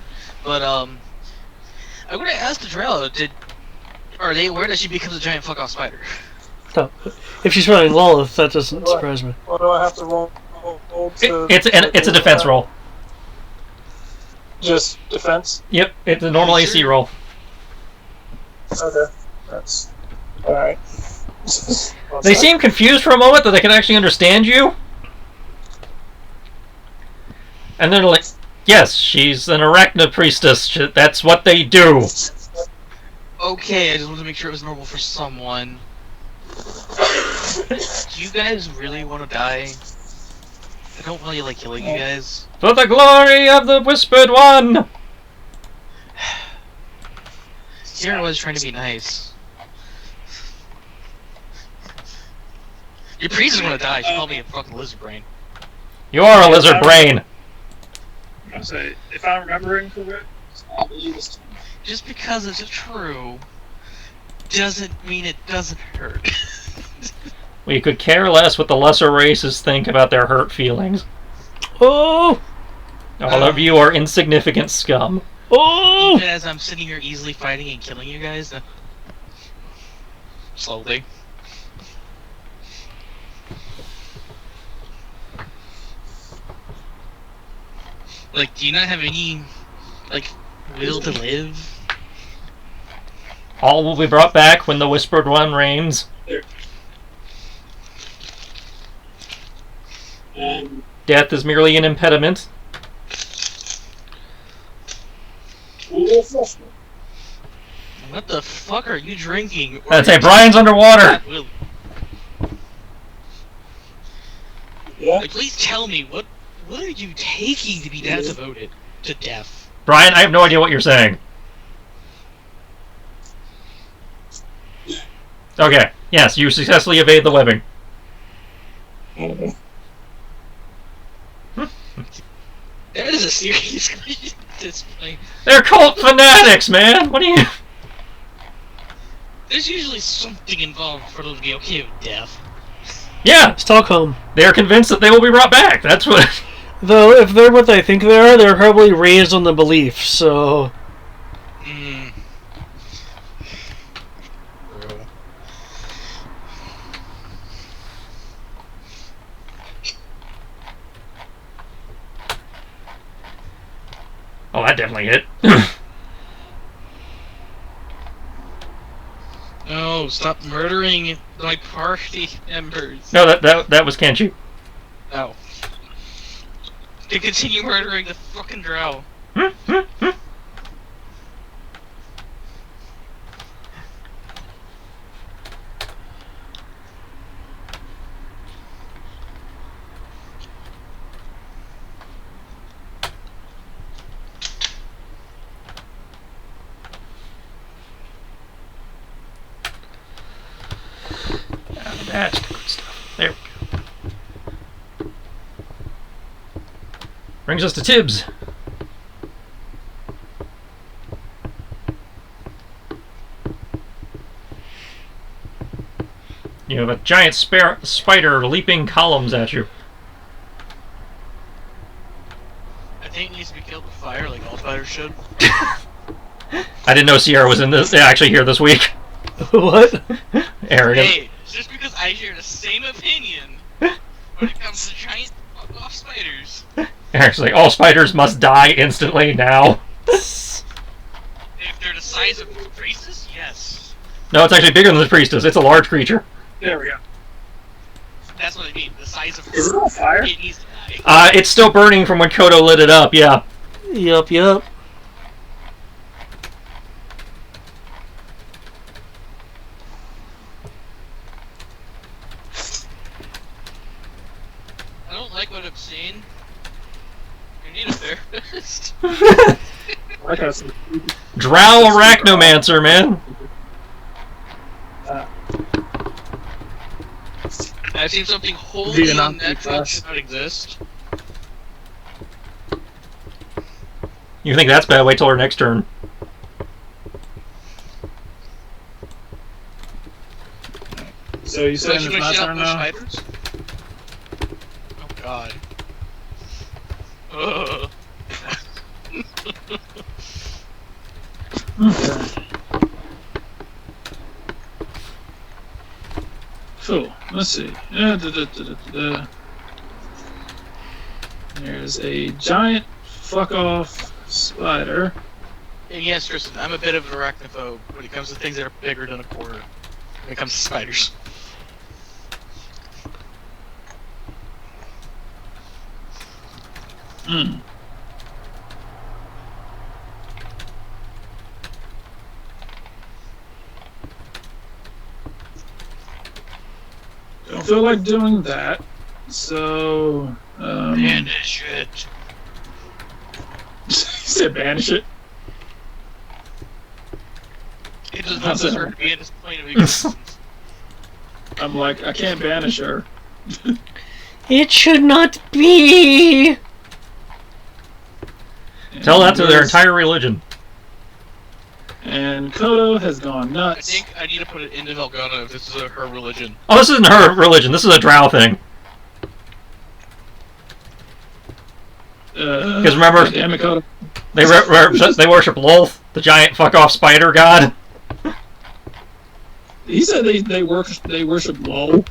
but I'm gonna ask the Drell. Are they aware that she becomes a giant fuck off spider? No. If she's running Lilith, that doesn't surprise me. What do I have to roll to... It's a defense roll. Just defense? Yep, it's a normal AC roll. Okay, that's... Alright. They seem confused for a moment that they can actually understand you. And they're like, yes, she's an arachna priestess. That's what they do. Okay, I just wanted to make sure it was normal for someone. Do you guys really want to die? I don't really like killing you guys. For the glory of the Whispered One! Here I was trying to be nice. Your priest is gonna die. She called me a fucking lizard brain. You are a lizard brain. I'm gonna say, if I'm remembering correct, I'll believe this. Just because it's true doesn't mean it doesn't hurt. We could care less what the lesser races think about their hurt feelings. Oh! All of you are insignificant scum. Oh! Even as I'm sitting here easily fighting and killing you guys, slowly. Like, do you not have any, like, will to live? All will be brought back when the Whispered One reigns. Death is merely an impediment. What the fuck are you drinking? I'd say Brian's underwater. Yeah? Like, please tell me, what are you taking to be that devoted to death? Brian, I have no idea what you're saying. Okay, yes, you successfully evade the webbing. That is a serious question at this point. They're cult fanatics, man! What do you... There's usually something involved for them to be okay with death. Yeah! Stockholm. They're convinced that they will be brought back. That's what... Though, if they're what they think they are, they're probably raised on the belief, so... Mm. Oh, that definitely hit. No, stop murdering my party members. No, that was Kenshi. No. To continue murdering the fucking drow. That's good stuff. There we go. Brings us to Tibbs. You have a giant spider leaping columns at you. I think it needs to be killed with fire, like all spiders should. I didn't know Sierra was in this actually here this week. What? Aaron. Hey, just because I share the same opinion when it comes to giant fuck-off spiders. Aaron's like, all spiders must die instantly now. If they're the size of the priestess, yes. No, it's actually bigger than the priestess. It's a large creature. There we go. That's what I mean. The size of Is it on fire? It needs to die. It's still burning from when Kodo lit it up, yeah. Yup, yup. I don't like what I'm seeing. You need a therapist. Like I said, Drow Arachnomancer, man. I've seen something wholly Vietnam unnatural class. should not exist. You think that's bad? Wait till our next turn. so you So saying should it's we my shut turn up now? spiders? Oh god. Ugh. Okay. Cool. Let's see. There's a giant fuck off spider. And yes, Tristan, I'm a bit of an arachnophobe when it comes to things that are bigger than a quarter. When it comes to spiders. Hmm. Don't feel like doing that. So, Banish it. he said banish it. It does not deserve to be at this point of existence. I'm like, I can't banish her. It should not be. Tell that to their There's- entire religion. And Kodo has gone I nuts. think I need to put it into Velgana if this is her religion. Oh, this isn't her religion. This is a Drow thing. Because remember- damn it, Kodo. They they worship Lolth, the giant fuck off spider god. He said they worship LOL.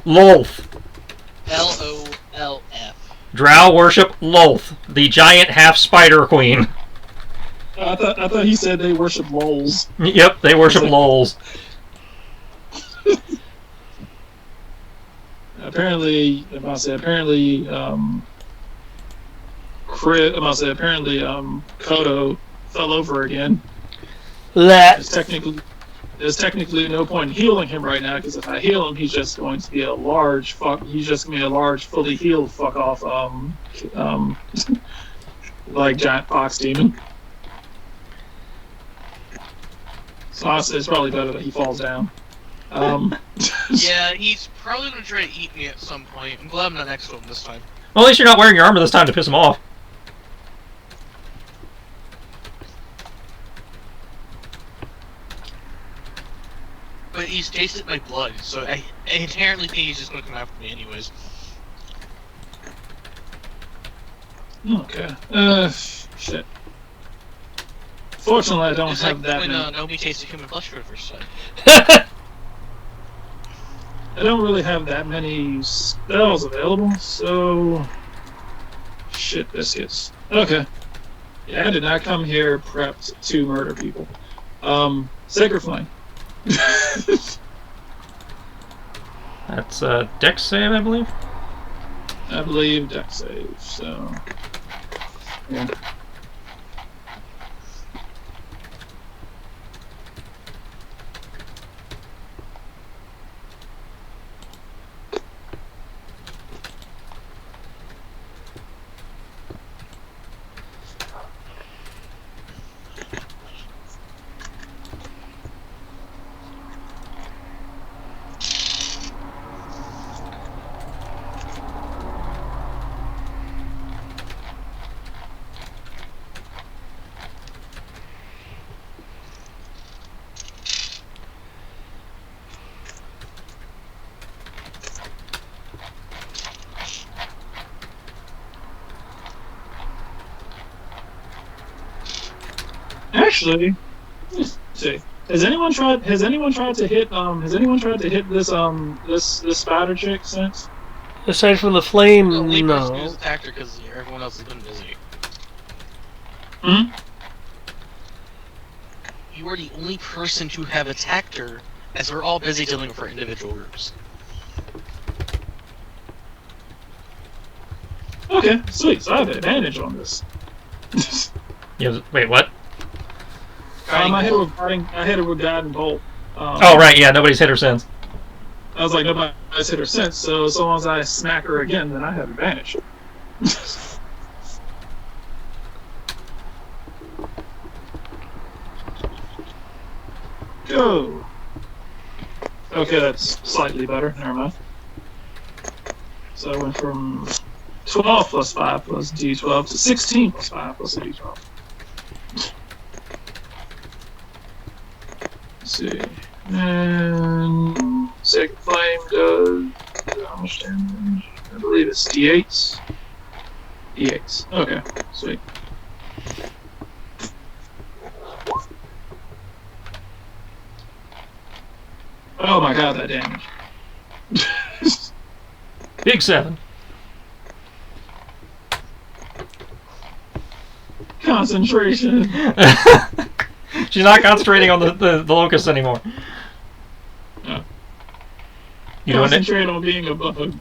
Lolth. L-O-L-F. Drow worship Lolth, the giant half spider queen. I thought he said they worship LOLs. Yep, they worship lols. Apparently, Kodo fell over again. There's technically no point in healing him right now, because if I heal him, he's just going to be a large fully healed fuck off like giant fox demon. So honestly, it's probably better that he falls down. Yeah, he's probably gonna try to eat me at some point. I'm glad I'm not next to him this time. Well, at least you're not wearing your armor this time to piss him off. But he's tasted my blood, so I inherently think he's just gonna come after me anyways. Okay. Shit. Fortunately, I don't It's have like that when many. Nomi tasted human flesh for the first time. I don't really have that many spells available, so shit biscuits. Okay. Yeah, I did not come here prepped to murder people. Sacred Flame. That's a dex save, I believe. I believe deck save, so yeah. actually, let's see. Has anyone tried to hit this spider chick since? Aside from the flame, The only person no. who's attacked her because everyone else has been busy. Hmm? You are the only person to have attacked her, as we're all busy dealing with our individual groups. Okay, sweet. So I have an advantage on this. Wait, what? I hit her with guiding bolt. Oh, right, yeah, nobody's hit her since. I was like, nobody's hit her since, so as long as I smack her again, then I have advantage. Go! Okay, that's slightly better. Never mind. So I went from 12 plus 5 plus d12 to 16 plus 5 plus d12. Let's see. And Sacred Flame does how much damage? I believe it's d8s. D8s. Okay, sweet. Oh my god, that damage. Big 7. Concentration. She's not concentrating on the locust anymore. No. You doing it? Concentrate on being a bug.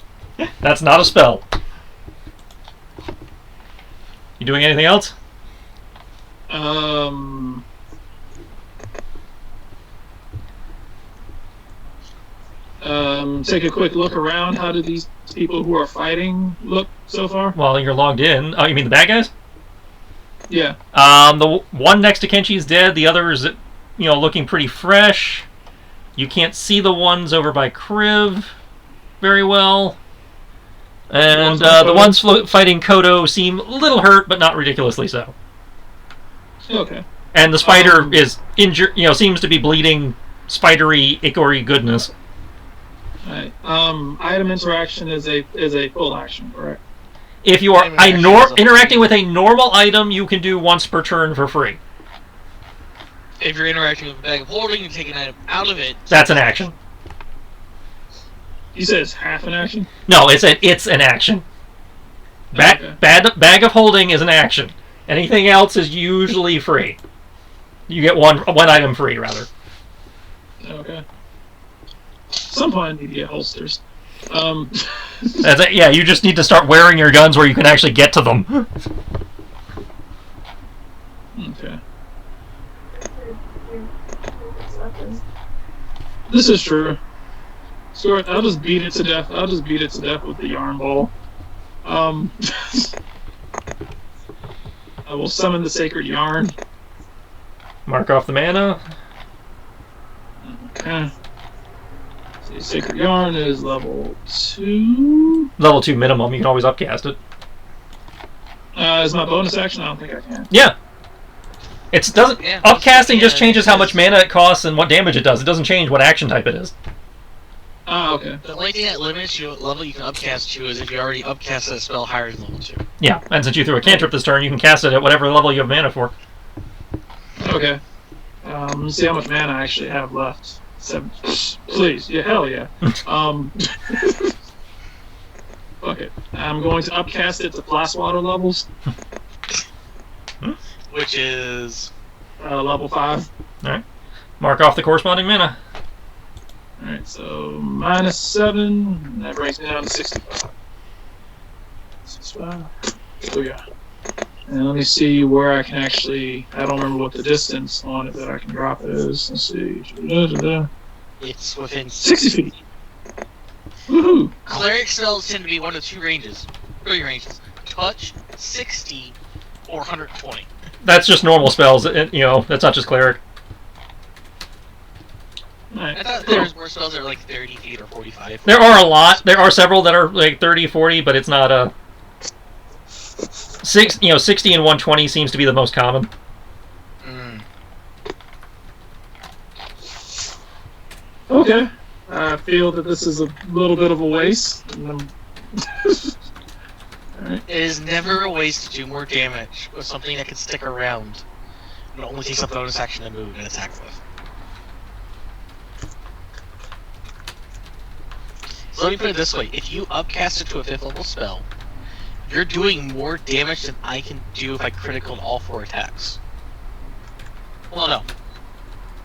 That's not a spell. You doing anything else? Take a quick look around. How do these people who are fighting look so far? Well, you're logged in. Oh, you mean the bad guys? Yeah. The one next to Kenshi is dead. The other is, looking pretty fresh. You can't see the ones over by Kriv very well. And the ones fighting Kodo seem a little hurt, but not ridiculously so. Okay. And the spider is injured. Seems to be bleeding spidery, ichory goodness. Right. Item interaction is a full action, correct? If you are interacting with a normal item, you can do once per turn for free. If you're interacting with a bag of holding and taking an item out of it, That's an action. You said it's half an action? No, it's an action. Okay. Bag of holding is an action. Anything else is usually free. You get one item free, rather. Okay. At some point I need to get holsters. That's it. Yeah, you just need to start wearing your guns where you can actually get to them. Okay. This is true. So I'll just beat it to death. With the yarn ball. I will summon the sacred yarn. Mark off the mana. Okay. See, sacred yarn is level 2. Level 2 minimum. You can always upcast it. Is my bonus action? I don't think I can. Yeah. Upcasting just changes how much mana it costs and what damage it does. It doesn't change what action type it is. Okay. the only thing that limits you what level you can upcast to is if you already upcast that spell higher than level 2. Yeah, and since you threw a cantrip this turn, you can cast it at whatever level you have mana for. Okay. Let's see how much mana I actually have left. 7. Please. Yeah, hell yeah. Fuck it. I'm going to upcast it to blast water levels. Which is... level 5. Alright. Mark off the corresponding mana. Alright, so minus 7. And that brings me down to 65. 65. Oh yeah. And let me see where I can actually... I don't remember what the distance on it that I can drop it is. Let's see. It's within 60 feet. Woohoo! Cleric spells tend to be one of 2 ranges. 3 ranges. Touch, 60, or 120. That's just normal spells. That's not just cleric. Alright, I thought cool. there were spells that are like 30 feet or 45. There are a lot. There are several that are like 30, 40, but it's not a... 60 and 120 seems to be the most common. Mm. Okay. I feel that this is a little bit of a waste. Alright. It is never a waste to do more damage with something that can stick around. It only takes a bonus action to move and attack with. So let me put it this way: if you upcast it to a 5th level spell, you're doing more damage than I can do if I critical on all 4 attacks. Well, no.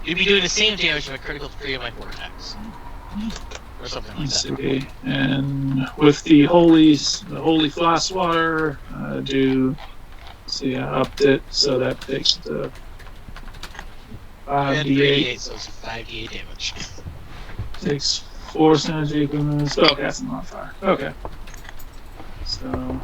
You'd be doing the same damage if I critical 3 of my 4 attacks. Or something like Let's that. see. And with the holy flask water, I upped it, so that takes the And 5d8. 3d8, so it's 5d8 damage. Takes 4 synergy equipment, spellcasting modifier. Okay. So.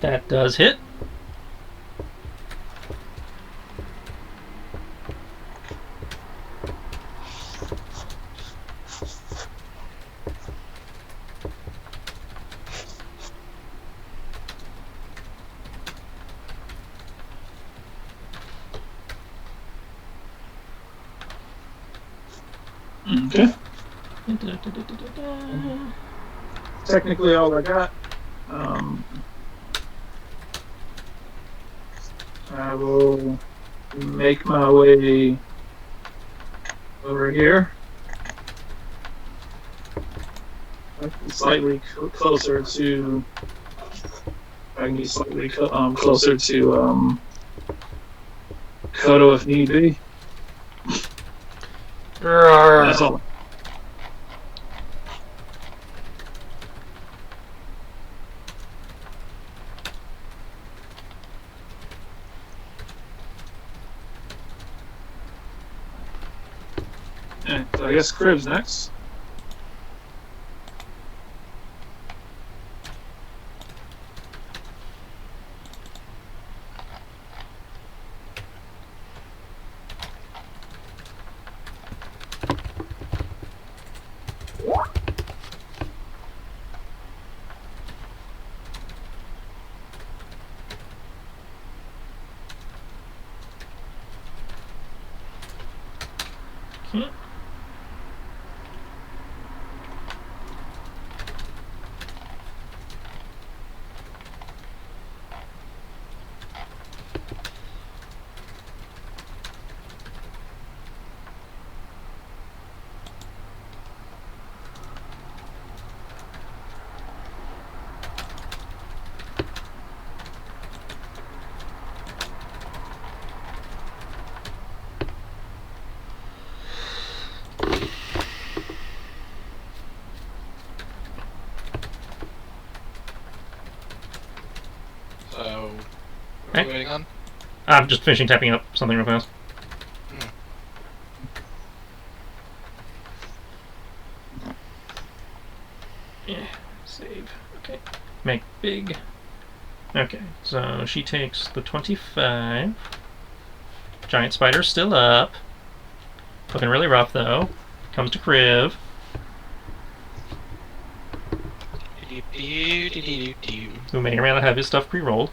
That does hit. Okay. Technically, all I got. I will make my way over here. Slightly closer to. I can be slightly closer to Kodo if need be. That's all. Yeah, so I guess Crib's next. Okay. So, what are we waiting on? I'm just finishing typing up something real fast. Yeah, save. Okay. Make big. Okay, so she takes the 25. Giant spider's still up. Looking really rough though. Comes to Kriv. Who may or may not have his stuff pre-rolled.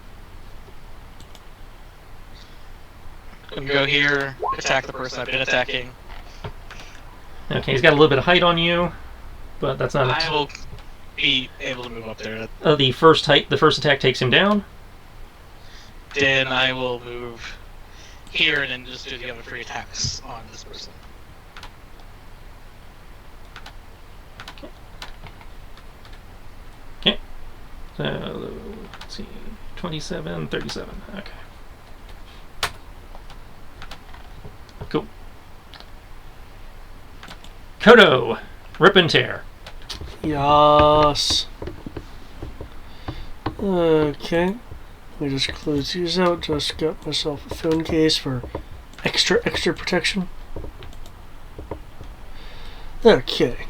I'm gonna go here, attack the person I've been attacking. Okay, he's got a little bit of height on you, but that's not. I will be able to move up there. The first attack takes him down. Then I will move here and then just do the other 3 attacks on this person. Okay. So let's see, 27, 37. Okay. Cool. Kodo, rip and tear. Yes. Okay. Let me just close these out. Just got myself a phone case for extra protection. Okay.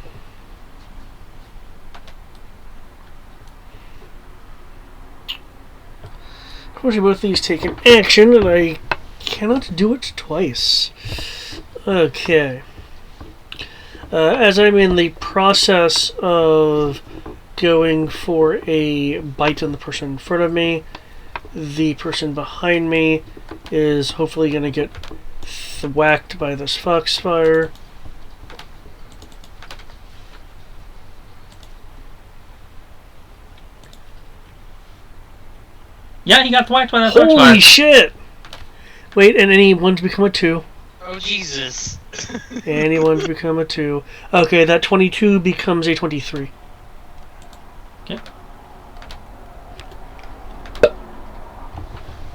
Unfortunately, both these take an action, and I cannot do it twice. Okay. As I'm in the process of going for a bite on the person in front of me. The person behind me is whopefully going to get whacked by this foxfire. Yeah, he got whacked by that Holy foxfire. shit! Wait, and any one's become a 2. Oh, Jesus. Any one's become a 2. Okay, that 22 becomes a 23.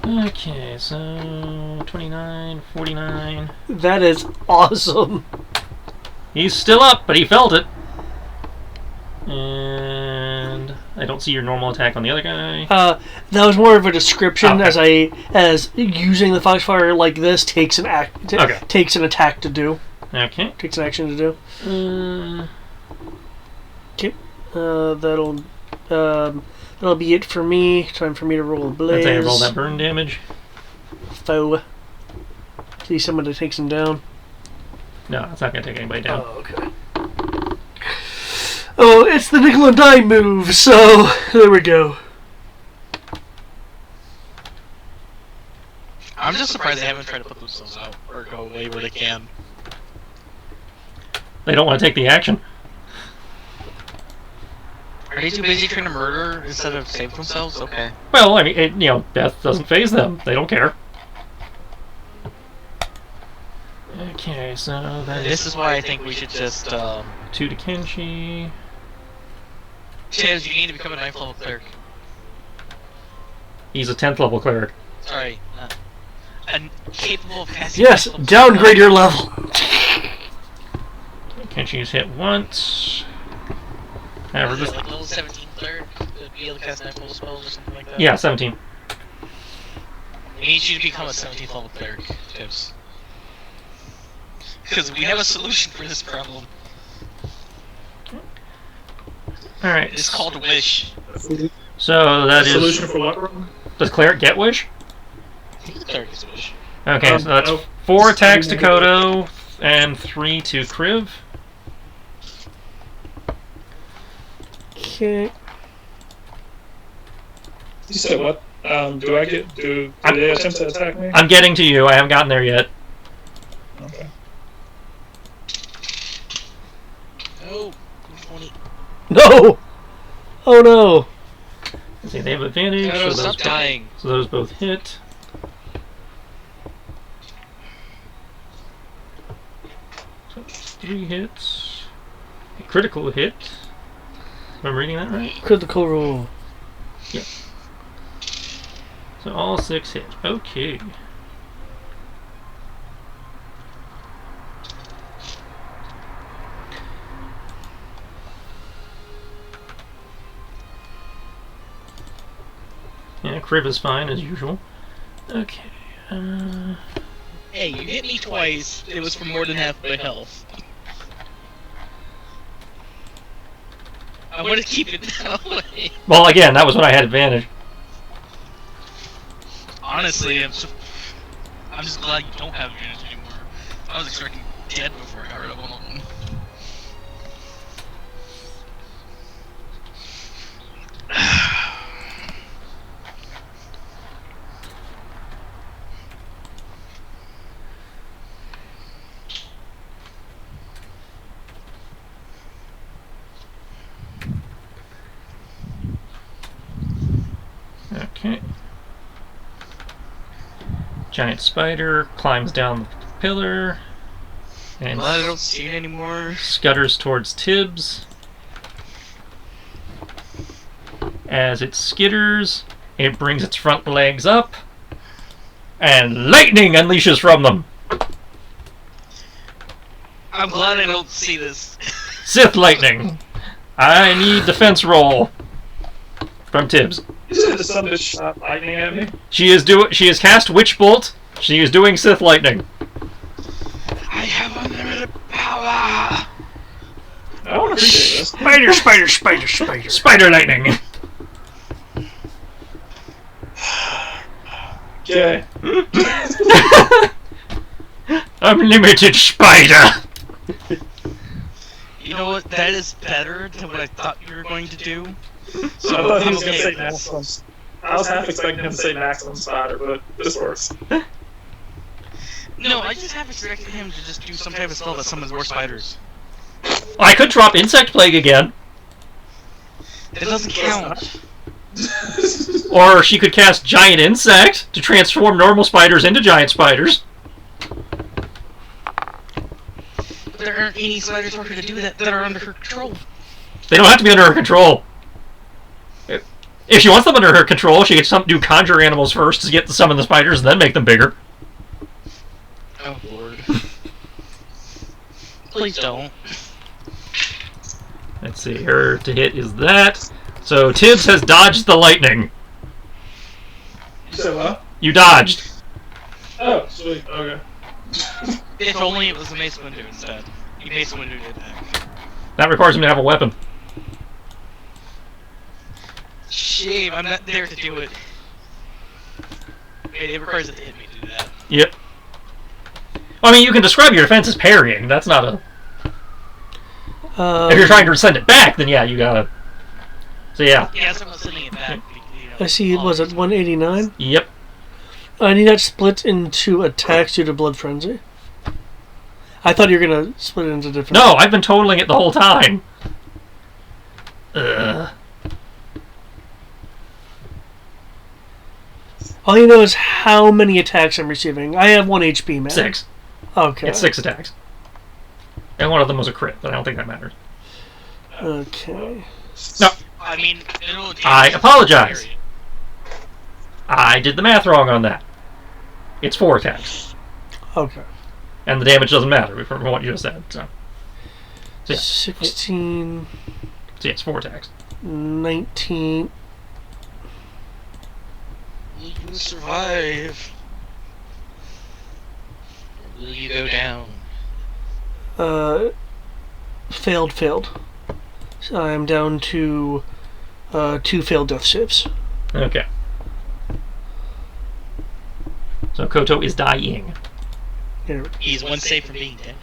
Okay, so 29, 49. That is awesome. He's still up, but he felt it. And I don't see your normal attack on the other guy. That was more of a description, Okay. as using the foxfire like this takes an takes an attack to do. Okay. Takes an action to do. Okay. That'll be it for me. Time for me to roll a blaze. That's how you roll that burn damage. Foe. See someone that takes him down. No, it's not going to take anybody down. Oh, okay. Oh, it's the nickel and dime move, so there we go. I'm just surprised they haven't tried to put themselves out or go away where they can. They don't want to take the action. Are they too busy trying to murder instead of save themselves? Okay. Well, I mean, death doesn't phase them. They don't care. Okay, so This is why I think we should just, 2 to Kenshi. Chaz, you need to become a 9th level cleric. He's a 10th level cleric. Sorry. And capable of casting. Yes, downgrade your level. Kenshi's hit once. However, this. Like level 17 cleric to be able to cast 9th level spells or something like that? Yeah, 17. We need you to become a 17th level cleric, Tips. Because we have a solution for this problem. Alright. It's called Wish. So that is. Solution for what? Ron? Does cleric get wish? I think the cleric is Wish. Okay, so that's no. 4 attacks to Kodo and 3 to Kriv. Okay. You said what? Do I get do they attempt to attack me? I'm getting to you. I haven't gotten there yet. Okay. Oh, 20. No! Oh no! Let's see, they have advantage. No, So stop dying. those both hit. So 3 hits. A critical hit. Am I reading that right? Critical roll. So all 6 hit. Okay. Yeah, Kriv is fine as usual. Okay. Hey, you hit me twice. It was for more than half my health. I want to keep it that way. Well, again, that was when I had advantage. Honestly, I'm just glad you don't have advantage anymore. I was expecting dead before I got rid of one of them. Okay. Giant spider climbs down the pillar and Glad I don't see it anymore. scutters towards Tibbs. As it skitters, it brings its front legs up, and lightning unleashes from them. I'm glad I don't see this. Sith lightning. I need defense roll from Tibbs. You said the son bitch shot lightning at me? She has cast Witch Bolt. She is doing Sith lightning. I have unlimited power. I want to appreciate this. Spider, spider, spider, spider. Spider lightning. Okay. Unlimited spider. You know what? That is better than what I thought you were going to do. So I thought he was going to say maximum. I was half expecting him to say maximum spider, but this works. No, I just half expected him to just do some type of spell that summons more spiders. I could drop Insect Plague again. It doesn't count. Or she could cast Giant Insect to transform normal spiders into giant spiders. But there aren't any spiders for her to do that are under her control. They don't have to be under her control. If she wants them under her control, she gets to do conjure animals first to get to summon the spiders and then make them bigger. Oh, Lord. Please don't. Let's see, her to hit is that. So Tibbs has dodged the lightning. You said what? You dodged. Oh, sweet. Okay. If only it was a Mace Windu instead. You Mace Windu did that. That requires him to have a weapon. Shame, I'm not there to do it. It requires it to hit me to do that. Yep. I mean, you can describe your defense as parrying. That's not a... if you're trying to send it back, then yeah, you gotta... So yeah. Yeah, so I'm not sending it back. I see, was it 189? Yep. I need that split into attacks due to Blood Frenzy. I thought you were going to split it into different... No, I've been totaling it the whole time. Ugh. All you know is how many attacks I'm receiving. I have 1 HP, man. 6. Okay. It's 6 attacks. And one of them was a crit, but I don't think that matters. Okay. No. I mean, I apologize. I did the math wrong on that. It's 4 attacks. Okay. And the damage doesn't matter from what you just said. So yeah. 16... So yeah, it's 4 attacks. 19... Will you survive? Or will you go down? Failed. So I'm down to 2 failed death saves. Okay. So Koto is dying. Here. He's one save from being dead.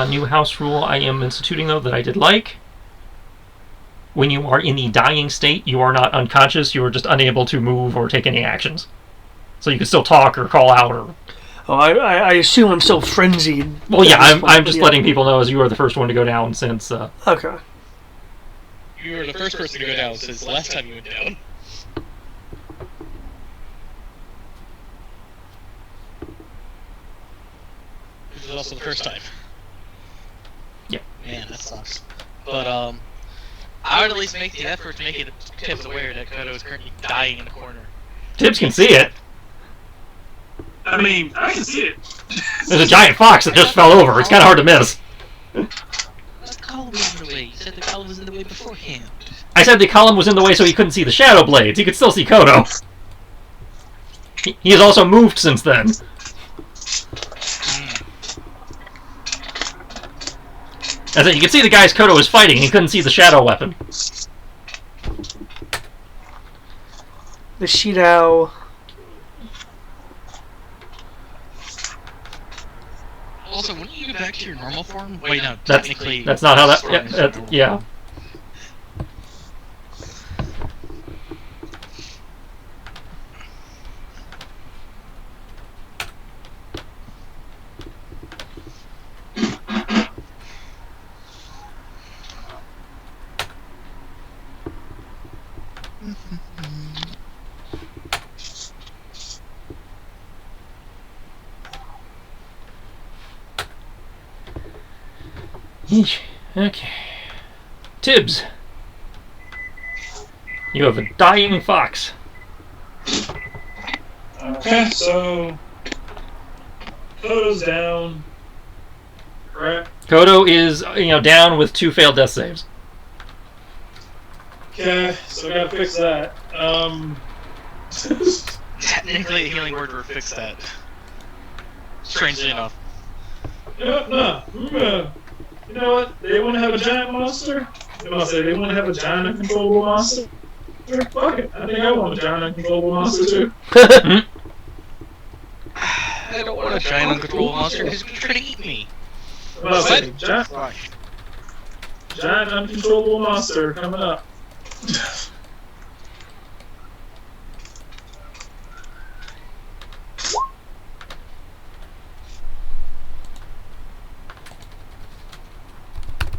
New house rule I am instituting, though, that I did like. When you are in the dying state, you are not unconscious, you are just unable to move or take any actions. So you can still talk or call out or... Oh, I assume I'm still frenzied. Well, yeah, I'm just letting people know as you are the first one to go down since... Okay. You were the first person to go down since the last time you went down. Which was also the first time. Yeah. Man, that sucks. But, I would at least make the effort to make it Tibbs aware that Koto is currently dying in the corner. Tibbs can see it. I mean, I can see it. There's a giant fox that just fell over. It's kind of hard to miss. The column was in the way. You said the column was in the way beforehand. I said the column was in the way so he couldn't see the shadow blades. He could still see Koto. He has also moved since then. As in, you can see the guys Koto was fighting, and he couldn't see the shadow weapon. The Shidao. Also, wouldn't you go back to your normal form? Wait, no, That's technically... that's not how that... Yeah. Okay. Tibbs. You have a dying fox. Okay, so... Koto's down. Correct? Koto is, down with 2 failed death saves. Okay, so I gotta fix that. Technically, a healing word would fix that. Strangely enough. No. You know what? They want to have a giant monster? They want to have a giant uncontrollable monster? Fuck it. I think I want a giant uncontrollable monster too. I don't want a giant uncontrollable monster who's trying to eat me. I'm about to say, Gosh. giant uncontrollable monster coming up.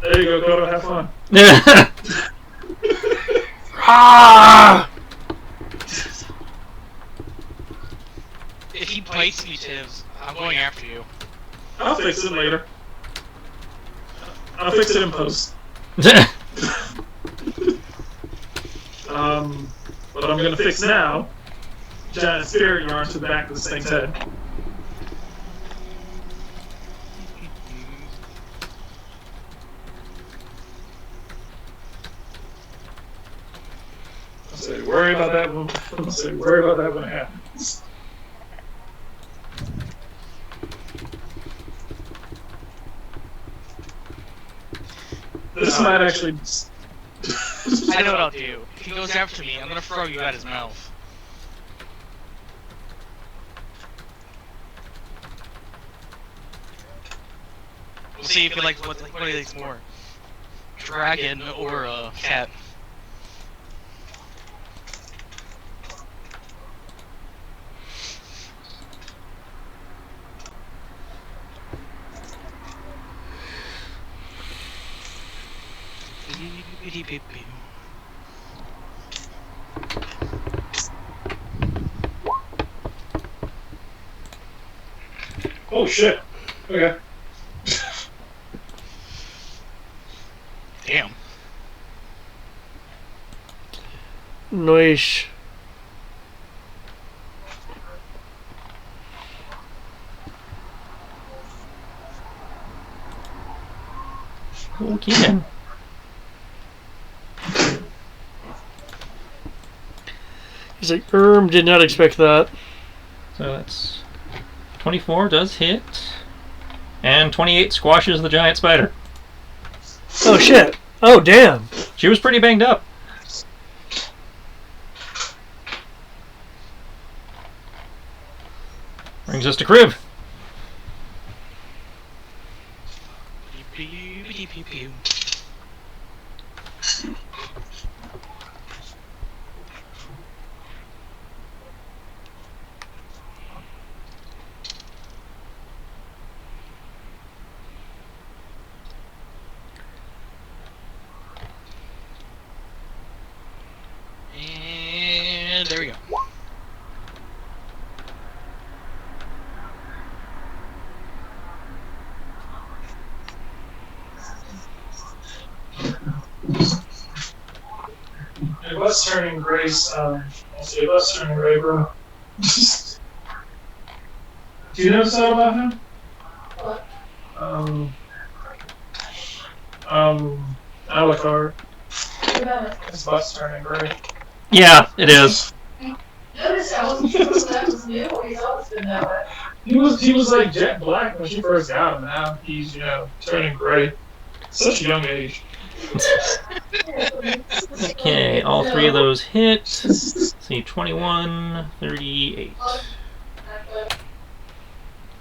There you go, Kodo. Have fun. Ah! If he bites me, Tibbs, I'm going after you. I'll fix it later. I'll fix it in post. What I'm gonna fix now, giant spirit yarn to the back of this thing's head. I'll say worry about that when it happens. This might actually. I know what I'll do. If he goes after me, I'm gonna throw you at his mouth. We'll see if he likes what he likes more. Dragon or cat. Oh shit. Okay. Damn. Nice. Okay then. He's like, did not expect that. So that's 24 does hit, and 28 squashes the giant spider. Oh shit. Oh damn. She was pretty banged up. Brings us to Crib. And there we go. Hey, what's turning Grace? I'll say what's turning gray, bro. Do you know something about him? What? Alucard. What about it? His butt's turning gray. Yeah, it is. Notice I wasn't sure if that was new or he's always been that way. He was like jet black when she first got him. Now he's turning gray. Such a young age. Okay, all three of those hit. Let's see, 21, 38.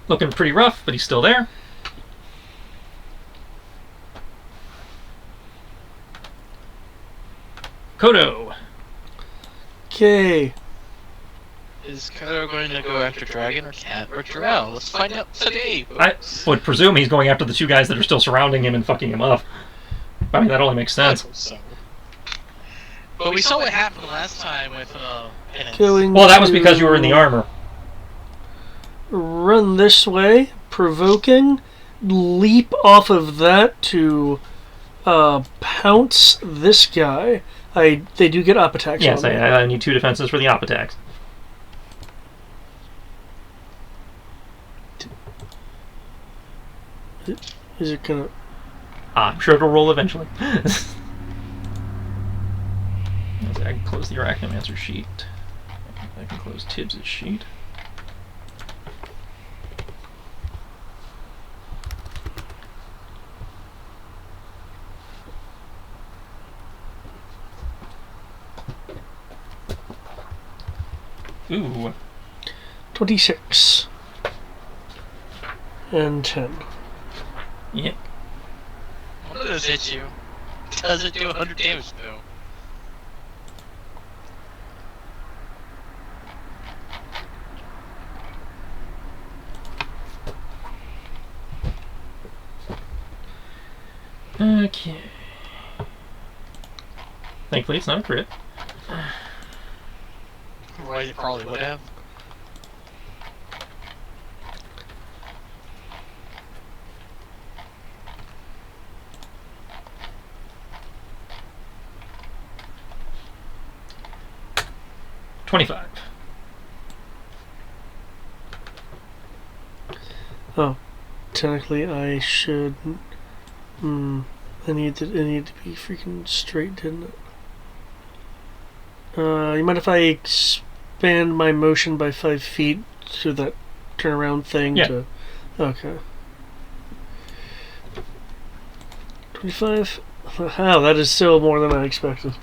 Looking pretty rough, but he's still there. Kodo. Okay. Is Kodo going to go after Dragon or Cat or Jarrell? Let's find out today. I would presume he's going after the two guys that are still surrounding him and fucking him up. I mean, that only makes sense. So. But we saw what happened last time with Penance. Going Well, that was because you were in the armor. Run this way, provoking, leap off of that to pounce this guy. They do get up attacks. Yes, on me. I need 2 defenses for the op attacks. Is it gonna? I'm sure it'll roll eventually. I can close the Arachnomancer sheet. I can close Tibbs' sheet. Ooh. 26. and 10. Yep. One of those hits you. Does it do 100 damage though? Okay. Thankfully, it's not a crit. Well, you probably would have. $25. Oh, technically I should. It needed to be freaking straight, didn't it? You mind if I expand my motion by 5 feet to that turnaround thing? Yeah. Okay. 25? Wow, that is still more than I expected.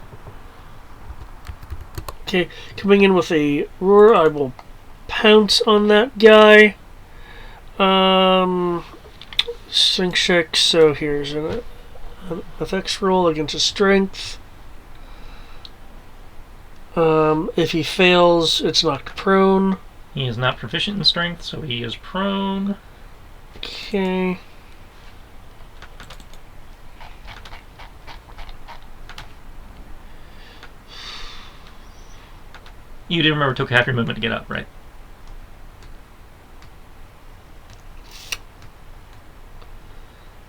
Okay, coming in with a roar, I will pounce on that guy. Strength check, so here's an effects roll against a strength. If he fails, it's knocked prone. He is not proficient in strength, so he is prone. Okay. You did remember it took half your movement to get up, right?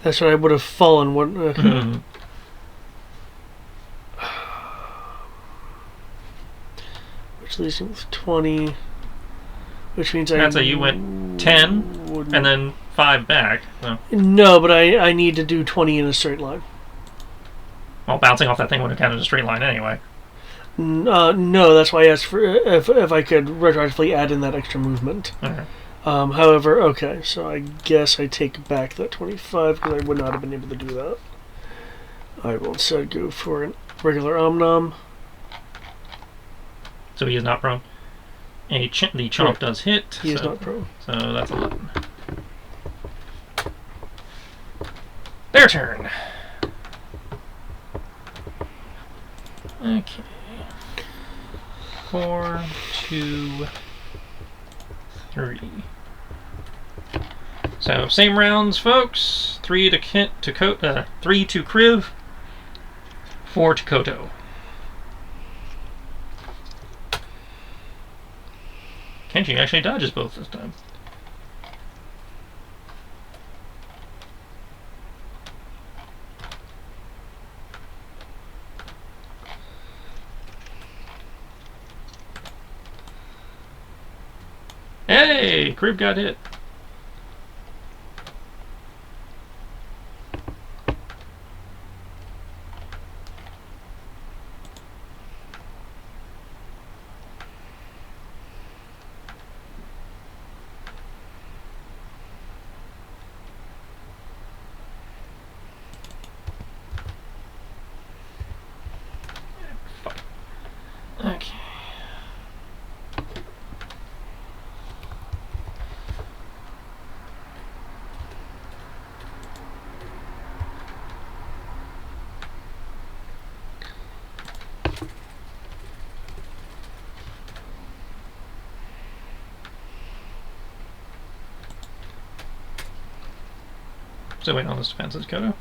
That's right, I would have fallen, wouldn't I? Okay. Mm-hmm. Which leaves me with 20. Which means That's how you went 10 wouldn't- and then 5 back. So, No, but I need to do 20 in a straight line. well, bouncing off that thing would have counted as a straight line anyway. No, that's why I asked for if I could retroactively add in that extra movement. Okay. However, okay, so I guess I take back that 25 because I would not have been able to do that. I will instead go for a regular Omnom. So he is not prone. The chomp Right. does hit. He is so, not prone. So that's 11. Their turn. Okay. 4, 2, 3. So same rounds, folks. 3 to Kit to 3 to Kriv, 4 to Koto. Kenji actually dodges both this time. Hey, Kriv got hit. Okay. So wait on this defenses, Koto.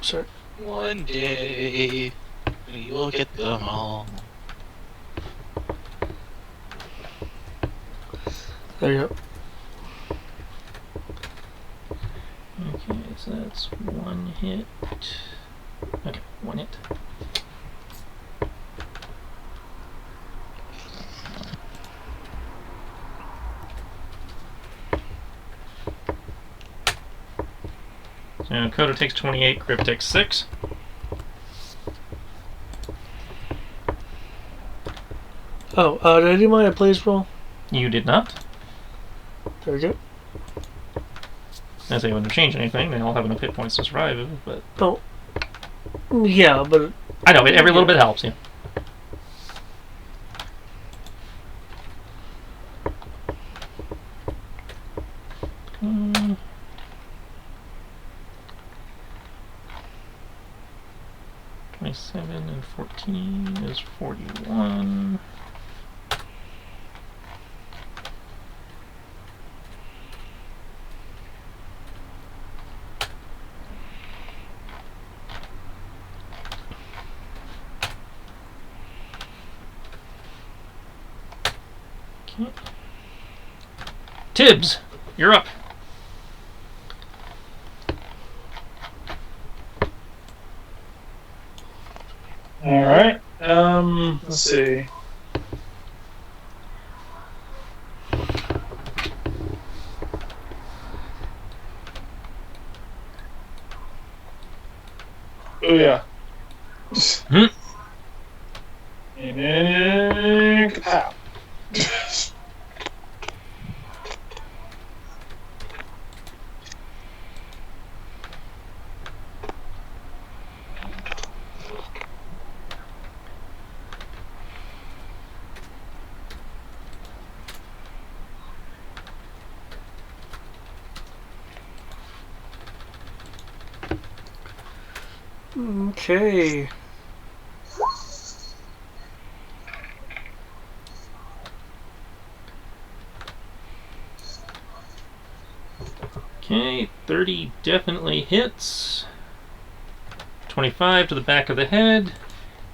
Sorry. One day, we will get them all. There you go. Okay, so that's 1 hit. Okay, 1 hit. So Koto takes 28, Kriv takes 6. Oh, did I do my plays roll? You did not. There we go. As they wouldn't have changed anything, they all have enough hit points to survive, but... Oh. Yeah, but... I know, every little bit helps, yeah. and 14 is 41. Okay. Tibbs, you're up. All right. Let's see. Oh yeah. Hmm. And then kapow. Okay. Okay, 30 definitely hits. 25 to the back of the head.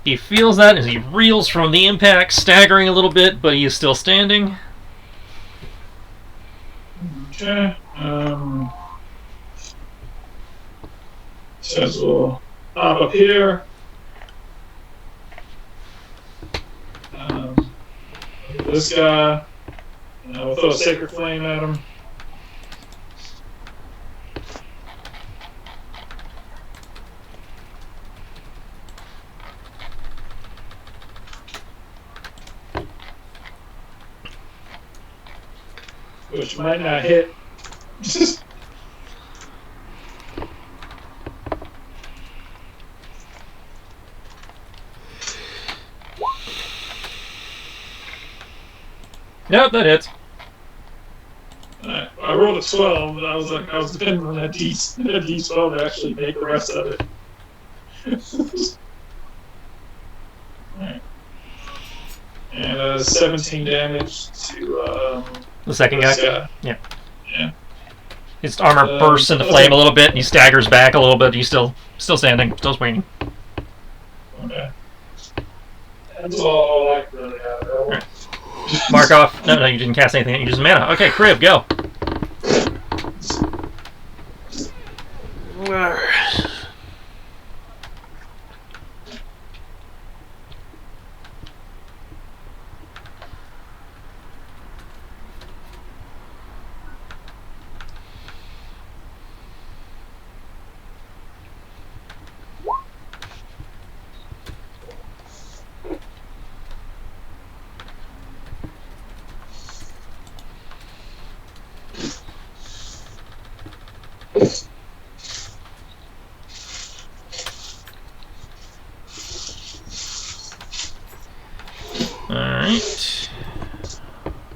He feels that as he reels from the impact, staggering a little bit, but he is still standing. Okay. So we'll hop up here. This guy. We'll throw a sacred flame at him. Which might not hit. Nope, that hits. I rolled a 12, and I was depending on that D12 to actually make the rest of it. Alright. And 17 damage to The second this guy? Yeah. Yeah. His armor bursts into flame a little bit, and he staggers back a little bit. He's still standing, still swinging. Okay. That's all I really have. Right. Mark off. No, you didn't cast anything. You used mana. Okay, Crib, go. Alright.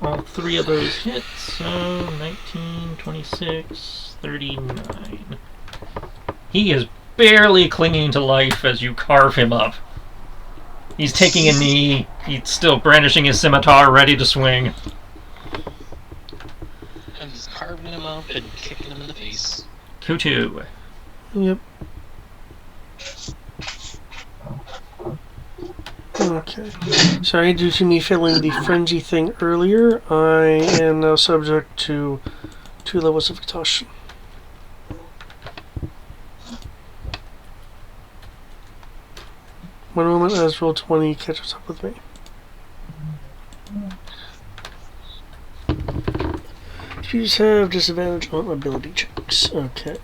All three of those hit, so 19, 26, 39. He is barely clinging to life as you carve him up. He's taking a knee, he's still brandishing his scimitar, ready to swing. I'm just carving him up and kicking him in the face. Kutu. Yep. Okay. Sorry, due to me failing the frenzy thing earlier, I am now subject to 2 levels of exhaustion. One moment as roll 20 catches up with me. You have disadvantage on ability checks. Okay.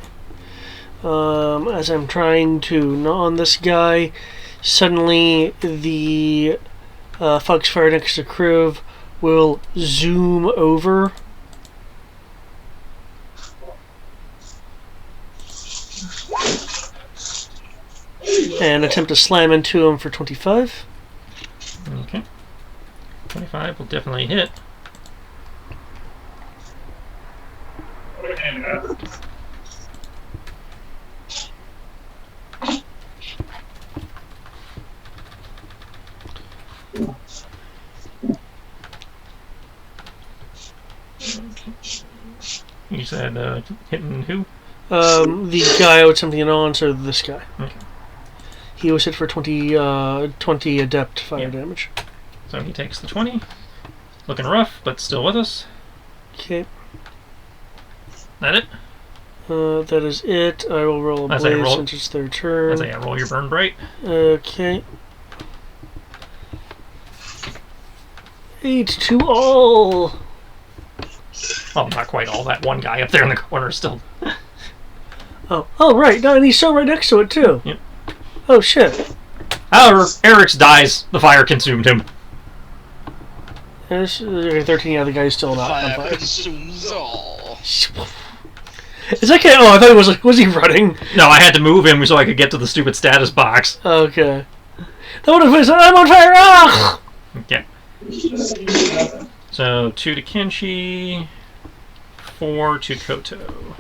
As I'm trying to gnaw on this guy, suddenly the Foxfire next to Kriv will zoom over and attempt to slam into him for 25. Okay. 25 will definitely hit. You said hitting who? The guy I was attempting to answer this guy. Okay. He was hit for 20 adept fire damage. So he takes the 20. Looking rough, but still with us. Okay. That it? That is it. I will roll a blaze since it's their turn. That's roll your burn bright. Okay. 8 to all. Well, not quite all. That one guy up there in the corner still. Oh, right. No, and he's still right next to it, too. Yep. Oh, shit. However, Eric's dies. The fire consumed him. There's 13, yeah, the guy's still not on fire. Consumes all. Is that guy... Oh, I thought he was like... Was he running? No, I had to move him so I could get to the stupid status box. Okay. That would have been... I'm on fire! Ah! Okay. So, 2 to Kenshi, 4 to Koto.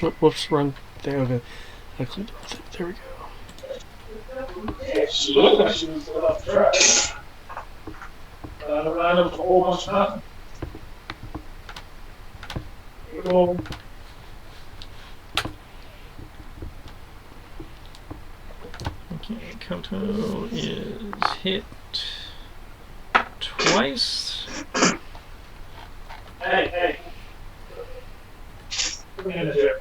Oh, whoops, wrong thing. Okay. I clicked the wrong thing. There we go. She looked like she was going off track. Line up a whole bunch of nothing. Okay, Koto is hit twice. Hey. Put me in the chair.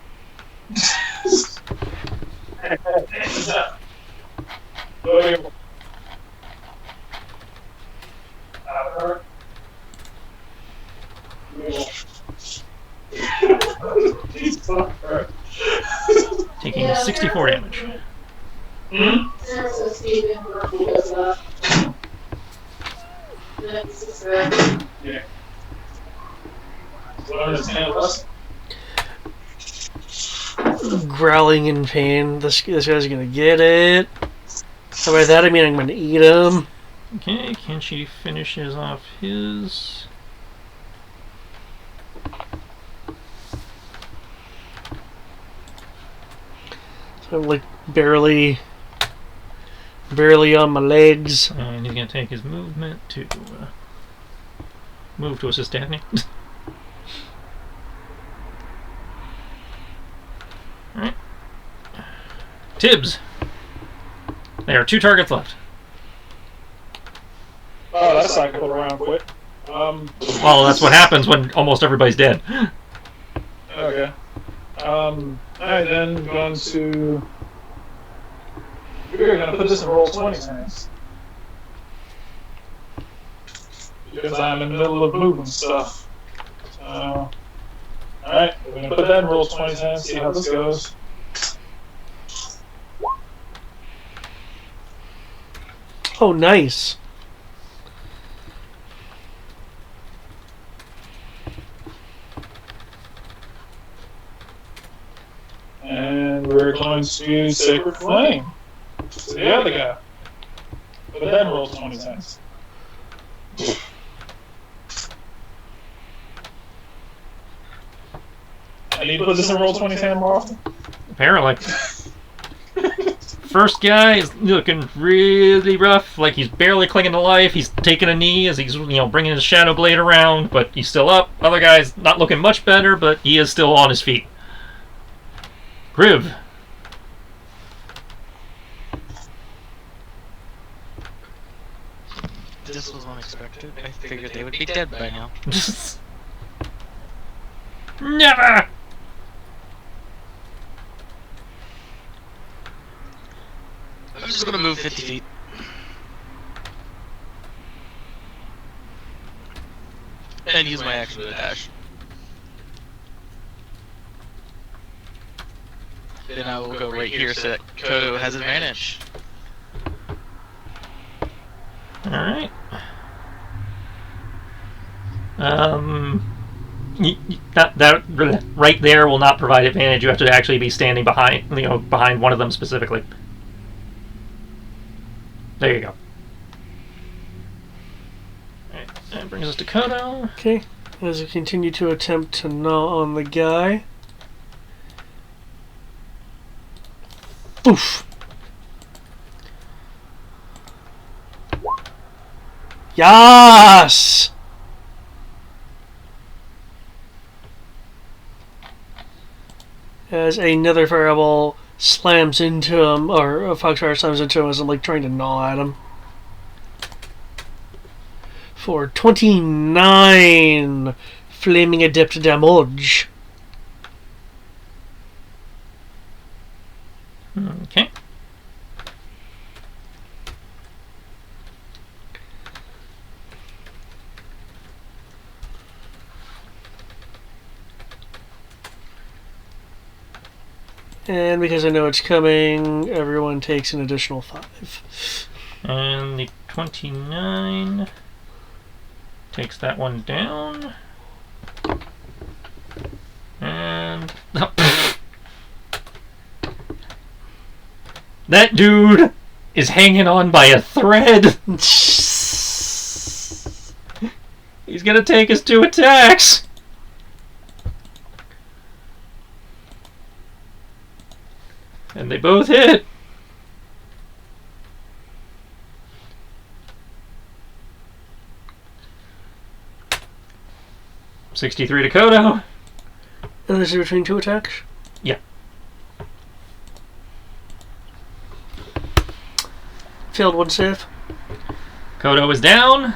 Hey, what's up? Go here. Taking 64 damage. So Steven goes up. Yeah. So I understand what's Growling in pain. This guy's gonna get it. So by that I mean I'm gonna eat him. Okay, Kenshi finishes off his. So I'm like barely on my legs. And he's going to take his movement to move to assist Daphne. Alright. Tibbs. There are 2 targets left. oh, that cycled around quick. Well, that's what happens when almost everybody's dead. Okay. Alright, then going to. We're gonna put this in roll 20 times. Because I'm in the middle of moving stuff. So. Alright, we're gonna put that in roll 20 times, see how this goes. Oh, nice. And we're going to Sacred Flame. To the other guy. But then roll 20 times. I need to put this in roll 20 times more often. Apparently. First guy is looking really rough, like he's barely clinging to life. He's taking a knee as he's, bringing his Shadow Blade around, but he's still up. Other guy's not looking much better, but he is still on his feet. Griv. This was unexpected. I figured they would be dead by now. Never! I'm just gonna move 50 feet. And use my action to dash. Then I will go right here so that Kodo has advantage. Alright. That right there will not provide advantage. You have to actually be standing behind, behind one of them specifically. There you go. Alright, that brings us to Kodo. Okay. As we continue to attempt to gnaw on the guy. Oof. Yas! As another fireball slams into him, or a foxfire slams into him as I'm like trying to gnaw at him. For 29 flaming adept damage. Okay. And because I know it's coming, everyone takes an additional 5. And the 29 takes that one down. And that dude is hanging on by a thread. He's gonna take his 2 attacks. And they both hit. $63 to Kodo. And this is between 2 attacks? Yeah. Failed 1 save. Kodo is down.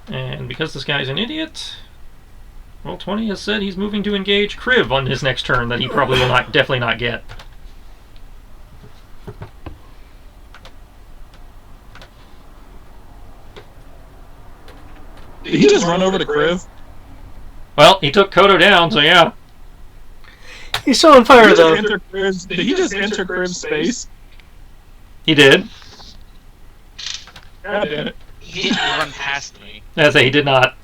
And because this guy's an idiot, Roll 20 has said he's moving to engage Kriv on his next turn that he probably will not, definitely not get. Did he just run over to Kriv? Well, he took Kodo down, so yeah. He's still on fire, though. Did he just enter Kriv's space? He did. God damn it. He didn't run past me. I say he did not.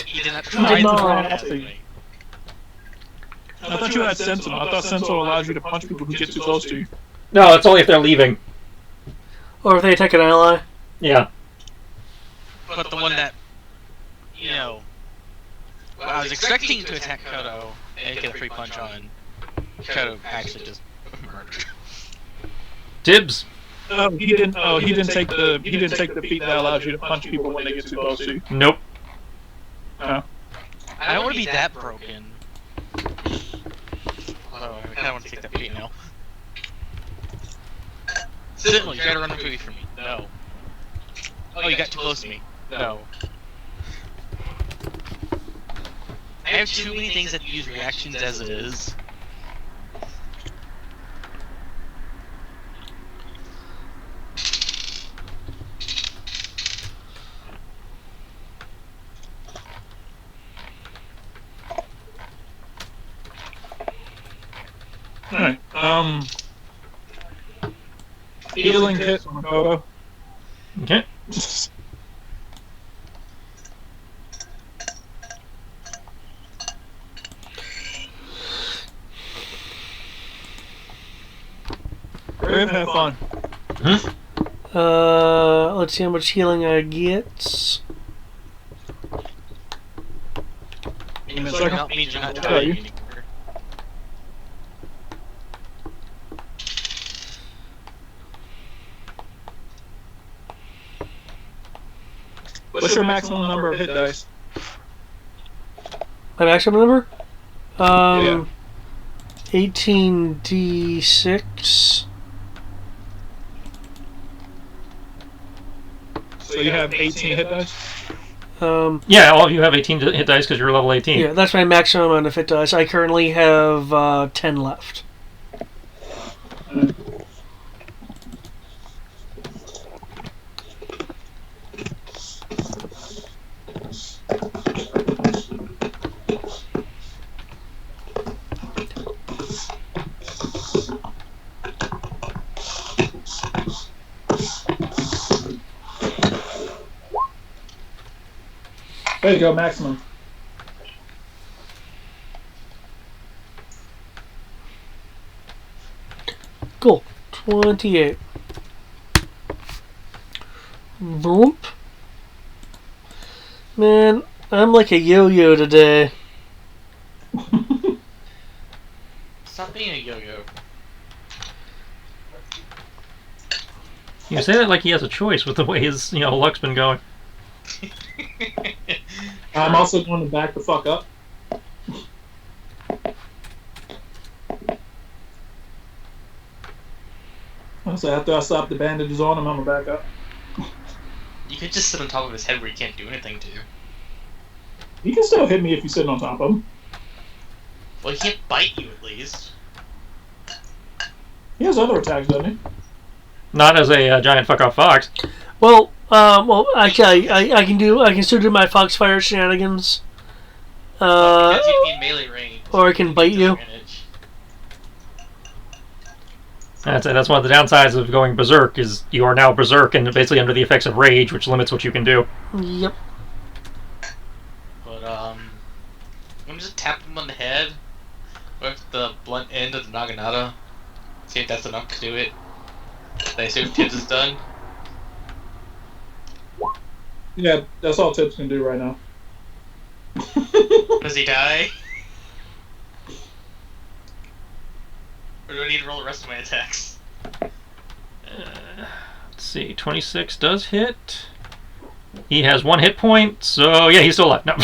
He did not He try did to not. run past me. I thought you had Sentinel. I thought Sentinel allows you to punch people who get too close to you. No, it's only if they're leaving. Or if they attack an ally. Yeah. But the one that, you know, I was expecting to attack Kodo and get a free punch on, Kodo actually just murdered. Dibs. Oh, he didn't. Oh, he didn't take the. He didn't take the feat that allows you to punch people when they get too close to you. Nope. Oh. I don't want to be that broken. Although I kind of want to take that feat now. Sentinel, you gotta run away from me. No. Oh, you got too close to me. No. I have too many things that use reactions as it is. Alright. Healing hit on Kodo. Okay. Kriv, have fun. Let's see how much healing I get. That means you're not dying anymore. What's your maximum number of hit dice? My maximum number? Yeah. 18d6. So you have 18 hit dice? Yeah, all of you have 18 hit dice because you're level 18. Yeah, that's my maximum amount of hit dice. I currently have 10 left. There you go, maximum. Cool. 28. Boop. Man, I'm like a yo-yo today. Stop being a yo-yo. You say that like he has a choice with the way his luck's been going. I'm also going to back the fuck up. So after I slap the bandages on him, I'm gonna back up. You could just sit on top of his head where he can't do anything to you. He can still hit me if you sit on top of him. Well, he can't bite you at least. He has other attacks, doesn't he? Not as a giant fuck off fox. Well, actually, I can still do my Foxfire shenanigans. Because you'd be in melee range. Or I can bite you. That's one of the downsides of going berserk is you are now berserk and basically under the effects of rage, which limits what you can do. Yep. But I'm gonna just tap him on the head with the blunt end of the naginata. See if that's enough to do it. I assume Tibbs is done. Yeah, that's all Tibbs can do right now. Does he die? Or do I need to roll the rest of my attacks? Let's see, 26 does hit. He has 1 hit point, so yeah, he's still alive. No.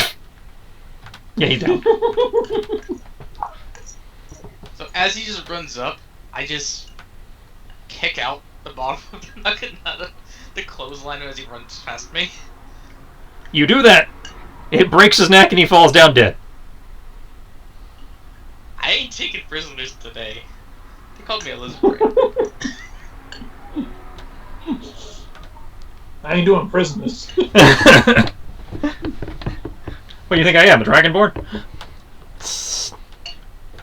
Yeah, he's down. So as he just runs up, I just kick out the bottom of the naginata, the clothesline as he runs past me. You do that. It breaks his neck and he falls down dead. I ain't taking prisoners today. They called me a lizard. I ain't doing prisoners. What do you think I am, a Dragonborn?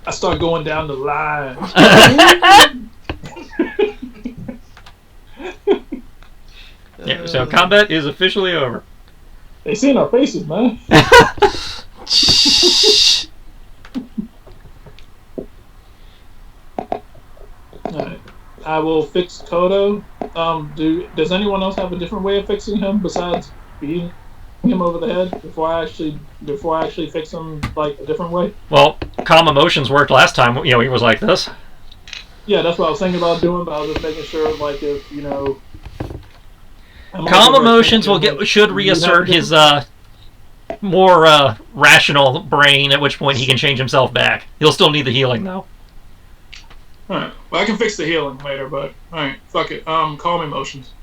I start going down the line. Yeah, so combat is officially over. They see in our faces, man. Alright. I will fix Kodo. Does anyone else have a different way of fixing him besides beating him over the head before I actually fix him like a different way? Well, calm emotions worked last time. He was like this. Yeah, that's what I was thinking about doing, but I was just making sure, like, if Calm emotions should reassert his more rational brain. At which point he can change himself back. He'll still need the healing though. Alright. Well, I can fix the healing later, but alright, fuck it. Calm emotions.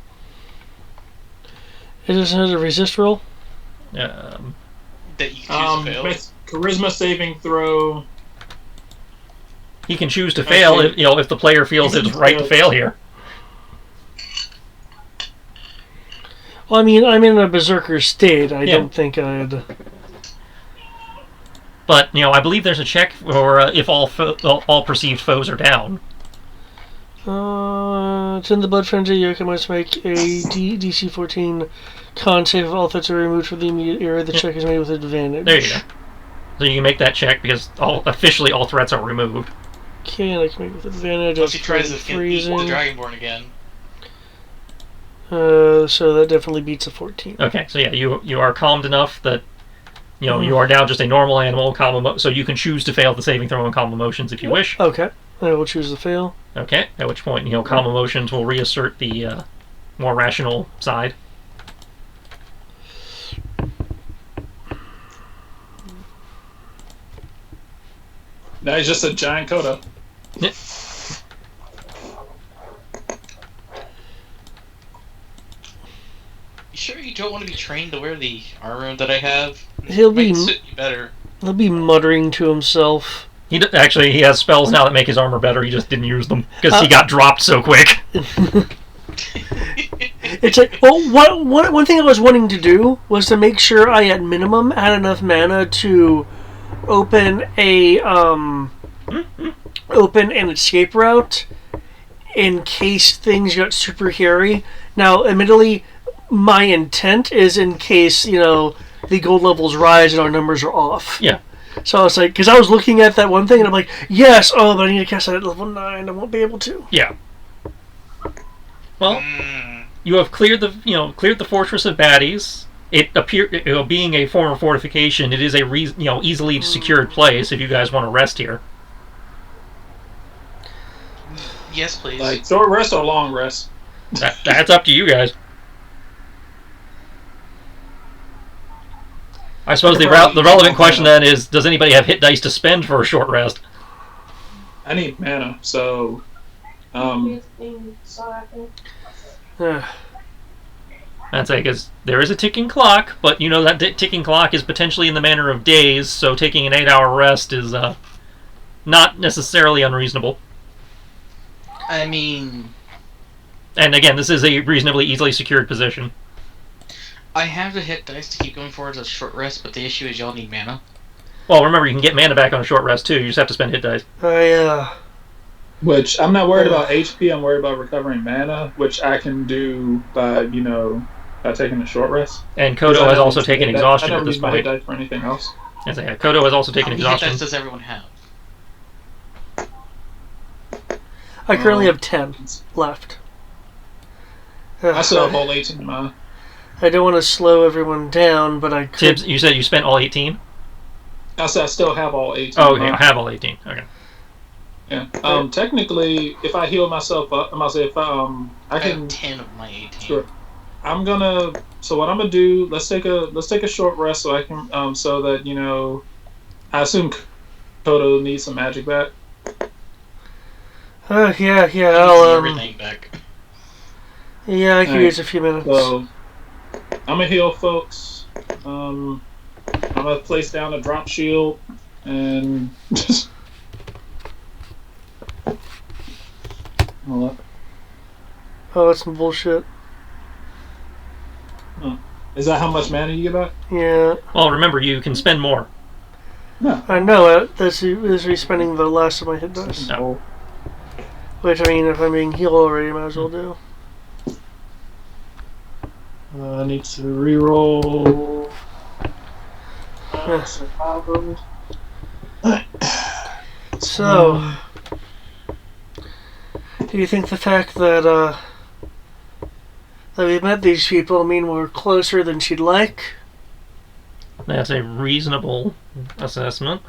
Is this a resist roll? That you can choose to fail. Charisma saving throw. He can choose to fail if the player feels it's right to fail here. Well, I mean, I'm in a berserker state. I don't think I'd. But I believe there's a check for if all perceived foes are down. It's in the blood frenzy. You must make a DC 14 con save if all threats are removed from the immediate area. The check is made with advantage. There you go. So you can make that check because officially all threats are removed. Okay, and I can make it with advantage. Unless he tries to eat the Dragonborn again. So that definitely beats a 14. Okay, so yeah, you are calmed enough that you are now just a normal animal. So you can choose to fail the saving throw on calm emotions if you wish. Okay, I will choose to fail. Okay, at which point calm emotions will reassert the more rational side. Now he's just a giant Kodo. Yeah. You sure you don't want to be trained to wear the armor that I have? He'll It might be suit you better. He'll be muttering to himself. He has spells now that make his armor better. He just didn't use them because he got dropped so quick. It's like, well, one thing I was wanting to do was to make sure I at minimum had enough mana to open an escape route in case things got super hairy. Now, admittedly, my intent is in case the gold levels rise and our numbers are off. Yeah. So I was like, because I was looking at that one thing and I'm like, yes, but I need to cast that at level 9. I won't be able to. Yeah. Well, You have cleared the fortress of baddies. It being a former fortification, it is a easily secured place. If you guys want to rest here, Yes, please. Like short rest or long rest? that's up to you guys. I suppose the relevant question then is: does anybody have hit dice to spend for a short rest? I need mana, so That's because there is a ticking clock, but you know that ticking clock is potentially in the manner of days, so taking an 8-hour rest is not necessarily unreasonable. I mean, and again, this is a reasonably easily secured position. I have the hit dice to keep going forward as a short rest, but the issue is y'all need mana. Well, remember, you can get mana back on a short rest, too. You just have to spend hit dice. Which, I'm not worried about HP, I'm worried about recovering mana, which I can do by taking a short rest. And Kodo has also taken exhaustion at this point. I never use my hit dice for anything else. Kodo has also taken exhaustion. How many hit dice does everyone have? I currently have 10 left. I still have all 18 mana. I don't want to slow everyone down, but I could... Tibbs, you said you spent all 18? I said I still have all 18. Oh, okay. I have all 18. Okay. Yeah. Technically, if I heal myself up, I can. I have 10 of my 18. Sure. So what I'm gonna do? Let's take a short rest so I can. So that I assume Kodo needs some magic back. Yeah. I'll everything back. Yeah, I can use a few minutes. So I'm gonna heal folks. I'm gonna place down a drop shield and just. Hold up. Oh, that's some bullshit. Oh. Is that how much mana you get back? Yeah. Well, remember, you can spend more. No. I know it. This is me spending the last of my hit dice. No. Which, I mean, if I'm being healed already, might as well do. I need to reroll. So, do you think the fact that we met these people mean we're closer than she'd like? That's a reasonable assessment.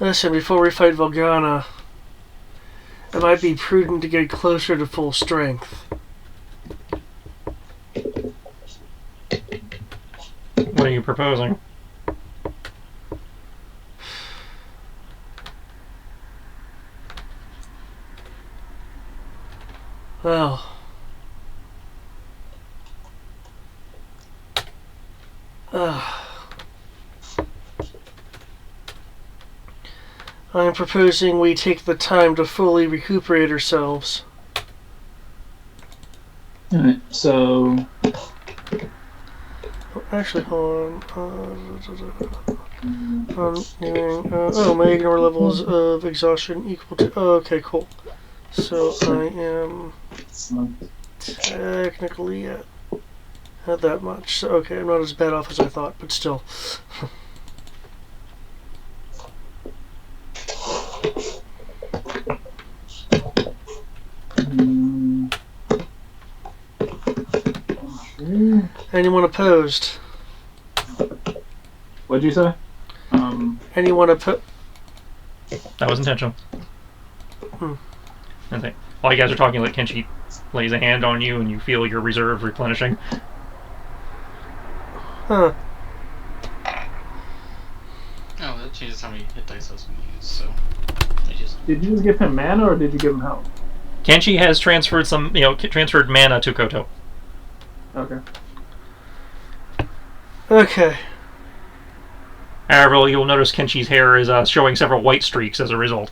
Listen, before we fight Volgana, it might be prudent to get closer to full strength. What are you proposing? Well, I'm proposing we take the time to fully recuperate ourselves. Alright, so. Actually, hold on. My ignore levels of exhaustion equal to. Okay, cool. So I am technically at that much. So, okay, I'm not as bad off as I thought, but still. Anyone opposed? What'd you say? Anyone opposed? That was intentional. I think while you guys are talking, like Kenshi lays a hand on you, and you feel your reserve replenishing. Huh. Oh, that changes how many hit dice I was going to use. So, Did you just give him mana, or did you give him health? Kenshi has transferred transferred mana to Koto. Okay. Okay. However, you'll notice Kenshi's hair is showing several white streaks as a result.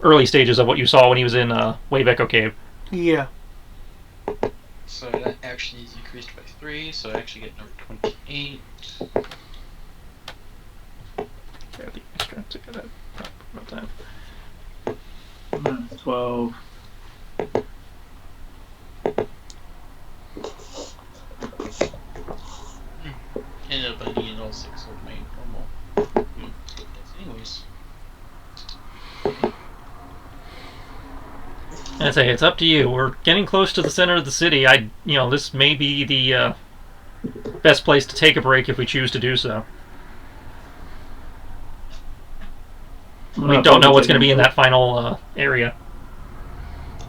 Early stages of what you saw when he was in Wave Echo Cave. Yeah. So that actually is increased by 3, so I actually get number 28. Grab the extra to get that. About that. 12. ended up needing all 6 of my normal. Anyways. I say it's up to you. We're getting close to the center of the city. This may be the best place to take a break if we choose to do so. We don't know what's going to be in that final area.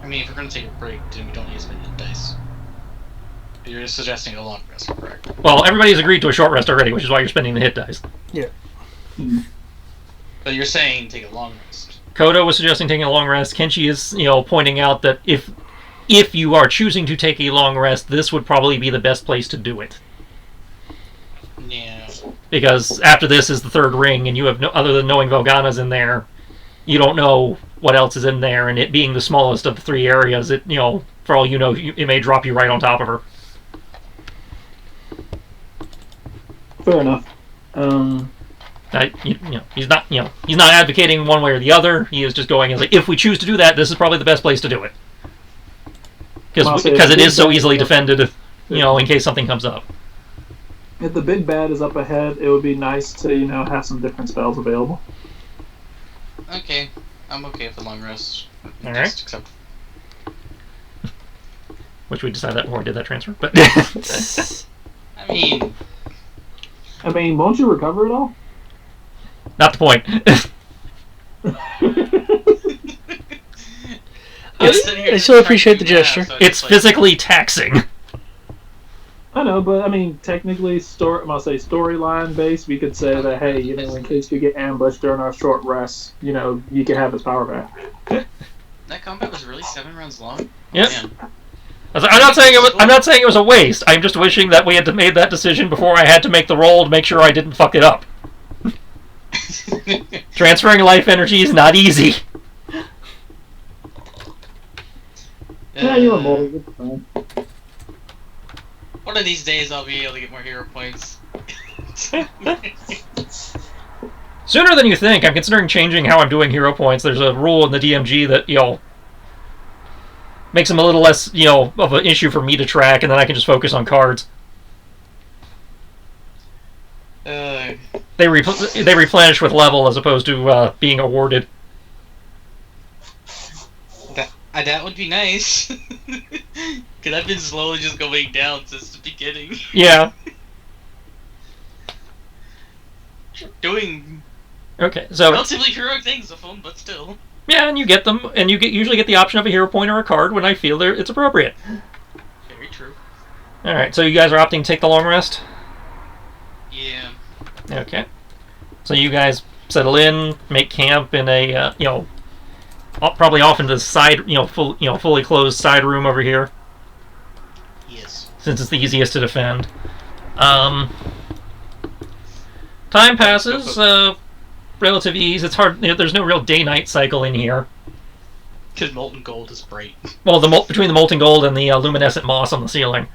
I mean, if we're going to take a break, then we don't need to spend hit dice. You're suggesting a long rest, correct? Well, everybody's agreed to a short rest already, which is why you're spending the hit dice. Yeah. But you're saying take a long rest. Kodo was suggesting taking a long rest. Kenshi is, pointing out that if you are choosing to take a long rest, this would probably be the best place to do it. Yeah. Because after this is the third ring, and you have other than knowing Volgana's in there, you don't know what else is in there, and it being the smallest of the 3 areas, for all you know, it may drop you right on top of her. Fair enough. He's not advocating one way or the other. He is just going as like, if we choose to do that, this is probably the best place to do it, because it is so easily defended, in case something comes up. If the big bad is up ahead, it would be nice to have some different spells available. Okay, I'm okay with the long rest. All right. Except. Which we decided that before I did that transfer, but I mean, won't you recover it all? not the point. I still appreciate the gesture. It's physically taxing. I know, but technically, storyline based, we could say that, hey, in case we get ambushed during our short rest, you can have his power back. That combat was really 7 rounds long. Yep. Man. I'm not saying it was a waste. I'm just wishing that we had made that decision before I had to make the roll to make sure I didn't fuck it up. Transferring life energy is not easy. Yeah, you were more. It's fine. One of these days I'll be able to get more hero points. Sooner than you think. I'm considering changing how I'm doing hero points. There's a rule in the DMG that, makes them a little less, of an issue for me to track, and then I can just focus on cards. They replenish with level as opposed to being awarded. That would be nice. Because I've been slowly just going down since the beginning. Yeah. Doing okay, so relatively heroic things with them, but still. Yeah, and you get them, and you usually get the option of a hero point or a card when I feel it's appropriate. Very true. All right, so you guys are opting to take the long rest. Yeah. Okay. So you guys settle in, make camp in a probably off into the side, fully closed side room over here. Yes. Since it's the easiest to defend. Time passes. Relative ease. It's hard. There's no real day-night cycle in here. Because molten gold is bright. Well, between the molten gold and the luminescent moss on the ceiling.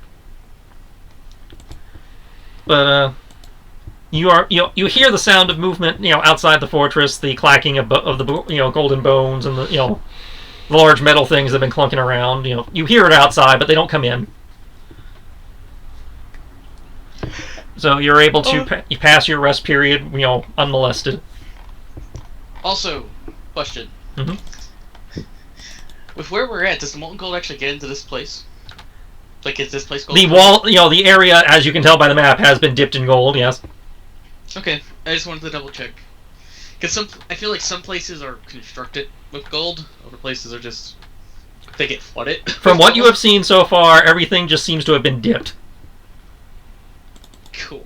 But you hear the sound of movement, outside the fortress, the clacking of the golden bones and the large metal things that have been clunking around. You hear it outside, but they don't come in. So you're able to you pass your rest period, unmolested. Also, question. Mm-hmm. With where we're at, does the molten gold actually get into this place? Like, is this place gold? The wall, the area, as you can tell by the map, has been dipped in gold. Yes. Okay, I just wanted to double check. Because I feel like some places are constructed with gold, other places are just they get flooded. From what you have seen so far, everything just seems to have been dipped. Cool.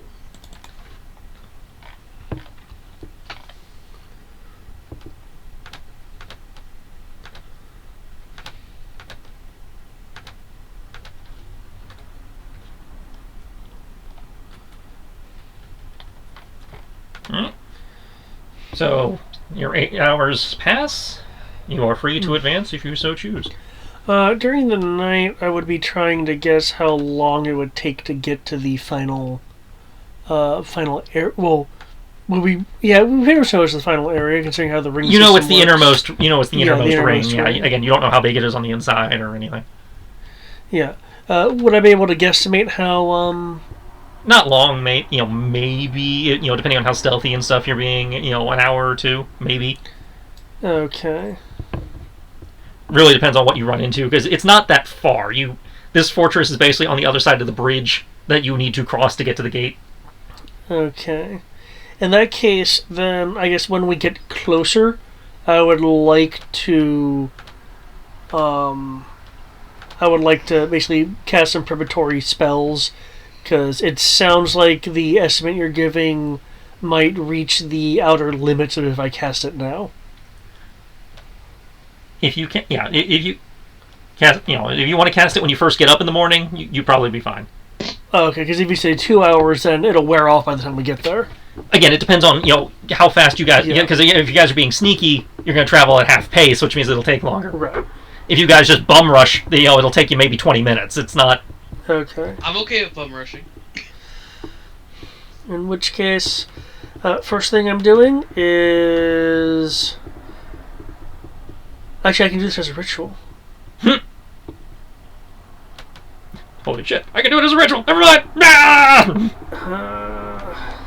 Alright. So, your 8 hours pass. You are free to advance if you so choose. During the night, I would be trying to guess how long it would take to get to the final area. Well, we figure so it's the final area, considering how the ring. It's the innermost. It's the innermost ring. innermost Yeah. ring. Again, you don't know how big it is on the inside or anything. Yeah. Would I be able to guesstimate how Not long, maybe, depending on how stealthy and stuff you're being, an hour or two, maybe. Okay. Really depends on what you run into, because it's not that far. This fortress is basically on the other side of the bridge that you need to cross to get to the gate. Okay. In that case, then, I guess when we get closer, I would like to basically cast some preparatory spells, because it sounds like the estimate you're giving might reach the outer limits of if I cast it now. If you can, yeah, if you cast, if you want to cast it when you first get up in the morning, you'd probably be fine. Oh, okay, because if you say 2 hours, then it'll wear off by the time we get there. Again, it depends on how fast you guys. Yeah, because if you guys are being sneaky, you're going to travel at half pace, which means it'll take longer. Right. If you guys just bum rush, it'll take you maybe 20 minutes. It's not. Okay. I'm okay with bum rushing. In which case, first thing I'm doing is... Actually, I can do this as a ritual. Holy shit! I can do it as a ritual. Never mind.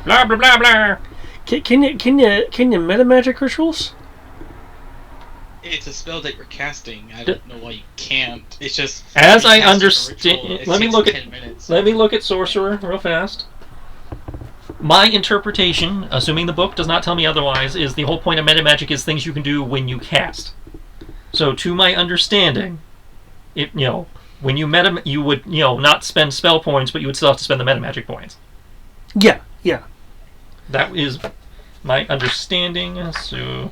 Blah blah blah blah. Can you meta magic rituals? It's a spell that you're casting. I don't know why you can't. It's just as I casting a understand. ritual, it Let me takes look 10 at. minutes. Let me look at sorcerer real fast. My interpretation, assuming the book does not tell me otherwise, is the whole point of meta magic is things you can do when you cast. So, to my understanding, when you meta, you would not spend spell points, but you would still have to spend the meta magic points. Yeah. That is my understanding. So,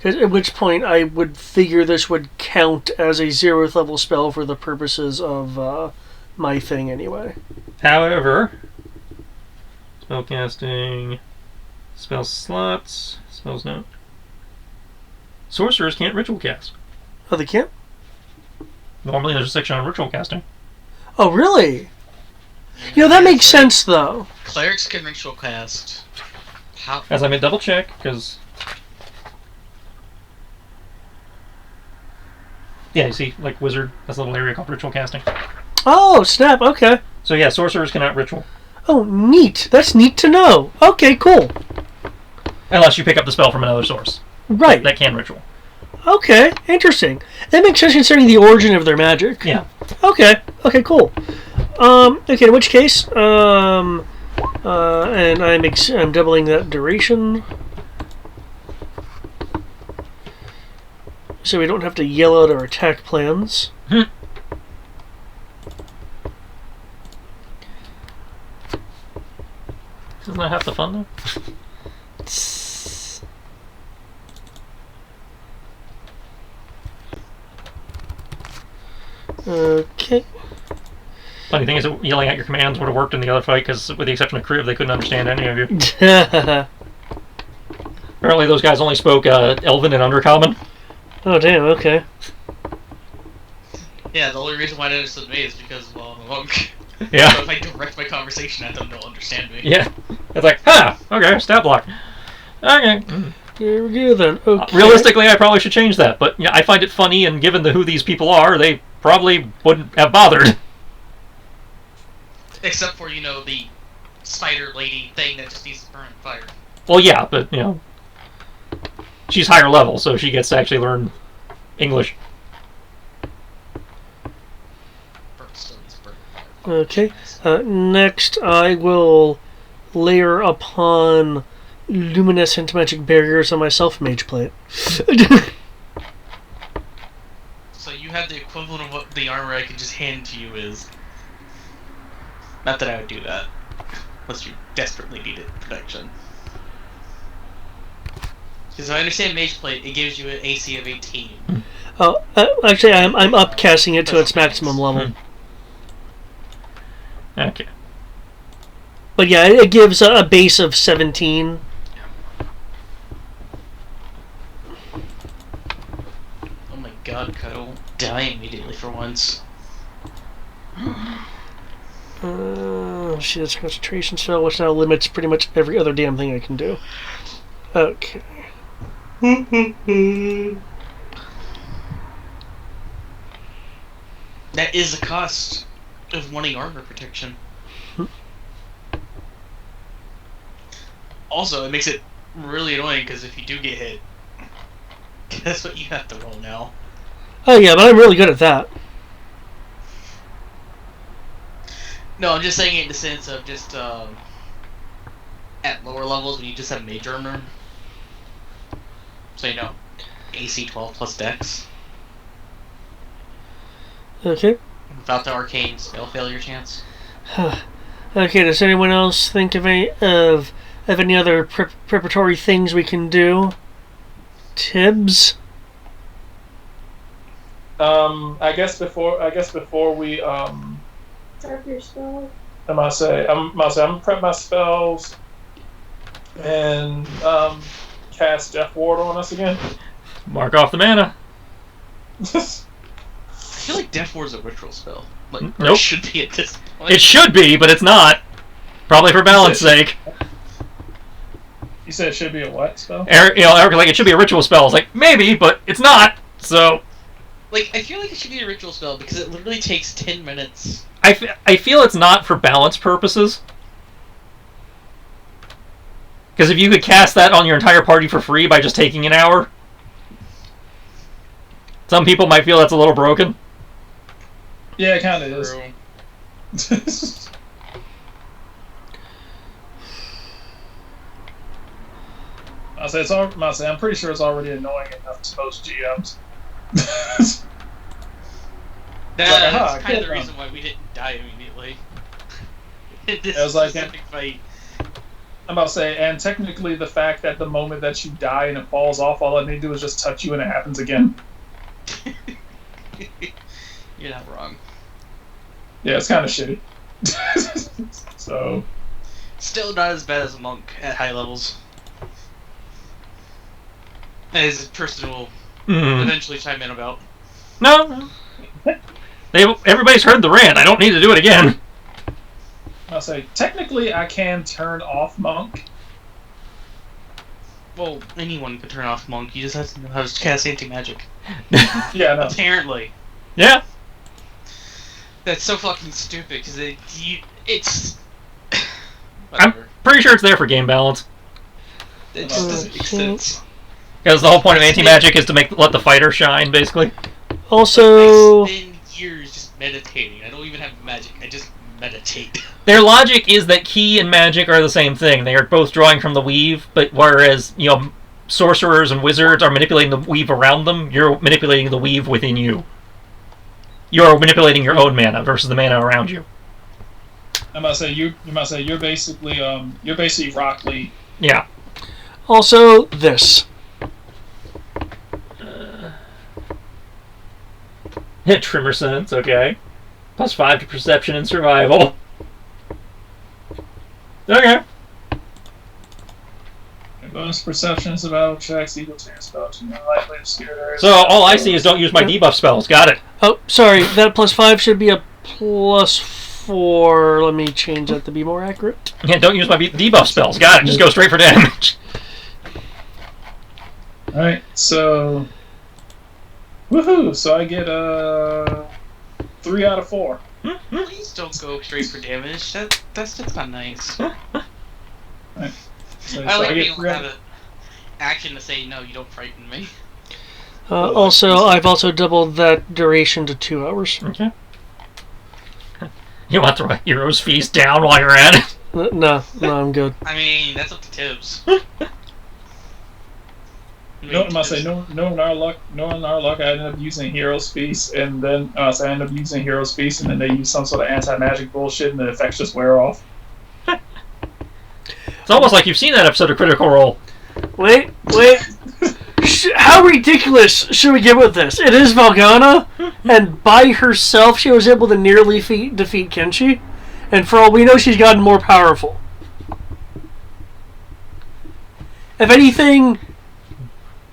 At which point I would figure this would count as a 0th level spell for the purposes of my thing anyway. however, spellcasting, spell slots, spells no. Sorcerers can't ritual cast. Oh, they can't? Normally, there's a section on ritual casting. Oh, really? That makes sense, though. Clerics can ritual cast. How? As I may double check, because. Yeah, you see, like wizard, that's a little area called ritual casting. Oh, snap, okay. So yeah, sorcerers cannot ritual. Oh, neat. That's neat to know. Okay, cool. Unless you pick up the spell from another source. Right. That can ritual. Okay, interesting. That makes sense considering the origin of their magic. Yeah. Okay, cool. Okay, in which case, and I'm doubling that duration. So we don't have to yell out our attack plans. Isn't that half the fun, though? Okay. Funny thing is that yelling out your commands would have worked in the other fight, because with the exception of Kriv, they couldn't understand any of you. Apparently those guys only spoke Elven and Undercommon. Oh, damn, okay. Yeah, the only reason why they understood me is because, well, I'm a monk. Yeah. So if I direct my conversation at them, they'll understand me. Yeah. It's like, okay, stat block. Okay. Here we go then. Okay. Realistically, I probably should change that, but I find it funny, and given who these people are, they probably wouldn't have bothered. Except for, the spider lady thing that just needs to burn fire. Well, yeah, but, she's higher level, so she gets to actually learn English. Okay. Next, I will layer upon luminescent magic barriers on my self-mage plate. So you have the equivalent of what the armor I can just hand to you is. Not that I would do that. Unless you desperately needed protection. Because I understand Mage Plate, it gives you an AC of 18. Oh, actually, I'm upcasting it to its maximum level. Okay. But yeah, it gives a base of 17. Oh my god, Kyle. Die immediately for once. Shit, it's a concentration spell, which now limits pretty much every other damn thing I can do. Okay. That is the cost of wanting armor protection. Also, it makes it really annoying because if you do get hit, guess what you have to roll now? Oh yeah, but I'm really good at that. No, I'm just saying it in the sense of just at lower levels when you just have Mage Armor. So AC 12 plus Dex. Okay. Without the arcane spell failure chance. Okay, does anyone else think of any other preparatory things we can do? Tibbs? I guess before we Prep your spell. I'm gonna prep my spells and cast Death Ward on us again. Mark off the mana. I feel like Death Ward's a ritual spell. Like, or Nope. it should be at this point. It should be, but it's not. Probably for balance sake. You said it should be a what spell? Eric, like it should be a ritual spell. It's like maybe, but it's not. So Like, I feel like it should be a ritual spell because it literally takes 10 minutes. I feel it's not for balance purposes. Because if you could cast that on your entire party for free by just taking an hour, some people might feel that's a little broken. Yeah, it kind of True. is. I'm pretty sure it's already annoying enough to most GMs. That's kind of get the reason why we didn't die immediately. This It was like specific fight. I'm about to say, and technically the fact that the moment that you die and it falls off, all it need to do is just touch you and it happens again. You're not wrong. Yeah, it's kind of shitty. So, Still not as bad as a monk at high levels. As a person will eventually chime in about. No. Everybody's heard the rant. I don't need to do it again. I'll say, technically I can turn off Monk. Well, anyone can turn off monk. You just have to know how to cast anti-magic. Yeah, no. Apparently. Yeah. That's so fucking stupid, because it's... I'm Whatever. pretty sure it's there for game balance. It just doesn't make sense. Because the whole point of anti-magic is to let the fighter shine, basically. Also, I spend years just meditating. I don't even have magic. I just meditate. Their logic is that key and magic are the same thing. They are both drawing from the weave, but whereas, sorcerers and wizards are manipulating the weave around them, you're manipulating the weave within you. You're manipulating your own mana versus the mana around you. I'm about to say you're basically Rock Lee. Yeah. also this. Hit Trimmer Sense, okay. +5 to Perception and Survival. Okay. Bonus perception, survival checks, equal to your spell to more likely to scare areas. So all I see is don't use my debuff spells. Got it. Oh, sorry, that +5 should be a +4. Let me change that to be more accurate. Yeah, don't use my debuff spells. Got it. Just go straight for damage. Alright, so woohoo! So I get 3 out of 4. Please don't go straight for damage. That's not nice. Right. So, I like get being able 3 to out have an action to say, no, you don't frighten me. Also, I've also doubled that duration to 2 hours. Okay. You want to throw a Hero's Feast down while you're at it? No, I'm good. I mean, that's up to Tibbs. knowing our luck, I ended up using Hero's Feast, and then I ended up using Hero's Feast, and then they use some sort of anti-magic bullshit, and the effects just wear off. It's almost like you've seen that episode of Critical Role. Wait. How ridiculous should we get with this? It is Valgana, and by herself she was able to nearly defeat Kenshi, and for all we know she's gotten more powerful. If anything,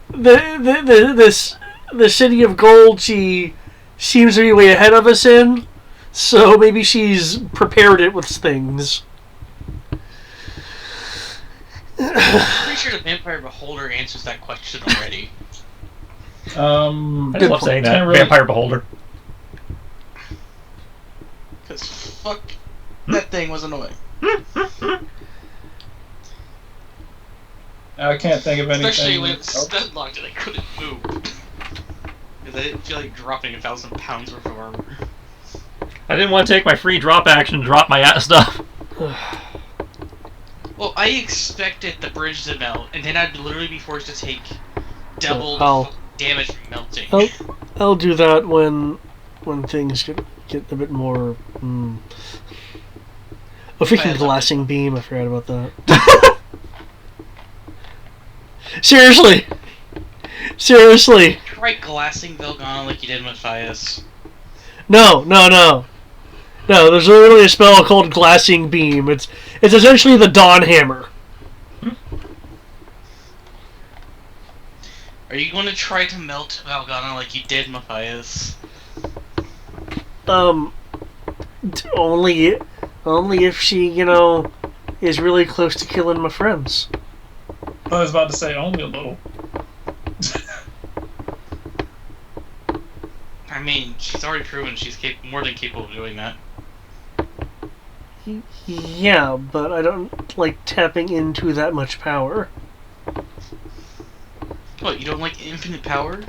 the City of Gold she seems to be way ahead of us in, so maybe she's prepared it with things. I'm pretty sure the Vampire Beholder answers that question already. I just love saying that. really- Vampire Beholder. Because fuck, that thing was annoying. I can't think of anything. Especially when it's Nope. stun locked and I couldn't move. Because I didn't feel like dropping 1,000 pounds worth of armor. I didn't want to take my free drop action to drop my stuff. Well, I expected the bridge to melt, and then I'd literally be forced to take double I'll- damage from melting. I'll do that when things get a bit more. Oh, freaking glassing beam! I forgot about that. Seriously. Try glassing Velgana like you did Matthias. No. There's literally a spell called glassing beam. It's essentially the Dawn Hammer. Are you going to try to melt Velgana like you did Matthias? Only if she, is really close to killing my friends. I was about to say only a little. I mean, she's already proven she's more than capable of doing that. Yeah, but I don't like tapping into that much power. What, you don't like infinite power?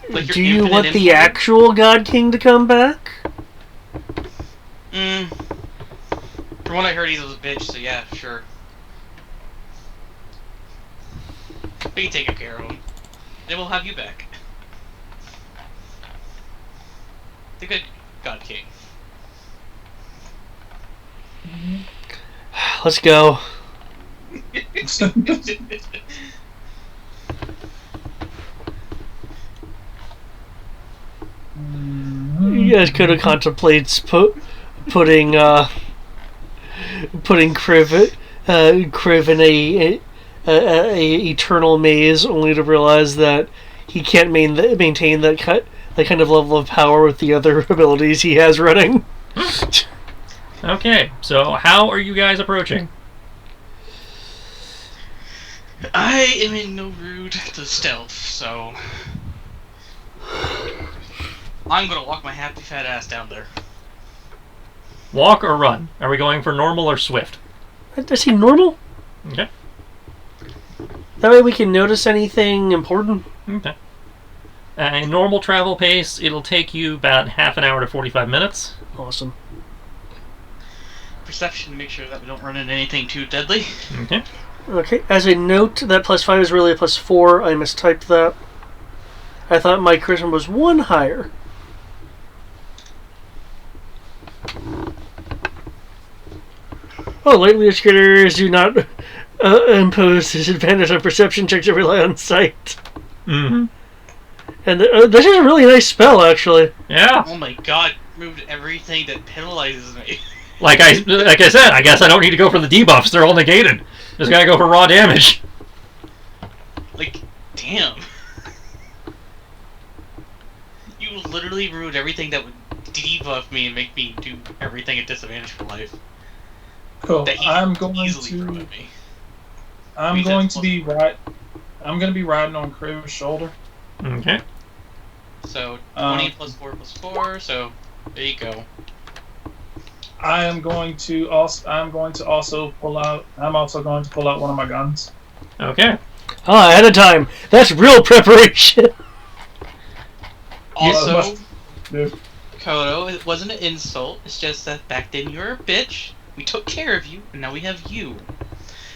Like your Do you infinite want the influence? actual God King to come back? From what I heard, he's a bitch, so yeah, sure. We can take care of him. Then we'll have you back. The good God King. Let's go. You guys could have contemplates putting Kriv in a eternal maze, only to realize that he can't maintain that kind of level of power with the other abilities he has running. Okay, so how are you guys approaching? I am in no mood to stealth, so I'm gonna walk my happy fat ass down there. Walk or run? Are we going for normal or swift? I see normal. Okay. That way we can notice anything important. Okay. At a normal travel pace, it'll take you about half an hour to 45 minutes. Awesome. Perception to make sure that we don't run into anything too deadly. Okay. Okay, as a note, that +5 is really a +4. I mistyped that. I thought my charisma was 1 higher. Oh, lightly educators do not impose disadvantage on perception checks that rely on sight. Mm-hmm. And this is a really nice spell, actually. Yeah. Oh my god, removed everything that penalizes me. Like I said, I guess I don't need to go for the debuffs. They're all negated. Just gotta go for raw damage. Like, damn. You literally removed everything that would debuff me and make me do everything at disadvantage for life. Cool. That he I'm going easily threw to. at me. I'm going to be riding on Crib's shoulder. Okay. So 20 plus 4 plus 4. So there you go. I'm also pull out one of my guns. Okay. Ah, ahead of time. That's real preparation. Also, Yeah. Kodo, it wasn't an insult. It's just that back then you were a bitch. We took care of you, and now we have you.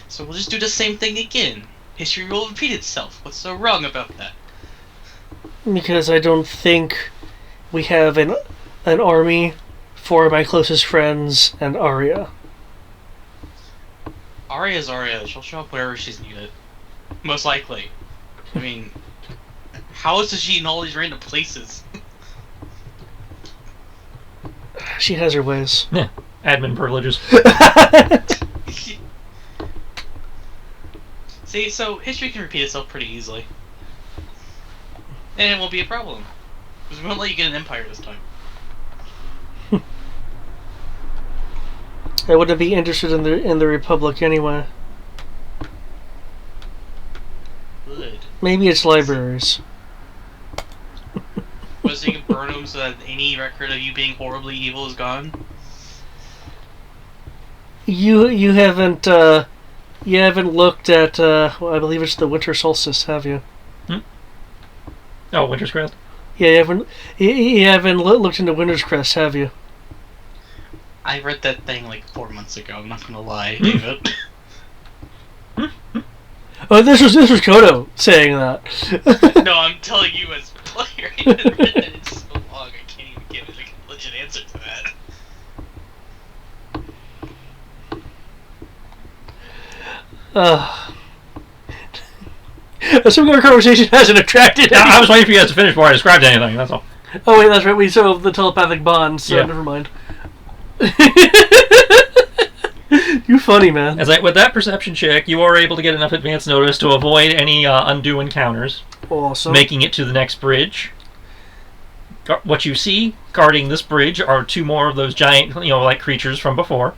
So we'll just do the same thing again. History will repeat itself. What's so wrong about that? Because I don't think we have an army for my closest friends and Arya. Arya's Arya. She'll show up wherever she's needed. Most likely. I mean, how is she in all these random places? She has her ways. Admin privileges. See, so history can repeat itself pretty easily. And it won't be a problem. Because we won't let you get an empire this time. I wouldn't be interested in the Republic anyway. Good. Maybe it's libraries. Was you can burn them so that any record of you being horribly evil is gone? You haven't You haven't looked at, well, I believe it's the winter solstice, have you? Oh, Winter's Crest. Yeah, you haven't looked into Winter's Crest, have you? I read that thing like 4 months ago. I'm not gonna lie, David. Oh, this was Kodo saying that. No, I'm telling you as a player. I haven't read that in so long. I can't even give it a legit answer to that. Assuming our conversation hasn't attracted. I was waiting for you guys to finish before I described anything. That's all. Oh wait, that's right. We still have the telepathic bond, so Yeah. never mind. You funny, man. With that perception check, you are able to get enough advance notice to avoid any undue encounters, Awesome. making it to the next bridge. What you see guarding this bridge are two more of those giant, like creatures from before.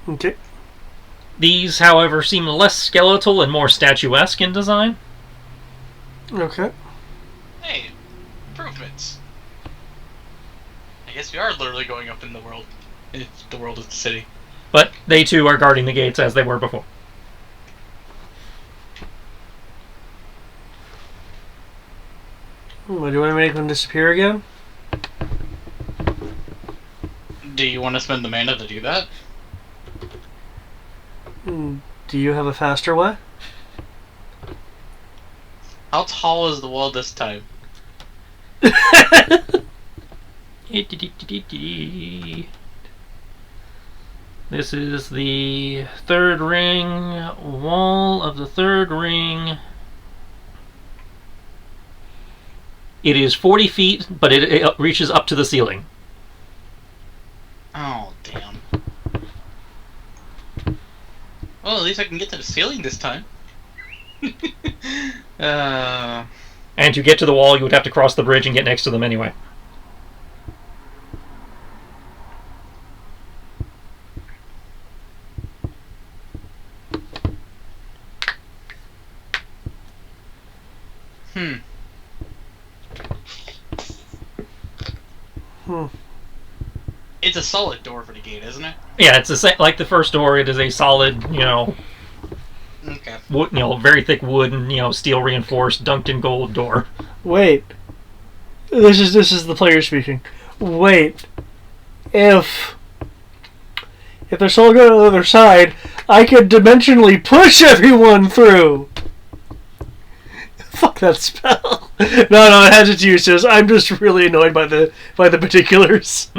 Okay. These, however, seem less skeletal and more statuesque in design. Okay. Hey, improvements. I guess we are literally going up in the world. If the world is the city. But they too are guarding the gates as they were before. What, do you want to make them disappear again? Do you want to spend the mana to do that? Do you have a faster way? How tall is the wall this time? This is the third ring. Wall of the third ring. It is 40 feet, but it reaches up to the ceiling. Oh, damn. Well, at least I can get to the ceiling this time. And to get to the wall, you would have to cross the bridge and get next to them anyway. It's a solid door for the gate, isn't it? Yeah, it's like the first door. It is a solid, Okay. wood, very thick wood and steel reinforced, dunked in gold door. Wait. This is the player speaking. Wait. If there's someone on the other side, I could dimensionally push everyone through. Fuck that spell. No, it has its uses. I'm just really annoyed by the particulars.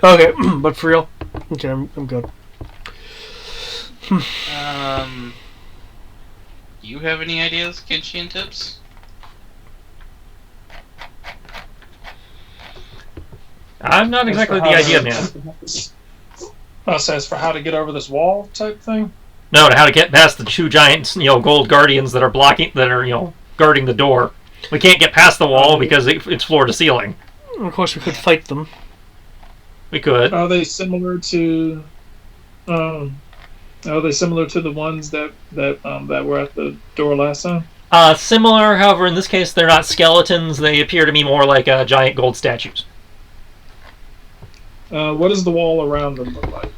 Okay, but for real. Okay, I'm good. You have any ideas, Kenshin tips? I'm not exactly the idea man. Says for how to get over this wall type thing. No, to how to get past the two giant, gold guardians that are guarding the door. We can't get past the wall because it's floor to ceiling. Of course, we could fight them. We could. Are they similar to? Are they similar to the ones that were at the door last time? Similar, however, in this case, they're not skeletons. They appear to be more like giant gold statues. What does the wall around them look like?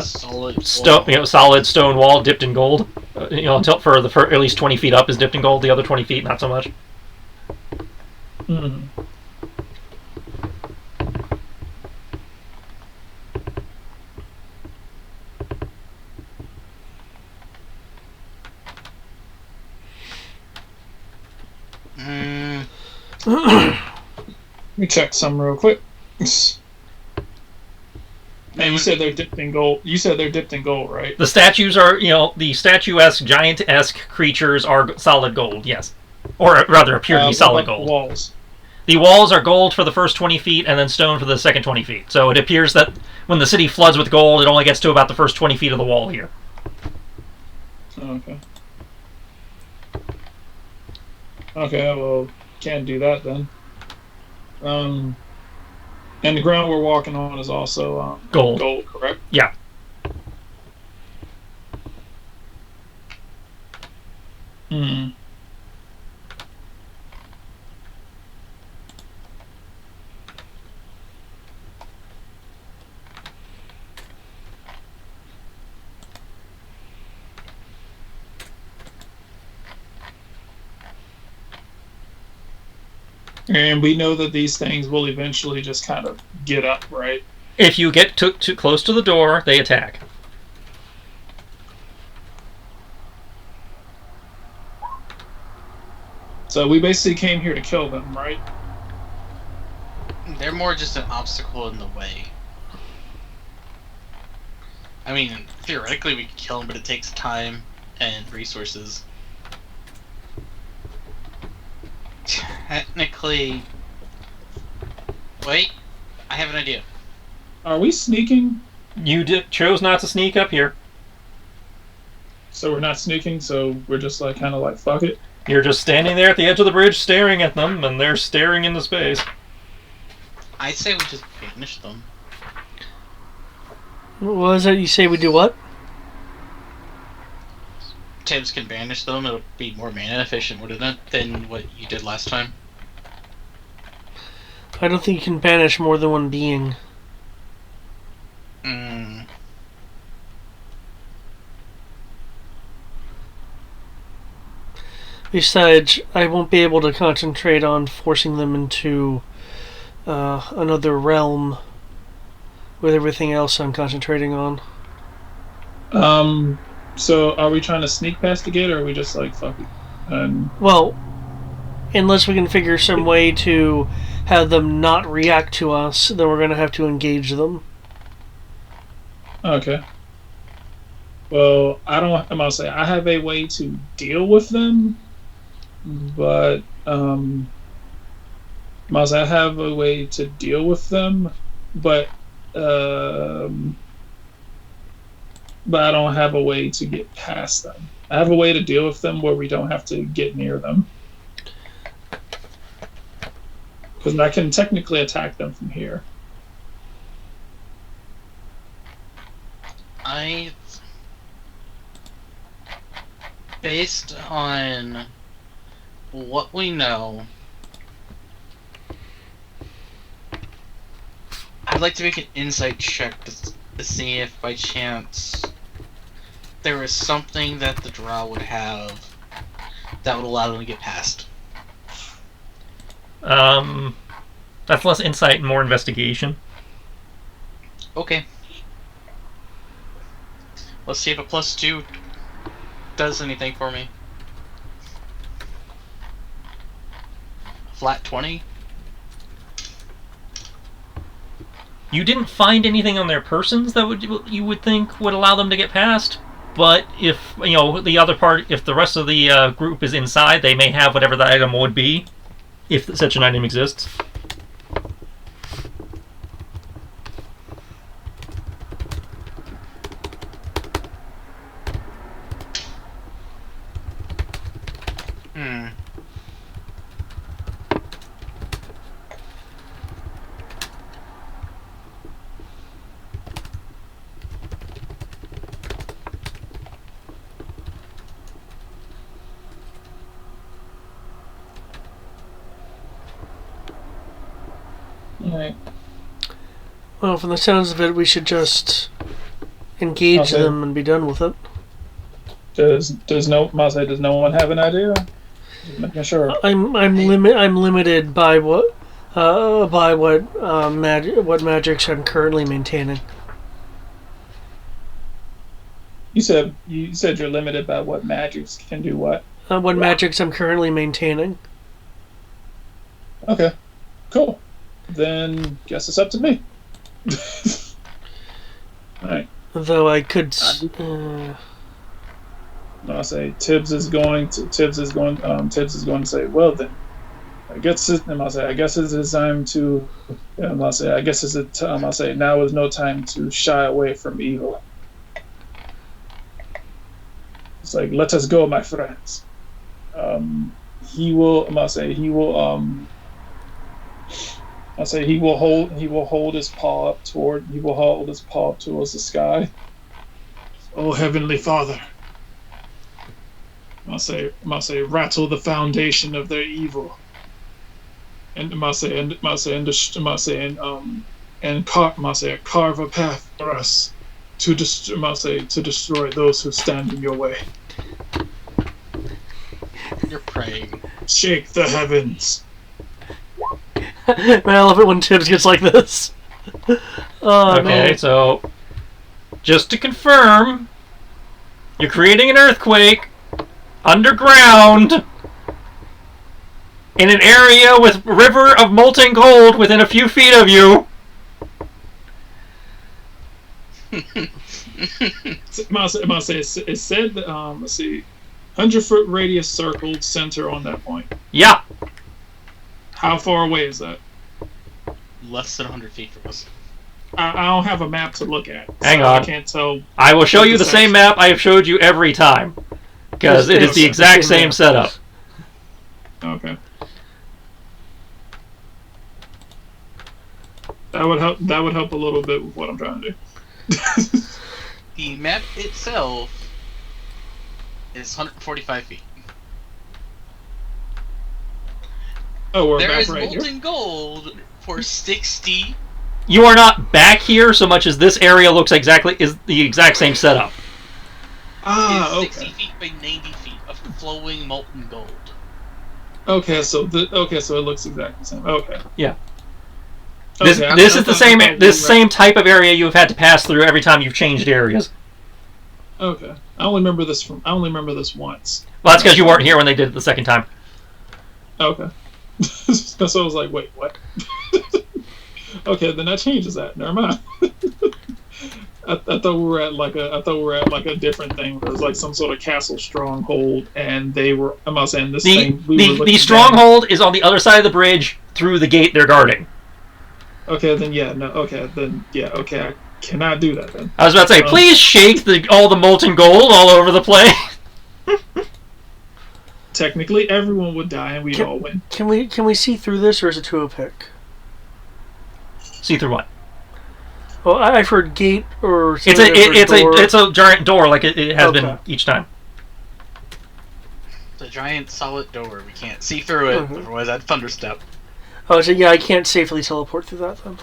Solid Stone, solid stone wall dipped in gold. Until for at least 20 feet up is dipped in gold. The other 20 feet, not so much. Mm-hmm. Let me check some real quick. And you said they're dipped in gold. You said they're dipped in gold, right? The statues are, the statuesque, giant-esque creatures are solid gold, yes. Or rather, appear to be solid gold. Walls. The walls are gold for the first 20 feet and then stone for the second 20 feet. So it appears that when the city floods with gold, it only gets to about the first 20 feet of the wall here. Okay. Okay, well, can't do that then. And the ground we're walking on is also Gold. Gold, correct? Yeah. Hmm. And we know that these things will eventually just kind of get up, right? If you get too close to the door, they attack. So we basically came here to kill them, right? They're more just an obstacle in the way. I mean, theoretically we could kill them, but it takes time and resources. Technically... Wait, I have an idea. Are we sneaking? You chose not to sneak up here. So we're not sneaking, so we're just like kind of like, fuck it. You're just standing there at the edge of the bridge staring at them, and they're staring into space. I say we just banish them. What was it? You say we do what? Tibbs can banish them, it'll be more mana efficient, wouldn't it, than what you did last time? I don't think you can banish more than one being. Besides, I won't be able to concentrate on forcing them into another realm with everything else I'm concentrating on. So are we trying to sneak past the gate, or are we just like, fuck it? Well, unless we can figure some way to have them not react to us, then we're going to have to engage them. Okay. Well, I'm gonna say I have a way to deal with them, but I have a way to deal with them, but I don't have a way to get past them. I have a way to deal with them where we don't have to get near them, because I can technically attack them from here. Based on what we know, I'd like to make an insight check to see if by chance there is something that the Drow would have that would allow them to get past. That's less insight and more investigation. Okay. Let's see if a +2 does anything for me. Flat 20. You didn't find anything on their persons that you would think would allow them to get past. But if the other part, if the rest of the group is inside, they may have whatever the item would be, if such an item exists. Right. Well, from the sounds of it, we should just engage them and be done with it. Does no one have an idea? Just making sure. I'm limited by what magics I'm currently maintaining. You said you're limited by what magics can do what? What magics I'm currently maintaining. Okay, cool. Then guess it's up to me. All right. Though I could. I'll say Tibbs is going to say, well then, I guess it's time to. I'll say now is no time to shy away from evil. It's like, let us go, my friends. He will hold his paw up towards the sky. Oh, Heavenly Father. I'll say, rattle the foundation of their evil, and carve a path for us to destroy those who stand in your way. You're praying. Shake the heavens. Man, I love it when Tibbs gets like this. Oh, Okay, man. so just to confirm, you're creating an earthquake underground in an area with a river of molten gold within a few feet of you. It said that, let's see, 100-foot radius circled center on that point. Yeah. How far away is that? Less than 100 feet from us. I don't have a map to look at. Hang so on. I can't tell. I will show you the same map I have showed you every time. Because it is the exact same setup. Okay. That would help. That would help a little bit with what I'm trying to do. The map itself is 145 feet. Oh, we're There back is right molten here. gold for 60. You are not back here so much as this area looks is the exact same setup. Ah, Is 60 okay. feet by 90 feet of flowing molten gold. Okay, so it looks exactly the same. Okay. Yeah. This Okay, this I is the thought- same I thought this we were- same type of area you have had to pass through every time you've changed areas. Okay, I only remember this once. Well, that's because you weren't here when they did it the second time. Okay. So I was like, wait, what? Okay, then that changes that. Never mind. I thought we were at like a different thing. It was like some sort of castle stronghold, and they were. I'm not saying this thing. The stronghold is on the other side of the bridge through the gate they're guarding. Okay, then yeah, no. Okay, then yeah. Okay, I cannot do that then. I was about to say, please shake all the molten gold all over the place. Technically, everyone would die, and we'd all win. Can we see through this, or is it too opaque? See through what? Well, I've heard gate or It's door. a giant door like it has been each time. It's a giant solid door. We can't see through it, Mhm. otherwise I'd thunderstep. Oh, so yeah, I can't safely teleport through that then.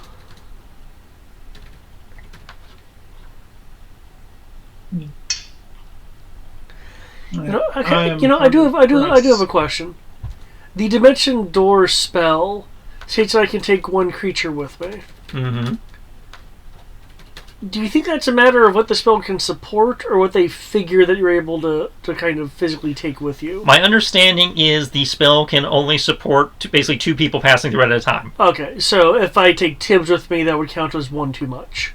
I do have a question. The Dimension Door spell states that I can take one creature with me. Mm-hmm. Do you think that's a matter of what the spell can support, or what they figure that you're able to kind of physically take with you? My understanding is the spell can only support basically two people passing through it at a time. Okay, so if I take Tibbs with me, that would count as one too much.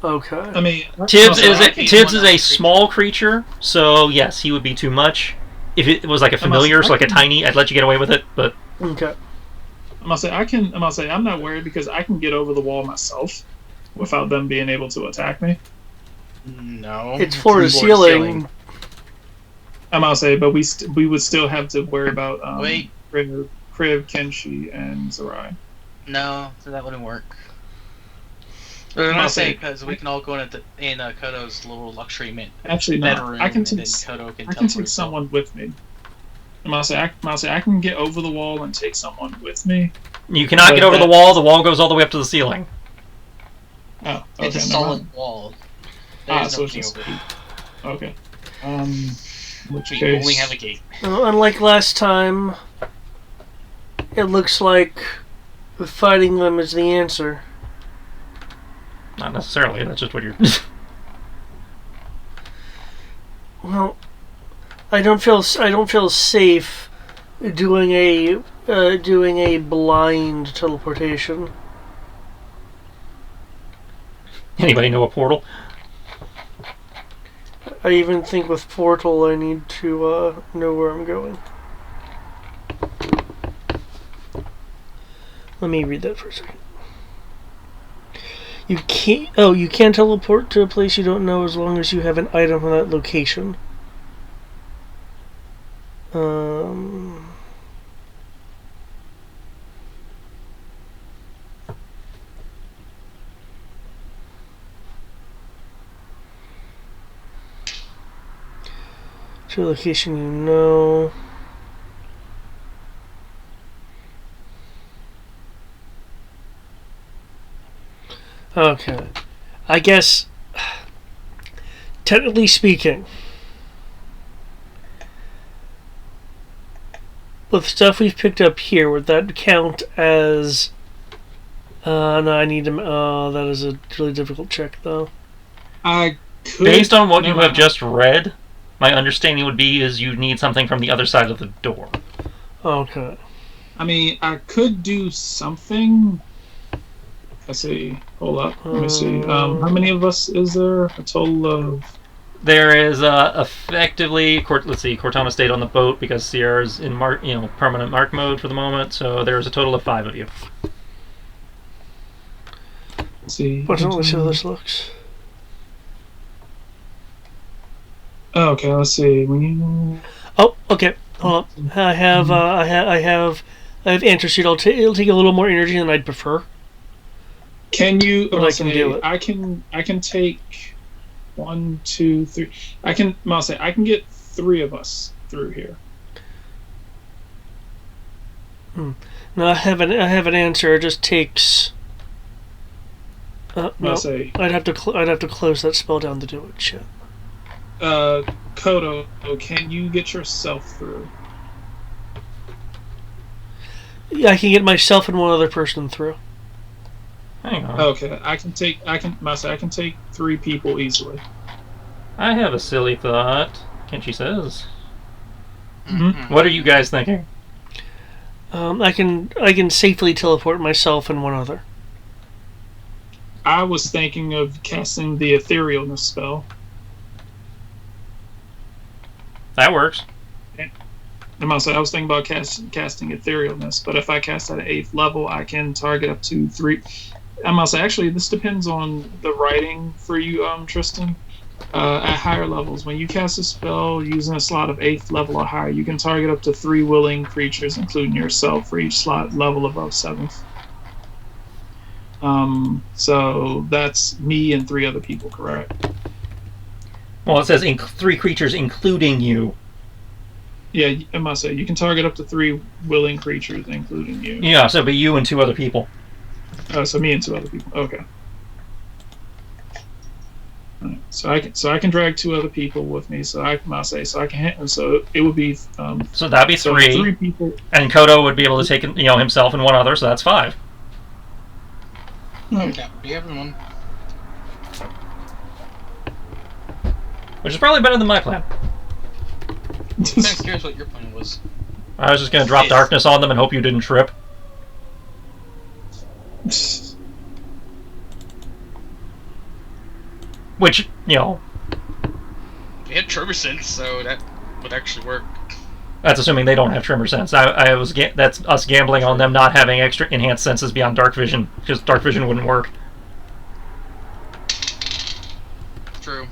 Okay. I mean, Tibbs also, is a small creature, so yes, he would be too much. If it was like a familiar, so like a tiny, I'd let you get away with it, but... Okay. I'm gonna say I'm not worried because I can get over the wall myself without them being able to attack me. No. It's floor to ceiling. I'm gonna say, but we would still have to worry about Wait. Crib, Kenshi, and Sarai. No, so that wouldn't work. I'm gonna say because we can all go in Kodo's little luxury Actually, no. bedroom, I can and take then Kodo can I can teleport take himself. someone with me. I'm gonna say I can get over the wall and take someone with me. You cannot get over the wall goes all the way up to the ceiling. Oh, okay. It's a never solid mind. wall. Ah, There's so it's nothing just over it. okay. Which We case, only have a gate. Unlike last time, it looks like fighting them is the answer. Not necessarily, that's just what you're... Well, I don't feel safe doing a blind teleportation. Anybody know a portal? I even think with portal I need to know where I'm going. Let me read that for a second. You can't teleport to a place you don't know as long as you have an item on that location. To a location you know. Okay. I guess, technically speaking, with stuff we've picked up here, would that count as... no, I need to... that is a really difficult check, though. I could... Based on what you have just read, my understanding would be is you need something from the other side of the door. Okay. I mean, I could do something. Let's see. Hold up. Let me see. How many of us is there? A total of... There is effectively... Let's see. Cortana stayed on the boat because Sierra's in permanent mark mode for the moment, so there's a total of 5 of you. Let's see. Let's see how this looks. Okay, let's see. Oh, okay. Hold on. I have antacid. It'll take a little more energy than I'd prefer. Can you? But I can do it. I can take 1, 2, 3. I can get 3 of us through here. No, I have an answer. It just takes. No, I'd have to close that spell down to do it. Shit. Kodo, can you get yourself through? Yeah, I can get myself and one other person through. Hang on. Okay, I can take 3 people easily. I have a silly thought. Kenshi says. Mm-hmm. What are you guys thinking? I can safely teleport myself and one other. I was thinking of casting the etherealness spell. That works. I was thinking about casting etherealness, but if I cast at an 8th level, I can target up to 3. Actually, this depends on the writing for you, Tristan. At higher levels, when you cast a spell using a slot of 8th level or higher, you can target up to 3 willing creatures, including yourself, for each slot level above 7th. So that's me and 3 other people, correct? Well, it says 3 creatures, including you. Yeah, I must say, you can target up to 3 willing creatures, including you. Yeah, so it'd be you and 2 other people. So me and 2 other people. Okay. Right. So I can drag 2 other people with me. So it would be. So that'd be 3. 3 people. And Kodo would be able to take himself and 1 other, so that's 5. Okay, do you have one? Which is probably better than my plan. I'm curious what your plan was. I was just going to drop darkness on them and hope you didn't trip. Which, We had Tremor Sense, so that would actually work. That's assuming they don't have Tremor Sense. That's us gambling on them not having extra enhanced senses beyond Dark Vision, because Dark Vision wouldn't work. True.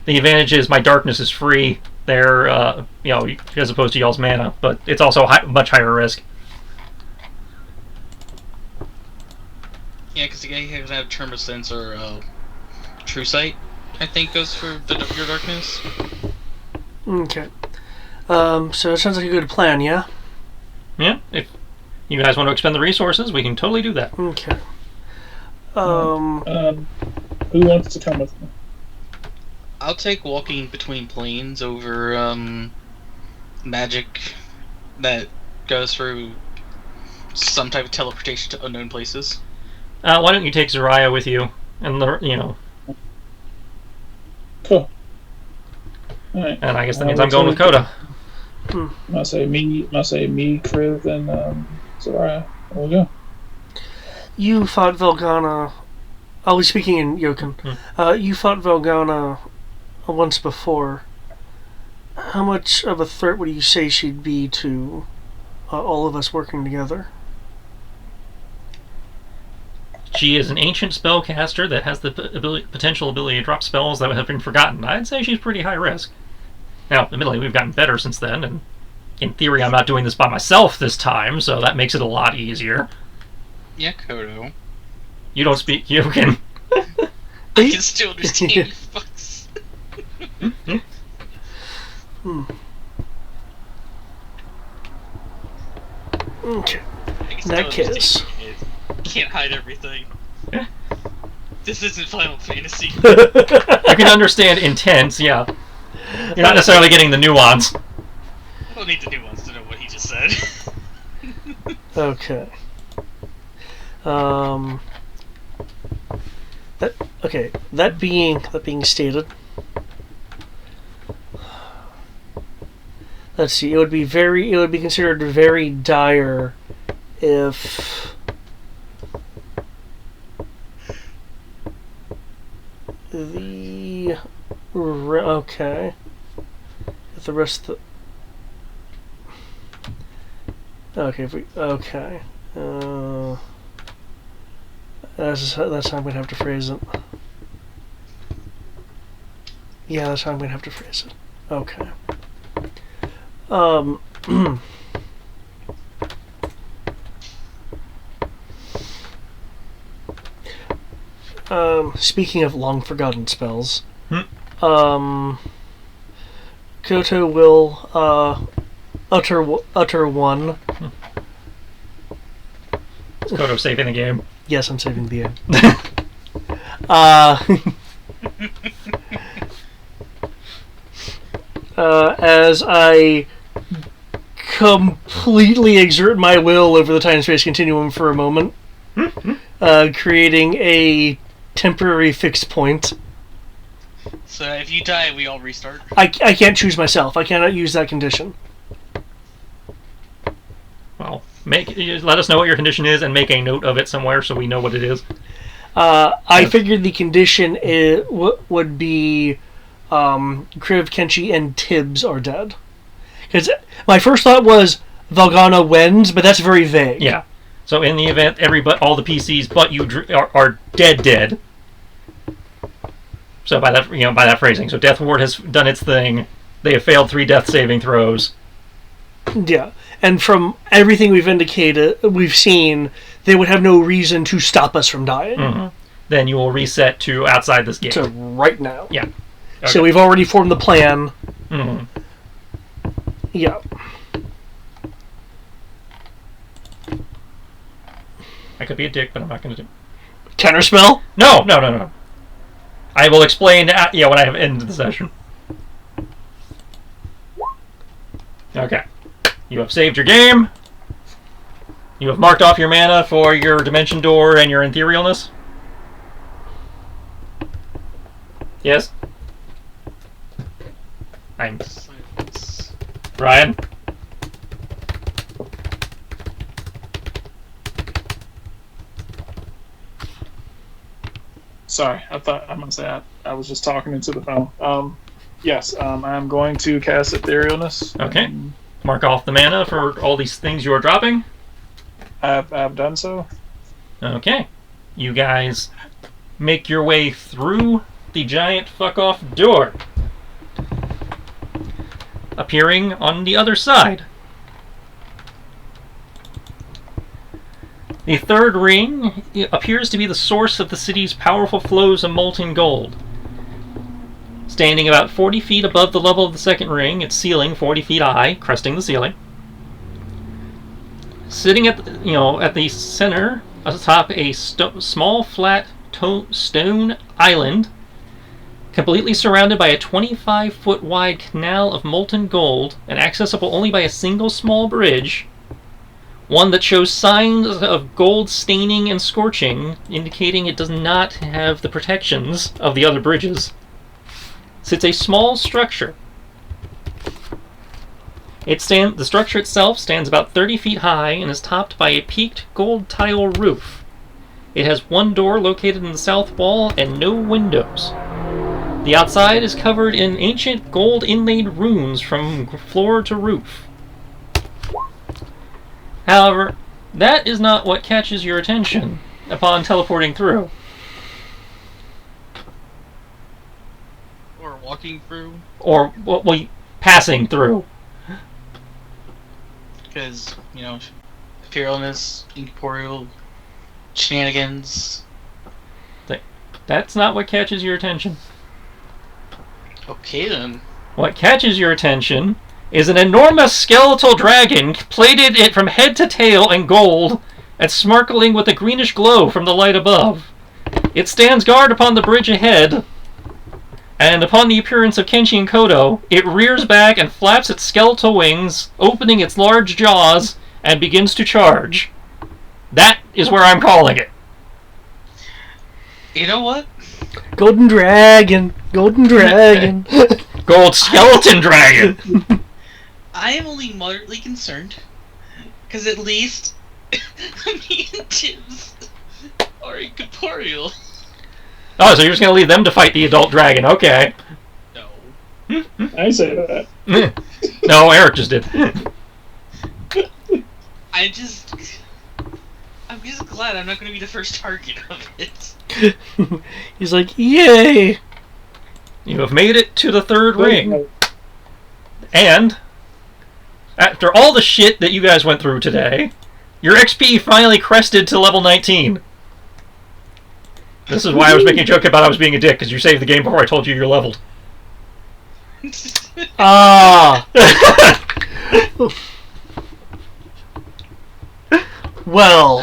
The advantage is my darkness is free there, as opposed to y'all's mana, but it's also much higher risk. Yeah, because the guy who doesn't have Tremor Sense or True Sight, I think, goes for your darkness. Okay. So it sounds like a good plan, yeah? Yeah, if you guys want to expend the resources, we can totally do that. Okay. Who wants to come with me? I'll take walking between planes over magic that goes through some type of teleportation to unknown places. Why don't you take Zariah with you? And, Cool. Alright. And I guess that means I'm going with Koda. I'll say me, Kriv, and Zariah. There we go. You fought Velgana. I was speaking in Yoken. You fought Velgana once before. How much of a threat would you say she'd be to all of us working together? She is an ancient spellcaster that has the potential ability to drop spells that have been forgotten. I'd say she's pretty high risk. Now, admittedly, we've gotten better since then, and in theory, I'm not doing this by myself this time, so that makes it a lot easier. Yeah, Kodo. You don't speak Yoken. I can still understand you fucks. Okay. In that case. Can't hide everything. This isn't Final Fantasy. You can understand intense, yeah. You're not necessarily getting the nuance. I don't need the nuance to know what he's Okay. That being stated, let's see. It would be considered very dire if the if the rest of the that's how I'm gonna have to phrase it. Yeah, that's how I'm gonna have to phrase it. Okay. Speaking of long forgotten spells, Koto will utter one. Is Koto saving the game? Yes, I'm saving the game. As I completely exert my will over the time-space continuum for a moment, creating a temporary fixed point. So if you die, we all restart? I can't choose myself. I cannot use that condition. Well, let us know what your condition is and make a note of it somewhere so we know what it is. I figured the condition would be Kriv, Kenshi, and Tibbs are dead. Because my first thought was Valgana wins, but that's very vague. Yeah. So in the event all the PCs but you are dead. So by that phrasing, so Death Ward has done its thing. They have failed 3 death saving throws. Yeah, and from everything we've seen, they would have no reason to stop us from dying. Mm-hmm. Then you will reset to outside this game. To right now. Yeah. Okay. So we've already formed the plan. Mm-hmm. Yeah. I could be a dick, but I'm not going to do. Counterspell? No. I will explain. When I have ended the session. Okay. You have saved your game. You have marked off your mana for your Dimension Door and your Etherealness. Yes? I'm... Ryan? Sorry, I was just talking into the phone. Yes, I'm going to cast Etherealness. Okay. Mark off the mana for all these things you are dropping. I've done so. Okay. You guys make your way through the giant fuck-off door. Appearing on the other side. The third ring appears to be the source of the city's powerful flows of molten gold. Standing about 40 feet above the level of the second ring, its ceiling 40 feet high, cresting the ceiling. Sitting at the center, atop a small flat stone island, completely surrounded by a 25-foot wide canal of molten gold and accessible only by a single small bridge, one that shows signs of gold staining and scorching, indicating it does not have the protections of the other bridges, sits a small structure. The structure itself stands about 30 feet high and is topped by a peaked gold tile roof. It has one door located in the south wall and no windows. The outside is covered in ancient gold inlaid runes from floor to roof. However, that is not what catches your attention upon teleporting through. Or walking through. Or, passing through. Because, Imperialness, incorporeal shenanigans. That's not what catches your attention. Okay then. What catches your attention is an enormous skeletal dragon plated it from head to tail in gold and sparkling with a greenish glow from the light above. It stands guard upon the bridge ahead, and upon the appearance of Kenshi and Koto, it rears back and flaps its skeletal wings, opening its large jaws and begins to charge. That is where I'm calling it. You know what? Golden dragon. Golden dragon. Gold skeleton dragon. I am only moderately concerned. Because at least me and Tibbs are incorporeal. Oh, so you're just going to leave them to fight the adult dragon. Okay. No. I say that. No, Eric just did. I'm just glad I'm not going to be the first target of it. He's like, yay! You have made it to the third ring. And after all the shit that you guys went through today, your XP finally crested to level 19. This is why I was making a joke about I was being a dick, because you saved the game before I told you you're leveled. Ah! Well,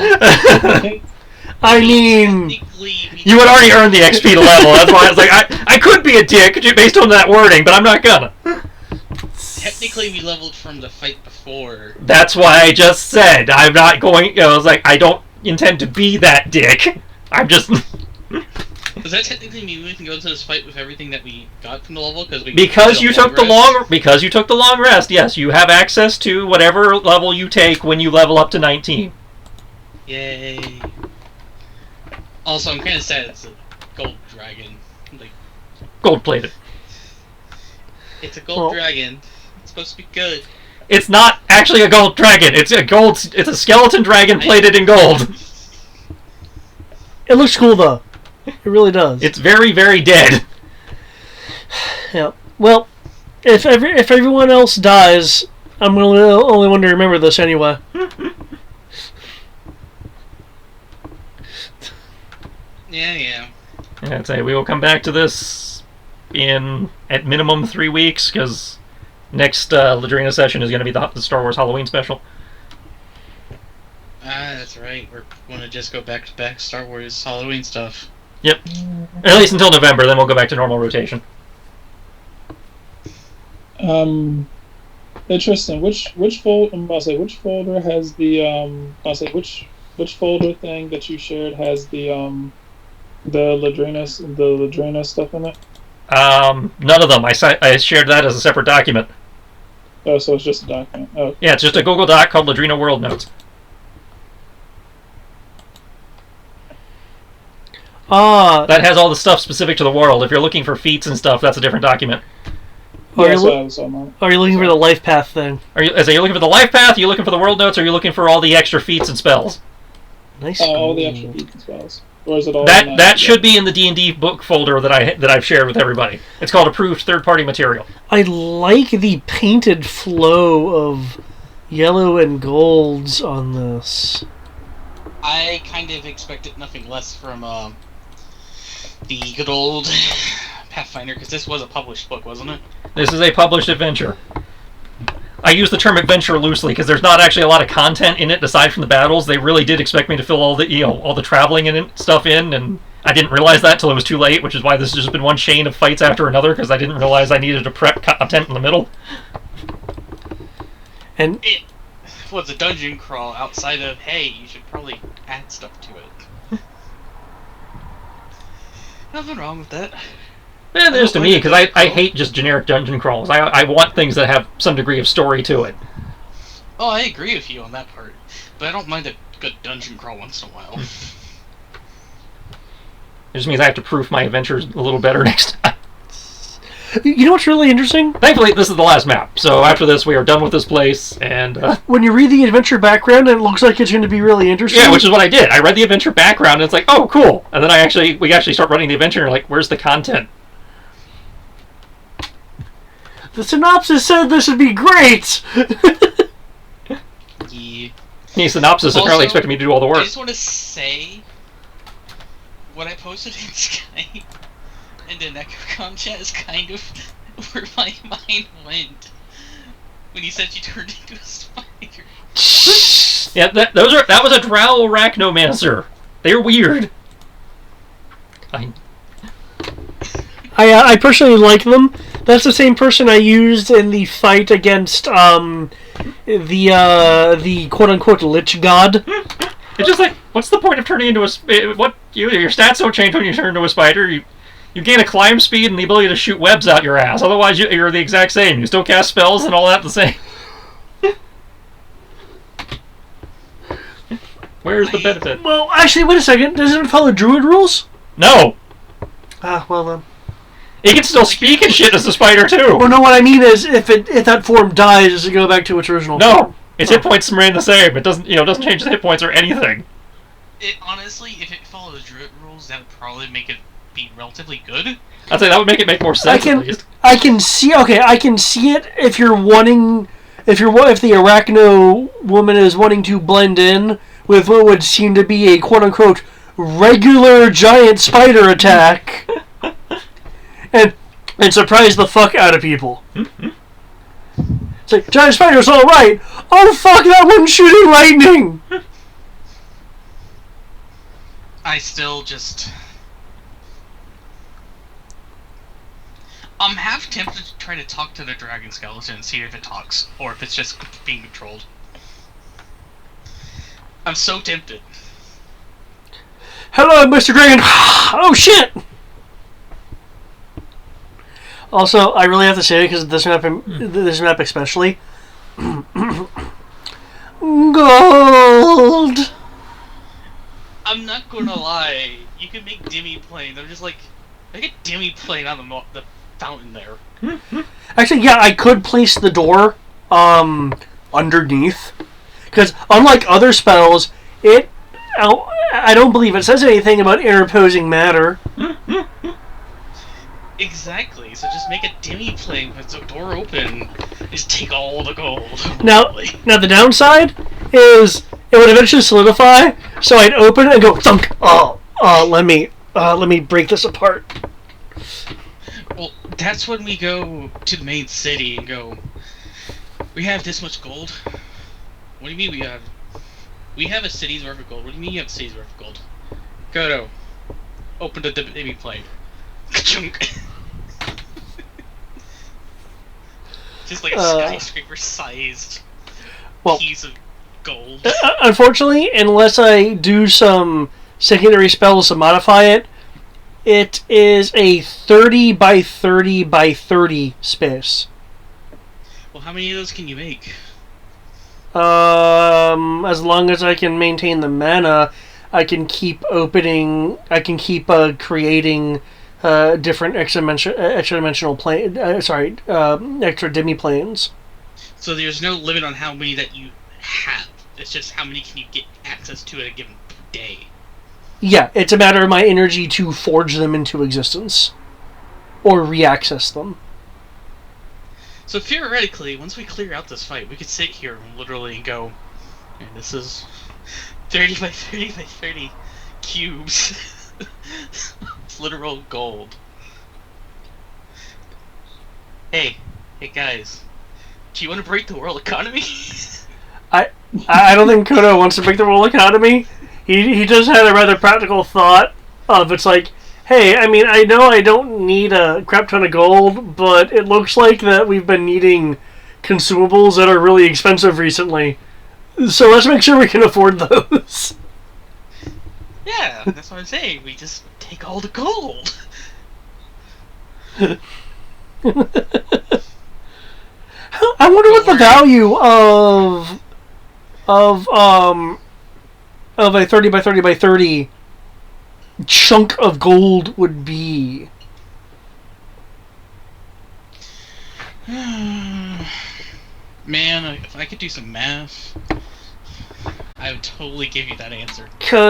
I mean, you had already earned the XP to level. That's why I was like, I could be a dick based on that wording, but I'm not gonna. Technically, we leveled from the fight before. That's why I just said I'm not going. I was like, I don't intend to be that dick. I'm just. Does that technically mean we can go into this fight with everything that we got from the level? Because you took the long rest. Yes, you have access to whatever level you take when you level up to 19. Yay! Also, I'm kind of sad it's a gold dragon. Like, gold plated. It's a gold dragon. It's supposed to be good. It's not actually a gold dragon. It's a skeleton dragon plated in gold. It looks cool though. It really does. It's very, very dead. Yeah. Well, if everyone else dies, I'm the only one to remember this anyway. Yeah. I'd say we will come back to this in at minimum 3 weeks, because next Ladrina session is going to be the Star Wars Halloween special. That's right. We're going to just go back to back Star Wars Halloween stuff. Yep. At least until November, then we'll go back to normal rotation. Interesting. Which folder has the which folder thing that you shared has the Ladrina stuff in it? None of them. I shared that as a separate document. Oh, so it's just a document. Oh. Yeah, it's just a Google Doc called Ladrina World Notes. That has all the stuff specific to the world. If you're looking for feats and stuff, that's a different document. Are you looking for the life path thing? Are you looking for the life path? Are you looking for the world notes? Or are you looking for all the extra feats and spells? Nice. All the extra feats and spells. Or is it all that should be in the D&D book folder that I've shared with everybody. It's called Approved Third-Party Material. I like the painted flow of yellow and golds on this. I kind of expected nothing less from the good old Pathfinder, because this was a published book, wasn't it? This is a published adventure. I use the term adventure loosely because there's not actually a lot of content in it aside from the battles. They really did expect me to fill all the traveling and stuff in, and I didn't realize that till it was too late, which is why this has just been one chain of fights after another, because I didn't realize I needed to prep content in the middle. And it was a dungeon crawl outside of, hey, you should probably add stuff to it. Nothing wrong with that. And there's to me, because I hate just generic dungeon crawls. I want things that have some degree of story to it. Oh, I agree with you on that part. But I don't mind a good dungeon crawl once in a while. It just means I have to proof my adventures a little better next time. you know what's really interesting? Thankfully, this is the last map. So after this, we are done with this place. And when you read the adventure background, it looks like it's going to be really interesting. Yeah, which is what I did. I read the adventure background, and it's like, oh, cool. And then we actually start running the adventure, and you're like, where's the content? The synopsis said this would be great! Yeah. The synopsis apparently expected me to do all the work. I just want to say, what I posted in Skype and in Necrocom chat is kind of where my mind went when you said you turned into a spider. Yeah, that was a drow arachnomancer. They're weird. I personally like them. That's the same person I used in the fight against the quote unquote lich god. It's just like, what's the point of turning into a your stats don't change when you turn into a spider. You gain a climb speed and the ability to shoot webs out your ass. Otherwise, you're the exact same. You still cast spells and all that the same. Where's the benefit? Well, actually, wait a second. Doesn't it follow druid rules? No. Ah, well then. It can still speak and shit as a spider too. Well, no. What I mean is, if that form dies, does it go back to its original form? No. Its hit points remain the same. It doesn't change its hit points or anything. It honestly, if it follows druid rules, that would probably make it be relatively good. I'd say that would make it make more sense at least. I can see. Okay, I can see it if you're wanting. If the Arachno woman is wanting to blend in with what would seem to be a quote unquote regular giant spider attack, and surprise the fuck out of people. It's like, giant spider's alright. Oh fuck, that one's shooting lightning! I still just... I'm half tempted to try to talk to the dragon skeleton and see if it talks, or if it's just being controlled. I'm so tempted. Hello, Mr. Dragon! Oh shit! Also, I really have to say, because this map especially, gold! I'm not gonna lie, you can make Demi planes. I'm just like, make a Demi plane on the fountain there. Actually, yeah, I could place the door underneath, because unlike other spells, I don't believe it says anything about interposing matter. Exactly, so just make a Demi plane with the door open, just take all the gold. Now the downside is it would eventually solidify, so I'd open it and go thunk. Let me break this apart. Well, that's when we go to the main city and go, we have this much gold. What do you mean we have a city's worth of gold? What do you mean you have a city's worth of gold? Go to open the Demi plane. Ka-chunk. Just like a skyscraper-sized piece of gold. Unfortunately, unless I do some secondary spells to modify it, it is a 30 by 30 by 30 space. Well, how many of those can you make? As long as I can maintain the mana, I can keep opening. I can keep creating different extra-dimensional plane. Extra demi planes. So there's no limit on how many that you have. It's just how many can you get access to at a given day. Yeah, it's a matter of my energy to forge them into existence, or re-access them. So theoretically, once we clear out this fight, we could sit here and literally go, and this is 30 by 30 by 30 cubes. It's literal gold. Hey guys, do you want to break the world economy? I don't think Kodo wants to break the world economy. He just had a rather practical thought of, it's like, hey, I mean, I know I don't need a crap ton of gold, but it looks like that we've been needing consumables that are really expensive recently. So let's make sure we can afford those. Yeah, that's what I'm saying. We just take all the gold. I wonder what the value of a 30 by 30 by 30 chunk of gold would be. Man, if I could do some math, I would totally give you that answer.